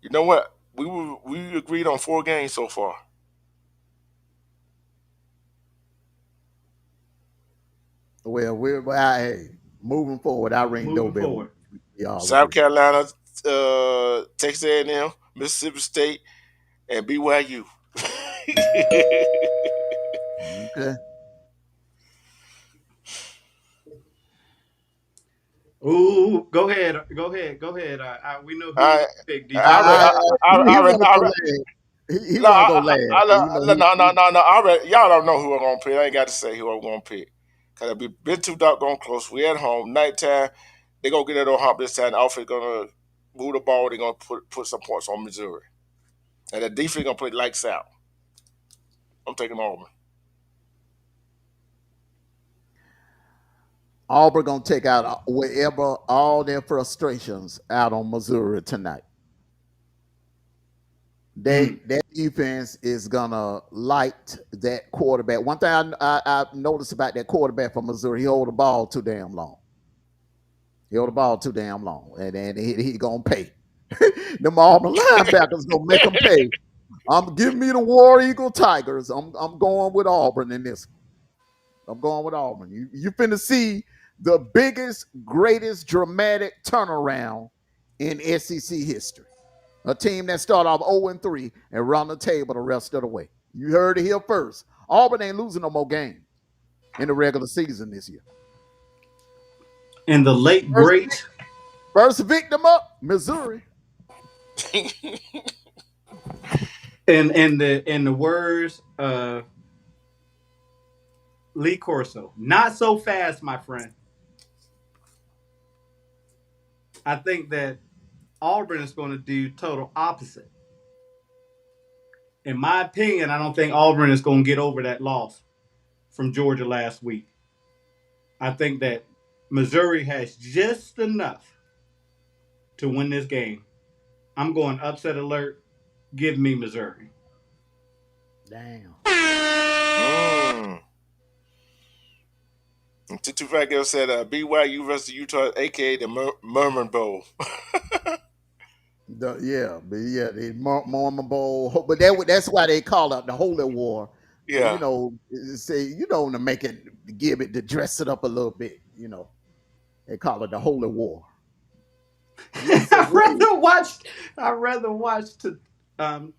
Speaker 4: you know what? We agreed on 4 games so far.
Speaker 2: Hey, moving forward, I ring
Speaker 5: Moving
Speaker 2: doorbell.
Speaker 5: forward.
Speaker 2: We all
Speaker 4: South
Speaker 2: agree.
Speaker 4: Carolina, Texas A&M, Mississippi State, and BYU.
Speaker 2: Okay.
Speaker 5: Ooh, go ahead. We know who
Speaker 4: I,
Speaker 5: you pick. Did you?
Speaker 2: I, he
Speaker 4: I read.
Speaker 2: want to go last. He
Speaker 4: No,
Speaker 2: want to go last. You know,
Speaker 4: no. I read. Y'all don't know who I'm gonna pick. I ain't got to say who I'm gonna pick because it be been too dark, going close. We at home, nighttime. They gonna get that old hump this time. The offense gonna move the ball. They gonna put some points on Missouri, and the defense gonna play lights out. I'm taking Auburn.
Speaker 2: Auburn gonna take out wherever all their frustrations out on Missouri tonight. That defense is gonna light that quarterback. One thing I noticed about that quarterback from Missouri, he hold the ball too damn long. He hold the ball too damn long, and he gonna pay. Them Auburn linebackers gonna make him pay. I'm giving me the War Eagle Tigers. I'm going with Auburn in this. I'm going with Auburn. You finna see the biggest, greatest dramatic turnaround in SEC history. A team that start off 0-3 and run the table the rest of the way. You heard it here first. Auburn ain't losing no more games in the regular season this year.
Speaker 5: And the late
Speaker 2: First,
Speaker 5: great
Speaker 2: first victim up, Missouri.
Speaker 5: and the words Lee Corso. Not so fast, my friend. I think that Auburn is going to do total opposite. In my opinion, I don't think Auburn is going to get over that loss from Georgia last week. I think that Missouri has just enough to win this game. I'm going upset alert. Give me Missouri.
Speaker 2: Damn.
Speaker 4: Mm. Too Fat Girl said BYU versus Utah, aka the Murmur Bowl.
Speaker 2: The Mormon Bowl, but that's why they call it the Holy War.
Speaker 4: Yeah.
Speaker 2: Say to make it, to dress it up a little bit. They call it the Holy War. Yes,
Speaker 5: I'd
Speaker 2: sir.
Speaker 5: rather watch um,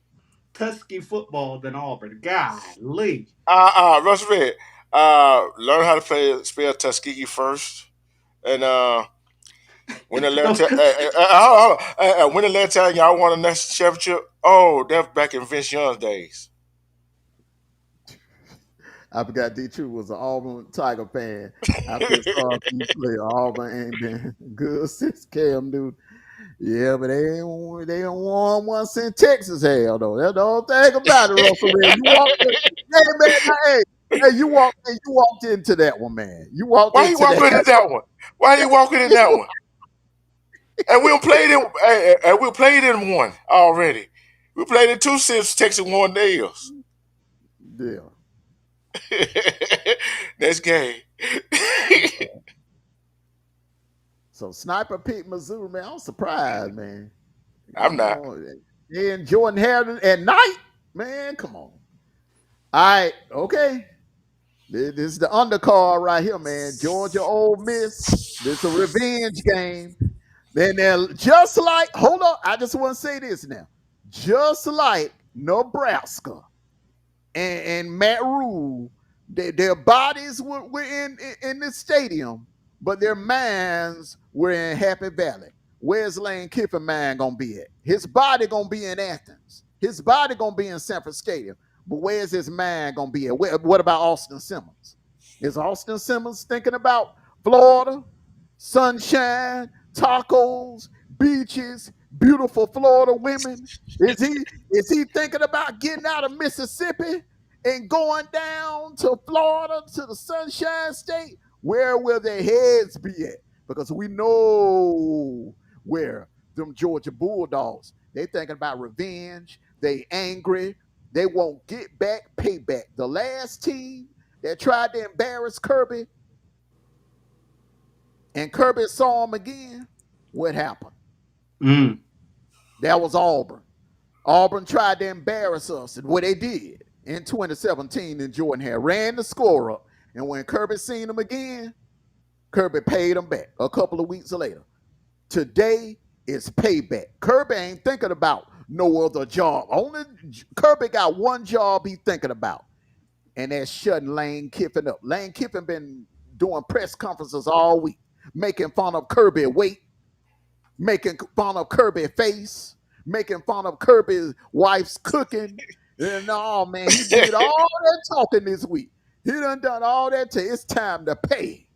Speaker 5: Tusky football than Auburn. Golly.
Speaker 4: Russ Red. Learn how to spell Tuskegee first, and when the last time, when the last time y'all won a national championship? Oh, that's back in Vince Young's days.
Speaker 2: I forgot D True was an Auburn Tiger fan. After his season play, Auburn ain't been good since Cam Newton. Yeah, but they ain't won one since Texas hell though. That's the whole thing about it, Russell. Man. You walked in, hey man, you walked into that one, man. You walked
Speaker 4: Why he
Speaker 2: into that.
Speaker 4: walking in that one? Why he walking in that one? And we played in, and we played in one already. We played in two since Texas won theirs.
Speaker 2: Yeah.
Speaker 4: Next game.
Speaker 2: So Sniper picked Missouri, man. I'm surprised, man.
Speaker 4: I'm
Speaker 2: You
Speaker 4: not.
Speaker 2: know, and Jordan Harris at night, man. Come on. All right, okay. This is the undercard right here, man. Georgia Ole Miss. This is a revenge game. Then they're just like, hold on, I just want to say this now. Just like Nebraska and Matt Rule, their bodies were in the stadium, but their minds were in Happy Valley. Where's Lane Kiffin mind gonna be at? His body gonna be in Athens. His body gonna be in Sanford Stadium. But where's his mind gonna be at? What about Austin Simmons? Is Austin Simmons thinking about Florida, sunshine, tacos, beaches, beautiful Florida women? Is he thinking about getting out of Mississippi and going down to Florida to the Sunshine State? Where will their heads be at? Because we know where them Georgia Bulldogs, they thinking about revenge. They angry. They won't get back payback. The last team that tried to embarrass Kirby and Kirby saw him again, what happened?
Speaker 5: Mm.
Speaker 2: That was Auburn. Auburn tried to embarrass us, and what they did in 2017, and Jordan had ran the score up. And when Kirby seen him again, Kirby paid him back a couple of weeks later. Today is payback. Kirby ain't thinking about no other job. Only Kirby got one job he thinking about, and that's shutting Lane Kiffin up. Lane Kiffin been doing press conferences all week, making fun of Kirby weight, making fun of Kirby's face, making fun of Kirby's wife's cooking. And no, man, he did all that talking this week. He done all that. It's time to pay.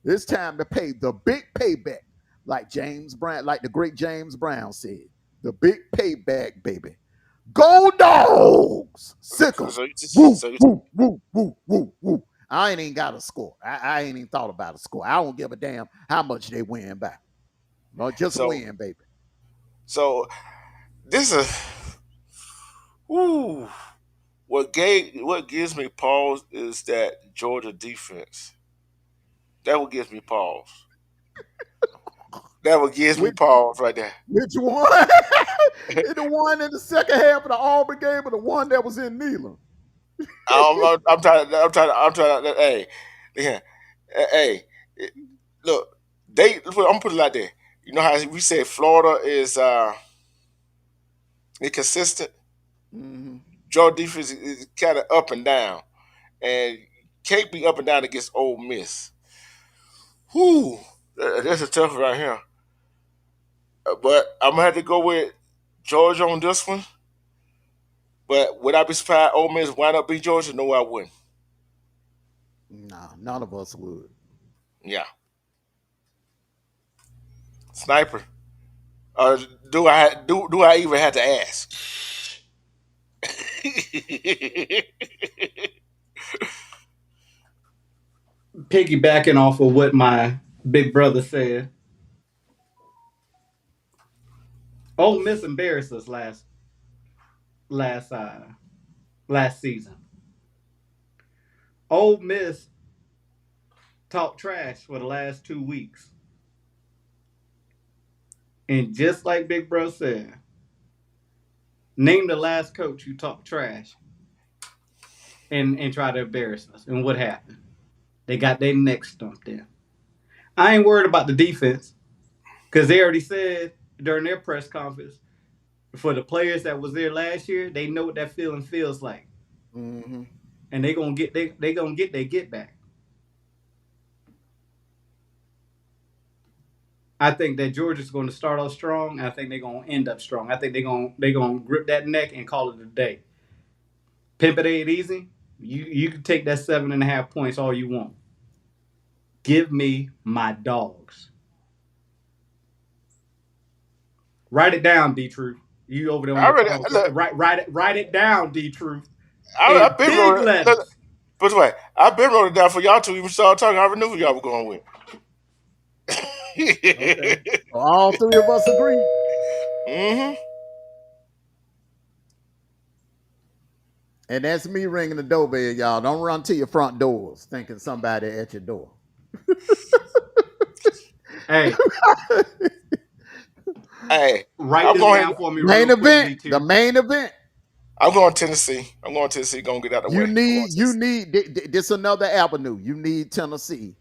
Speaker 2: It's time to pay the big payback, like James Brown, like the great James Brown said. The big payback, baby. Go dogs! Sick 'em.
Speaker 4: So,
Speaker 2: Woo,
Speaker 4: so,
Speaker 2: woo, woo, woo, woo, woo. I ain't even got a score. I ain't even thought about a score. I don't give a damn how much they win by. No, just
Speaker 4: so,
Speaker 2: win, baby.
Speaker 4: so this is ooh. What gives me pause is that Georgia defense. That what gives me pause. That what gives me
Speaker 2: Which,
Speaker 4: pause right there.
Speaker 2: which one? The one in the second half of the Auburn game or the one that was in Neyland?
Speaker 4: I'm trying. Hey, yeah, hey, look, I'm gonna put it like that. You know how we say Florida is inconsistent.
Speaker 2: Mm-hmm.
Speaker 4: Georgia defense is kind of up and down, and can't be up and down against Ole Miss. Whew, that's a tough one right here. But I'm gonna have to go with Georgia on this one. But would I be surprised Ole Miss wind up beat Georgia? No, I wouldn't.
Speaker 2: Nah, none of us would.
Speaker 4: Yeah, sniper. Do I even have to ask?
Speaker 5: Piggybacking off of what my big brother said, Ole Miss embarrassed us last last season. Ole Miss talked trash for the last 2 weeks, and just like Big Bro said, name the last coach who talked trash and tried to embarrass us. And what happened? They got their neck stumped in. I ain't worried about the defense because they already said during their press conference for the players that was there last year, they know what that feeling feels like.
Speaker 2: Mm-hmm.
Speaker 5: and they gonna get their get back. I think that Georgia's going to start off strong. I think they're going to end up strong. I think they're going to grip that neck and call it a day. Pimp it ain't easy. You can take that 7.5 points all you want. Give me my dogs. Write it down, D Truth. You over there on
Speaker 4: I
Speaker 5: your
Speaker 4: already
Speaker 5: phone.
Speaker 4: look.
Speaker 5: Write it down, D Truth.
Speaker 4: I've been
Speaker 5: Big
Speaker 4: wrote it.
Speaker 5: letters.
Speaker 4: Look, but wait, I've been wrote it down for y'all to even start talking. I already knew who y'all were going with.
Speaker 5: Okay.
Speaker 2: All three of us agree.
Speaker 4: Mm-hmm.
Speaker 2: And that's me ringing the doorbell, y'all. Don't run to your front doors thinking somebody at your door.
Speaker 5: Hey,
Speaker 4: Hey,
Speaker 5: write
Speaker 4: I'm
Speaker 5: this
Speaker 4: going.
Speaker 5: down for me
Speaker 2: Main
Speaker 5: real quick,
Speaker 2: event.
Speaker 5: D2.
Speaker 2: The main event.
Speaker 4: I'm going Tennessee. Gonna get out of the
Speaker 2: You
Speaker 4: way.
Speaker 2: need this another avenue. You need Tennessee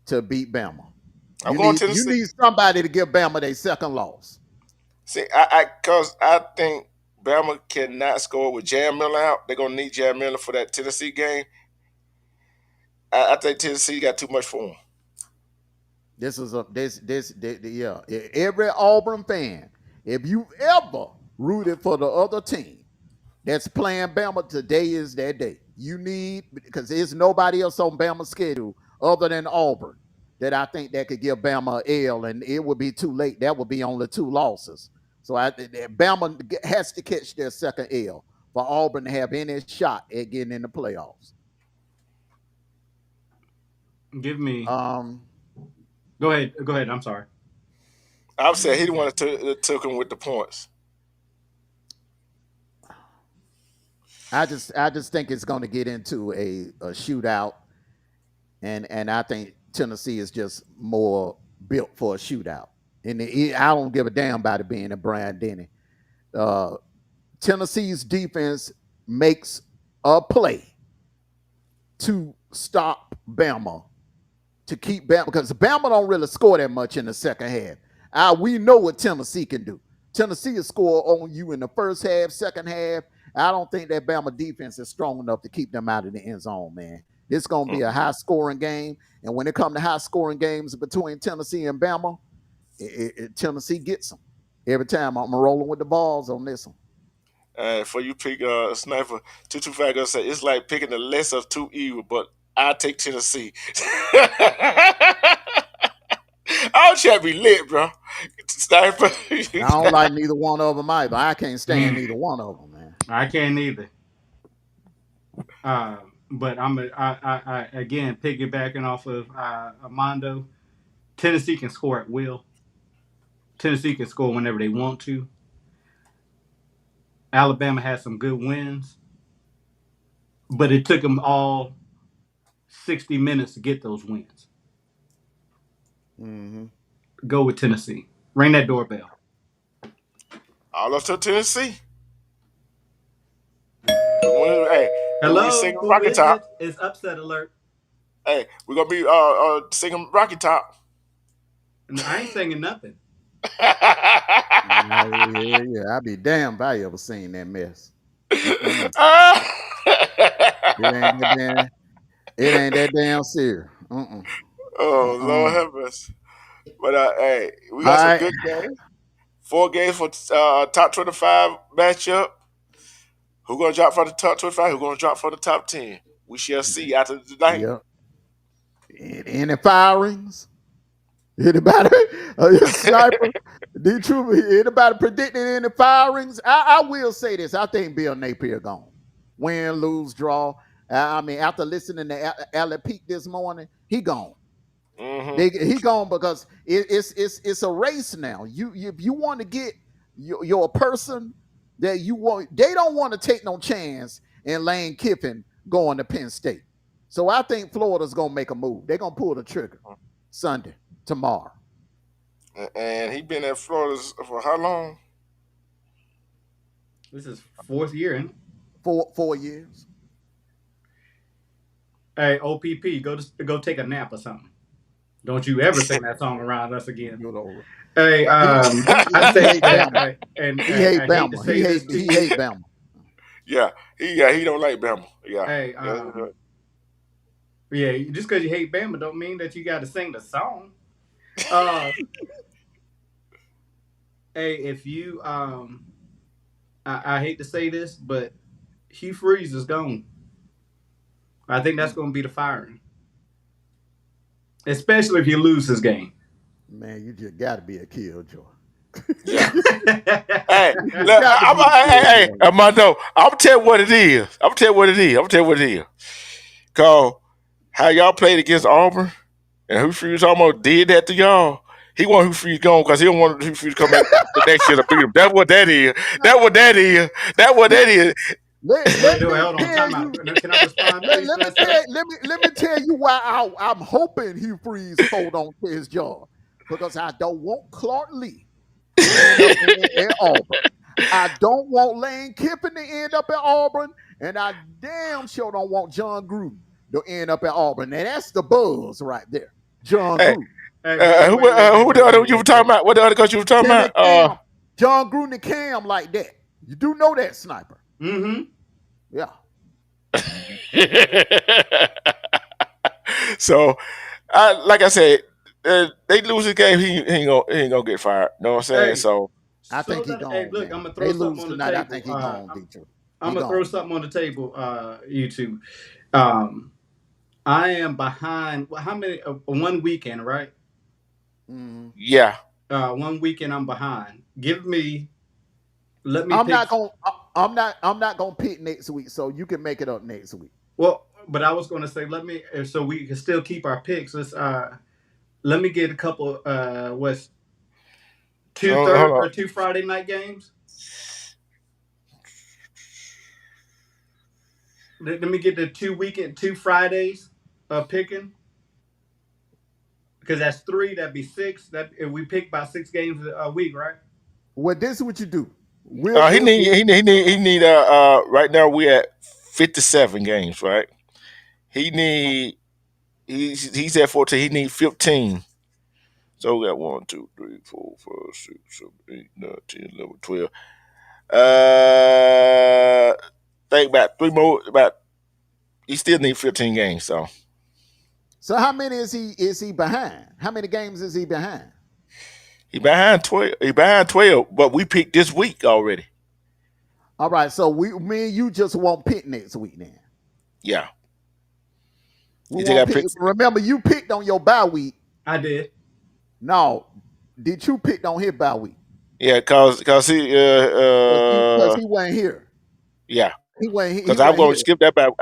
Speaker 2: to beat Bama.
Speaker 4: I'm
Speaker 2: You
Speaker 4: going
Speaker 2: need
Speaker 4: Tennessee.
Speaker 2: somebody to give Bama their second loss.
Speaker 4: See, cause I think Bama cannot score with Jam Miller out. They're gonna need Jam Miller for that Tennessee game. I think Tennessee got too much for them.
Speaker 2: Yeah. Every Auburn fan, if you ever rooted for the other team that's playing Bama, today is that day. You need, because there's nobody else on Bama's schedule other than Auburn that I think that could give Bama a L, and it would be too late. That would be only 2 losses. So Bama has to catch their second L for Auburn to have any shot at getting in the playoffs.
Speaker 5: Give me.
Speaker 2: Um,
Speaker 5: Go ahead. I'm sorry.
Speaker 4: I'm saying he the one that took him with the points.
Speaker 2: I just think it's going to get into a shootout, and I think Tennessee is just more built for a shootout. And I don't give a damn about it being a Brian Denny. Tennessee's defense makes a play to stop Bama, to keep Bama, because Bama don't really score that much in the second half. We know what Tennessee can do. Tennessee will score on you in the first half, second half. I don't think that Bama defense is strong enough to keep them out of the end zone, man. It's going to be a high-scoring game, and when it comes to high-scoring games between Tennessee and Bama, Tennessee gets them. Every time I'm rolling with the balls on this one.
Speaker 4: For you pick Sniper 225 gonna say it's like picking the lesser of two evil, but I take Tennessee. I'll try to be lit, bro. Sniper.
Speaker 2: I don't like neither one of them either. I can't stand neither one of them, man.
Speaker 5: I can't either. But I again piggybacking off of Amondo. Tennessee can score at will. Tennessee can score whenever they want to. Alabama has some good wins, but it took them all 60 minutes to get those wins.
Speaker 2: Mm-hmm.
Speaker 5: Go with Tennessee. Ring that doorbell.
Speaker 4: All up to Tennessee. Hey,
Speaker 5: Hello,
Speaker 4: we singing
Speaker 5: who
Speaker 4: Rocky
Speaker 5: is
Speaker 4: Top.
Speaker 5: it? It's upset alert.
Speaker 4: Hey, we're gonna be singing Rocky Top.
Speaker 5: I ain't singing nothing.
Speaker 2: Yeah. I'd be damned if I ever seen that mess. It ain't that damn serious.
Speaker 4: Oh, Lord have mercy. But hey, we got some good games. 4 games for top 25 matchup. Who gonna drop for the top 25? Who gonna drop for the top 10? We shall see after tonight.
Speaker 2: Yep. Any firings? Anybody? Sniper? Anybody predicting any firings? I will say this. I think Bill Napier gone. Win, lose, draw. I mean, after listening to Alec Peak this morning, he gone.
Speaker 4: Mm-hmm.
Speaker 2: He gone because it's a race now. If you want to get your person that you want, they don't want to take no chance in Lane Kiffin going to Penn State. So I think Florida's gonna make a move. They're gonna pull the trigger Sunday, tomorrow.
Speaker 4: And he been at Florida for how long?
Speaker 5: This is 4th year, isn't it?
Speaker 2: 4 years.
Speaker 5: Hey, OPP, go take a nap or something. Don't you ever sing that song around us again. Hey, I say,
Speaker 2: he hate Bama.
Speaker 5: and
Speaker 2: He hate
Speaker 5: I hate to
Speaker 2: Bama.
Speaker 5: say
Speaker 2: He
Speaker 5: this
Speaker 2: hate
Speaker 5: to you.
Speaker 2: Bama.
Speaker 4: Yeah, he don't like Bama. Yeah.
Speaker 5: Hey, yeah, just because you hate Bama don't mean that you got to sing the song. Uh, hey, if you I hate to say this, but Hugh Freeze is gone. I think that's going to be the firing, especially if you lose this game.
Speaker 2: Man, you just got to be a killjoy.
Speaker 4: Yeah. Hey,
Speaker 2: You
Speaker 4: look,
Speaker 2: just got to be a
Speaker 4: hey,
Speaker 2: killjoy.
Speaker 4: Amondo, I'm tell you what it is. I'm tell you what it is. I'm tell you what it is. Cause how y'all played against Auburn, and Hugh Freeze almost did that to y'all. He want Hugh Freeze gone because he don't want Hugh Freeze to come back the next year to beat him. That's what that is. That's what that is. That's what that is.
Speaker 2: Let
Speaker 5: Wait,
Speaker 2: me
Speaker 5: hold on,
Speaker 2: tell
Speaker 5: time out.
Speaker 2: you.
Speaker 5: Can I respond, please, to that, sir?
Speaker 2: Let me tell you why I'm hoping Hugh Freeze hold on to his job, because I don't want Clark Lee to end up in Auburn. I don't want Lane Kiffin to end up at Auburn, and I damn sure don't want John Gruden to end up at Auburn. And that's the buzz right there, John
Speaker 4: Hey,
Speaker 2: Gruden.
Speaker 5: Hey, wait,
Speaker 4: who the other you were talking about? What the other coach you were talking
Speaker 2: Timmy
Speaker 4: about?
Speaker 2: Cam, John Gruden and Cam like that. You do know that, Sniper.
Speaker 5: Mm-hmm.
Speaker 2: Yeah.
Speaker 4: So, like I said, they lose the game. He ain't gonna get fired. You know what I'm saying?
Speaker 5: Hey,
Speaker 4: So,
Speaker 2: I think he
Speaker 5: hey,
Speaker 2: gone,
Speaker 5: look, I'm
Speaker 2: man.
Speaker 5: gonna
Speaker 2: They
Speaker 5: throw something
Speaker 2: lose
Speaker 5: on the
Speaker 2: tonight. I
Speaker 5: table.
Speaker 2: think he gone, Dietrich.
Speaker 5: I'm
Speaker 2: He
Speaker 5: gonna throw
Speaker 2: gone.
Speaker 5: something on the table, YouTube. Um, I am behind. How many? 1 weekend, right?
Speaker 2: Mhm.
Speaker 4: yeah.
Speaker 5: 1 weekend, I'm behind. Let me
Speaker 2: I'm
Speaker 5: pick.
Speaker 2: not gonna. I'm not gonna pick next week, so you can make it up next week.
Speaker 5: Well, but I was gonna say, so we can still keep our picks. Let me get a couple. What's
Speaker 4: Hold on.
Speaker 5: 2 Friday night games? Let me get the 2 Fridays picking, because that's three. That'd be six. That if we pick by 6 games a week, right?
Speaker 2: Well, this is what you do. We'll
Speaker 4: He
Speaker 2: do.
Speaker 4: need right now we at 57 games, right? He need he's at 14. He need 15. So we got 1, 2, 3, 4, 5, 6, 7, 8, 9, 10, 11, 12. Think about three more. About he still need 15 games.
Speaker 2: So how many is he behind? How many games is he behind?
Speaker 4: He behind 12. He behind 12. But we picked this week already.
Speaker 2: All right. So me and you just won't pick next week then.
Speaker 4: Yeah.
Speaker 2: We
Speaker 4: You just
Speaker 2: won't
Speaker 4: got
Speaker 2: pick.
Speaker 4: pick.
Speaker 2: Remember, you picked on your bye week.
Speaker 5: I did.
Speaker 2: No, did you pick on his bye week?
Speaker 4: Yeah, cause he
Speaker 2: Because he wasn't here.
Speaker 4: yeah.
Speaker 2: He wasn't. He
Speaker 4: Cause I'm
Speaker 2: wasn't
Speaker 4: gonna
Speaker 2: here.
Speaker 4: skip that back.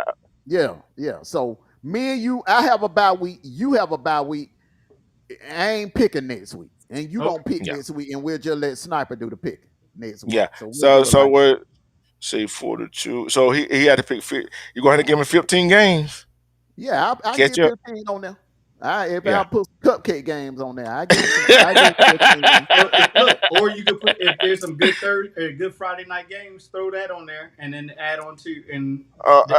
Speaker 2: Yeah, yeah. So me and you, I have a bye week. You have a bye week. I ain't picking next week, and you
Speaker 5: Okay.
Speaker 2: don't pick
Speaker 4: Yeah.
Speaker 2: next week, and we'll just let Sniper do the picking next week.
Speaker 4: Yeah.
Speaker 2: So we'll
Speaker 4: So
Speaker 2: do it like that.
Speaker 4: we're say 42. So he had to pick. You going to give him 15 games?
Speaker 2: Yeah, I
Speaker 4: Catch
Speaker 2: get
Speaker 4: up.
Speaker 2: 15 on there. If I
Speaker 4: Yeah.
Speaker 2: put cupcake games on there, I give him some. I give him 15 games.
Speaker 5: Or you could put, if there's some good Friday night games, throw that on there, and then add on to and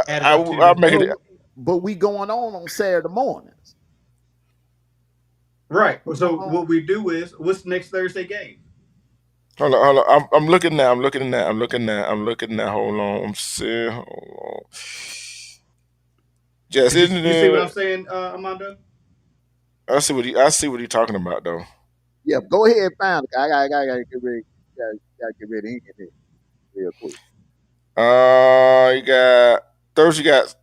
Speaker 5: add it up to
Speaker 4: I'll make
Speaker 5: the
Speaker 4: it.
Speaker 2: But we going on Saturday mornings.
Speaker 5: right.
Speaker 2: We
Speaker 5: So
Speaker 2: going on.
Speaker 5: what we do is, what's next Thursday game?
Speaker 4: Hold on, hold on. I'm looking now. I'm looking now. I'm looking now. I'm looking now. Hold on. I'm saying. Hold on. Just isn't
Speaker 5: You see what I'm
Speaker 4: it?
Speaker 5: saying, Amondo?
Speaker 4: I see what he talking about though.
Speaker 2: Yeah, go ahead and find it. I gotta get ready. Gotta get ready in here real quick.
Speaker 4: You got Thursday. You got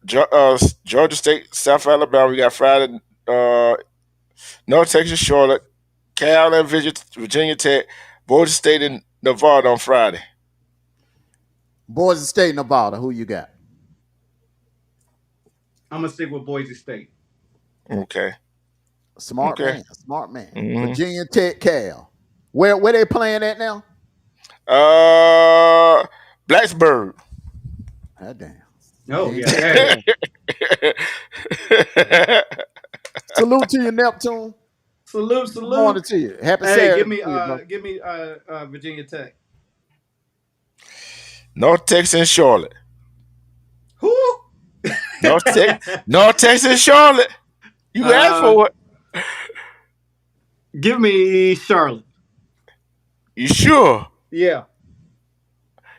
Speaker 4: Georgia State, South Alabama. You got Friday. North Texas, Charlotte, Cal and Virginia Tech, Boise State, and Nevada on Friday.
Speaker 2: Boise State, Nevada. Who you got?
Speaker 5: I'm gonna stick with Boise State.
Speaker 4: Okay.
Speaker 2: Smart
Speaker 4: Okay.
Speaker 2: man. Smart man.
Speaker 4: Mm-hmm.
Speaker 2: Virginia Tech, Cal. Where they playing at now?
Speaker 4: Blacksburg.
Speaker 2: Ah, damn.
Speaker 5: Oh
Speaker 2: Can't
Speaker 5: yeah.
Speaker 2: take
Speaker 5: Hey,
Speaker 2: that. Salute to you, Neptune.
Speaker 5: salute,
Speaker 2: Good morning
Speaker 5: salute.
Speaker 2: to you. Happy
Speaker 5: Hey,
Speaker 2: Saturday to you, bro.
Speaker 5: give me Virginia Tech.
Speaker 4: North Texas and Charlotte.
Speaker 5: Who?
Speaker 4: North Texas and Charlotte. You asked
Speaker 5: uh,
Speaker 4: for it.
Speaker 5: give me Charlotte.
Speaker 4: You sure?
Speaker 5: Yeah.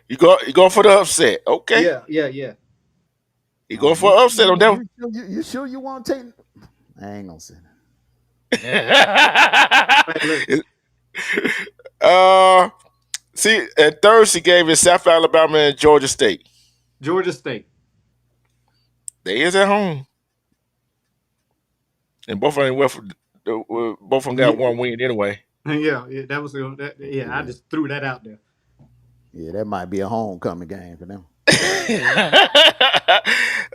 Speaker 4: You go for the upset. Okay.
Speaker 5: Yeah, yeah, yeah.
Speaker 4: You
Speaker 2: Oh,
Speaker 4: going for an upset on that
Speaker 2: you sure you want to take? I ain't gonna say
Speaker 5: Hey, look,
Speaker 4: one. See, at Thursday game is South Alabama and Georgia State.
Speaker 5: Georgia State.
Speaker 4: They is at home, and both of them both of them got one win anyway.
Speaker 5: Yeah, yeah, that was that, yeah. I
Speaker 2: Yeah,
Speaker 5: just threw that out there.
Speaker 2: yeah, that might be a homecoming game for them.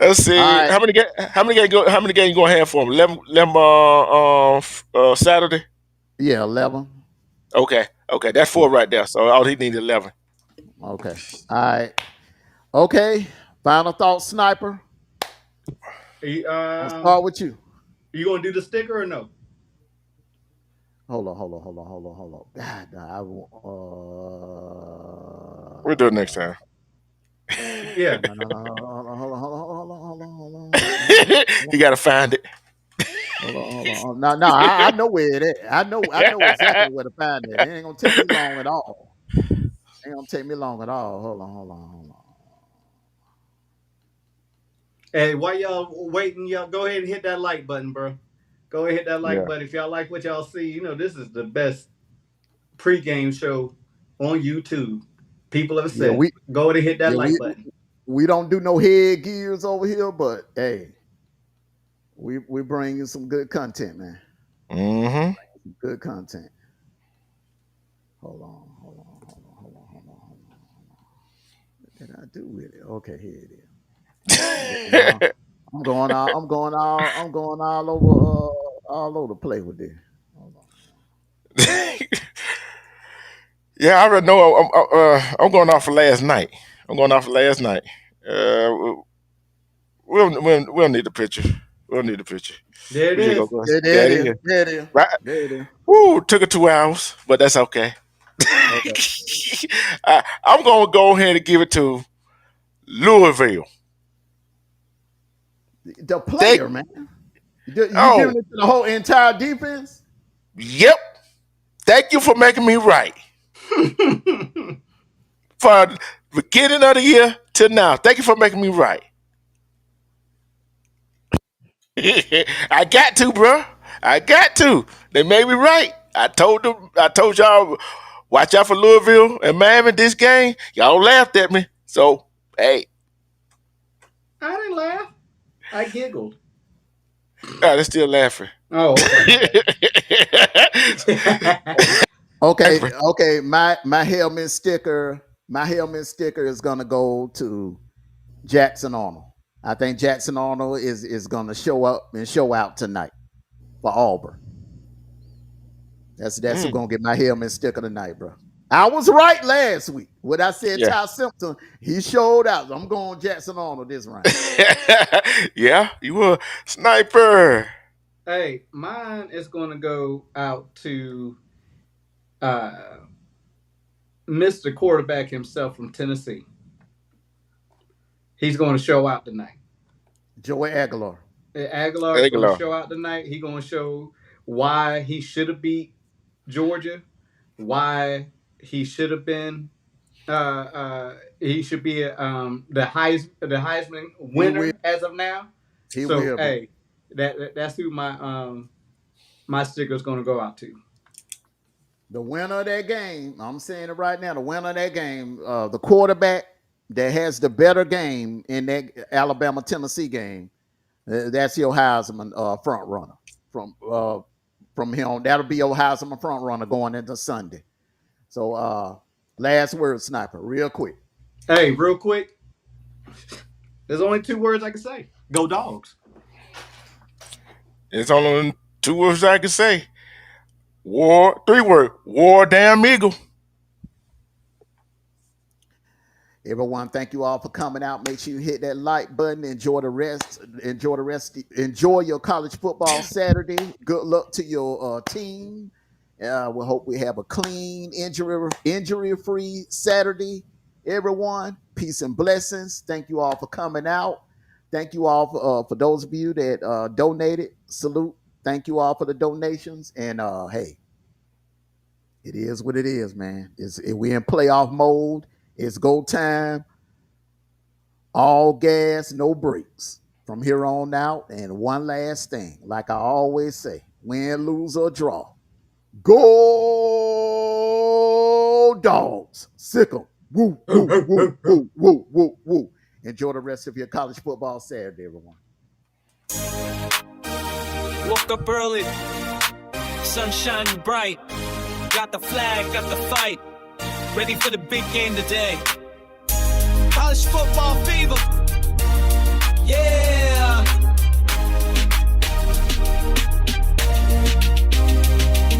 Speaker 4: Let's
Speaker 2: All
Speaker 4: see
Speaker 2: right,
Speaker 4: how many games you gonna have for them? 11 Saturday.
Speaker 2: yeah, 11.
Speaker 4: Okay, that's four right there. So all he needs 11.
Speaker 2: Okay, all right, okay. Final thought, sniper.
Speaker 5: You,
Speaker 2: I'll start with you.
Speaker 5: you gonna do the sticker or no?
Speaker 2: Hold on. God,
Speaker 4: We'll do it next time.
Speaker 5: Yeah.
Speaker 4: You gotta find it.
Speaker 2: Hold on. No, I know where it is. I know exactly where to find it. It ain't gonna take me long at all. Ain't gonna take me long at all. Hold on.
Speaker 5: Hey, while y'all waiting, y'all go ahead and hit that like button, bro. Go ahead and hit that like
Speaker 4: Yeah.
Speaker 5: button. If y'all like what y'all see, this is the best pregame show on YouTube. People have
Speaker 2: Yeah,
Speaker 5: said, go ahead and hit that like button.
Speaker 2: we don't do no head gears over here, but hey, we bring you some good content, man.
Speaker 4: Mm-hmm.
Speaker 2: Good content. Hold on. What did I do with it? Okay, here it is. I'm going all over the play with this. Hold on.
Speaker 4: Yeah, I already know. I'm going off for last night. We'll need the picture. We'll need the picture.
Speaker 5: There it
Speaker 4: We just
Speaker 5: is.
Speaker 4: go.
Speaker 2: There
Speaker 4: There it
Speaker 2: it is.
Speaker 4: is.
Speaker 2: There it is.
Speaker 4: Right.
Speaker 2: There it is.
Speaker 4: Woo! Took it 2 hours, but that's okay.
Speaker 2: Okay.
Speaker 4: I'm gonna go ahead and give it to Louisville.
Speaker 2: The
Speaker 4: They,
Speaker 2: player, man. You
Speaker 4: oh,
Speaker 2: giving it to the whole entire defense?
Speaker 4: yep. Thank you for making me right. For the beginning of the year to now. Thank you for making me right. I got to, bro. I got to. They made me right. I told y'all, watch out for Louisville and Miami this game. Y'all laughed at me. So, hey,
Speaker 5: I didn't laugh. I giggled.
Speaker 4: they're still laughing.
Speaker 5: Oh, okay, my bad.
Speaker 2: Okay. My helmet sticker is gonna go to Jackson Arnold. I think Jackson Arnold is gonna show up and show out tonight for Auburn. That's who's gonna get my helmet sticker tonight, bro. I was right last week when I said
Speaker 4: Yeah.
Speaker 2: Ty Simpson. He showed out. I'm going Jackson Arnold this round.
Speaker 4: Yeah, you were sniper.
Speaker 5: Hey, mine is going to go out to Mr. Quarterback himself from Tennessee. He's going to show out tonight.
Speaker 2: Joey Aguilar.
Speaker 5: Aguilar is going to show out tonight. He's going to show why he should have beat Georgia, why he should have been he should be the Heisman winner as of now.
Speaker 2: He will.
Speaker 5: Hey, that's who my sticker is going to go out to.
Speaker 2: The winner of that game, I'm saying it right now, the winner of that game, the quarterback that has the better game in that Alabama-Tennessee game, that's your Heisman front runner from him. That'll be your Heisman front runner going into Sunday. So last word, sniper, real quick.
Speaker 5: Hey, real quick. There's only 2 words I can say. Go Dogs.
Speaker 4: It's only 2 words I can say. 3 words. War damn eagle.
Speaker 2: Everyone, thank you all for coming out. Make sure you hit that like button. Enjoy the rest. Enjoy your college football Saturday. Good luck to your team. We hope we have a clean, injury-free Saturday. Everyone, peace and blessings. Thank you all for coming out. Thank you all for those of you that donated. Salute. Thank you all for the donations. And hey, it is what it is, man. We're in playoff mode. It's go time. All gas, no brakes from here on out. And one last thing, like I always say, win, lose, or draw. Go dogs. Sick 'em. Woo, woo, woo, woo, woo, woo, woo. Enjoy the rest of your college football Saturday, everyone.
Speaker 1: Woke up early, sun shining bright. Got the flag, got the fight. Ready for the big game today. College football fever. Yeah.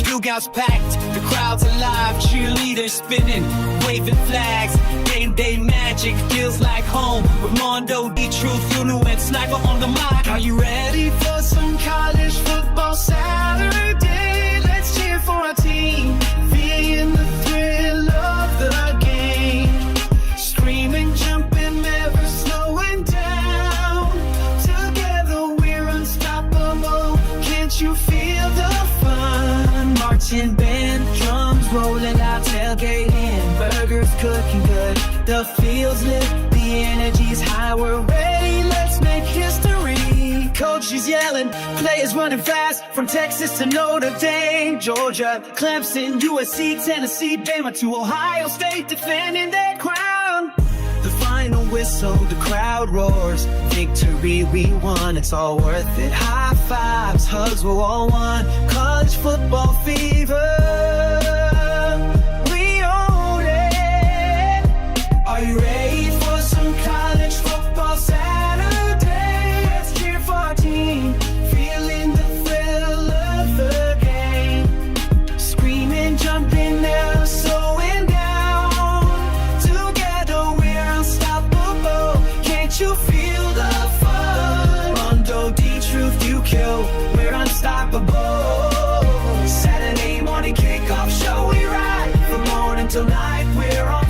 Speaker 1: Dugouts packed, the crowd's alive, cheerleaders spinning, waving flags, game day magic feels like home. With Amondo, D-Truth, Yunu, and Sniper on the mic. Are you ready for some college football Saturday? Let's cheer for our team, feeling the thrill of the game. Screaming, jumping, never slowing down. Together we're unstoppable, can't you feel the fun? Marching band, drums rolling out, tailgating, burgers cooking good. The field's lit, the energy's high, we're ready, let's make history. Coach is yelling, players running fast, from Texas to Notre Dame, Georgia, Clemson, USC, Tennessee, Bama to Ohio State, defending their crown. The final whistle, the crowd roars, victory we won, it's all worth it. High fives, hugs, we're all one. College football fever, we own it. Are you ready for some college football Saturday? Let's cheer for our team, feeling the thrill of the game. Screaming, jumping, never slowing down. Together we're unstoppable, can't you feel the fun? Amondo, D-Truth, you kill, we're unstoppable. Saturday morning kickoff show, we ride from morning till night, we're on.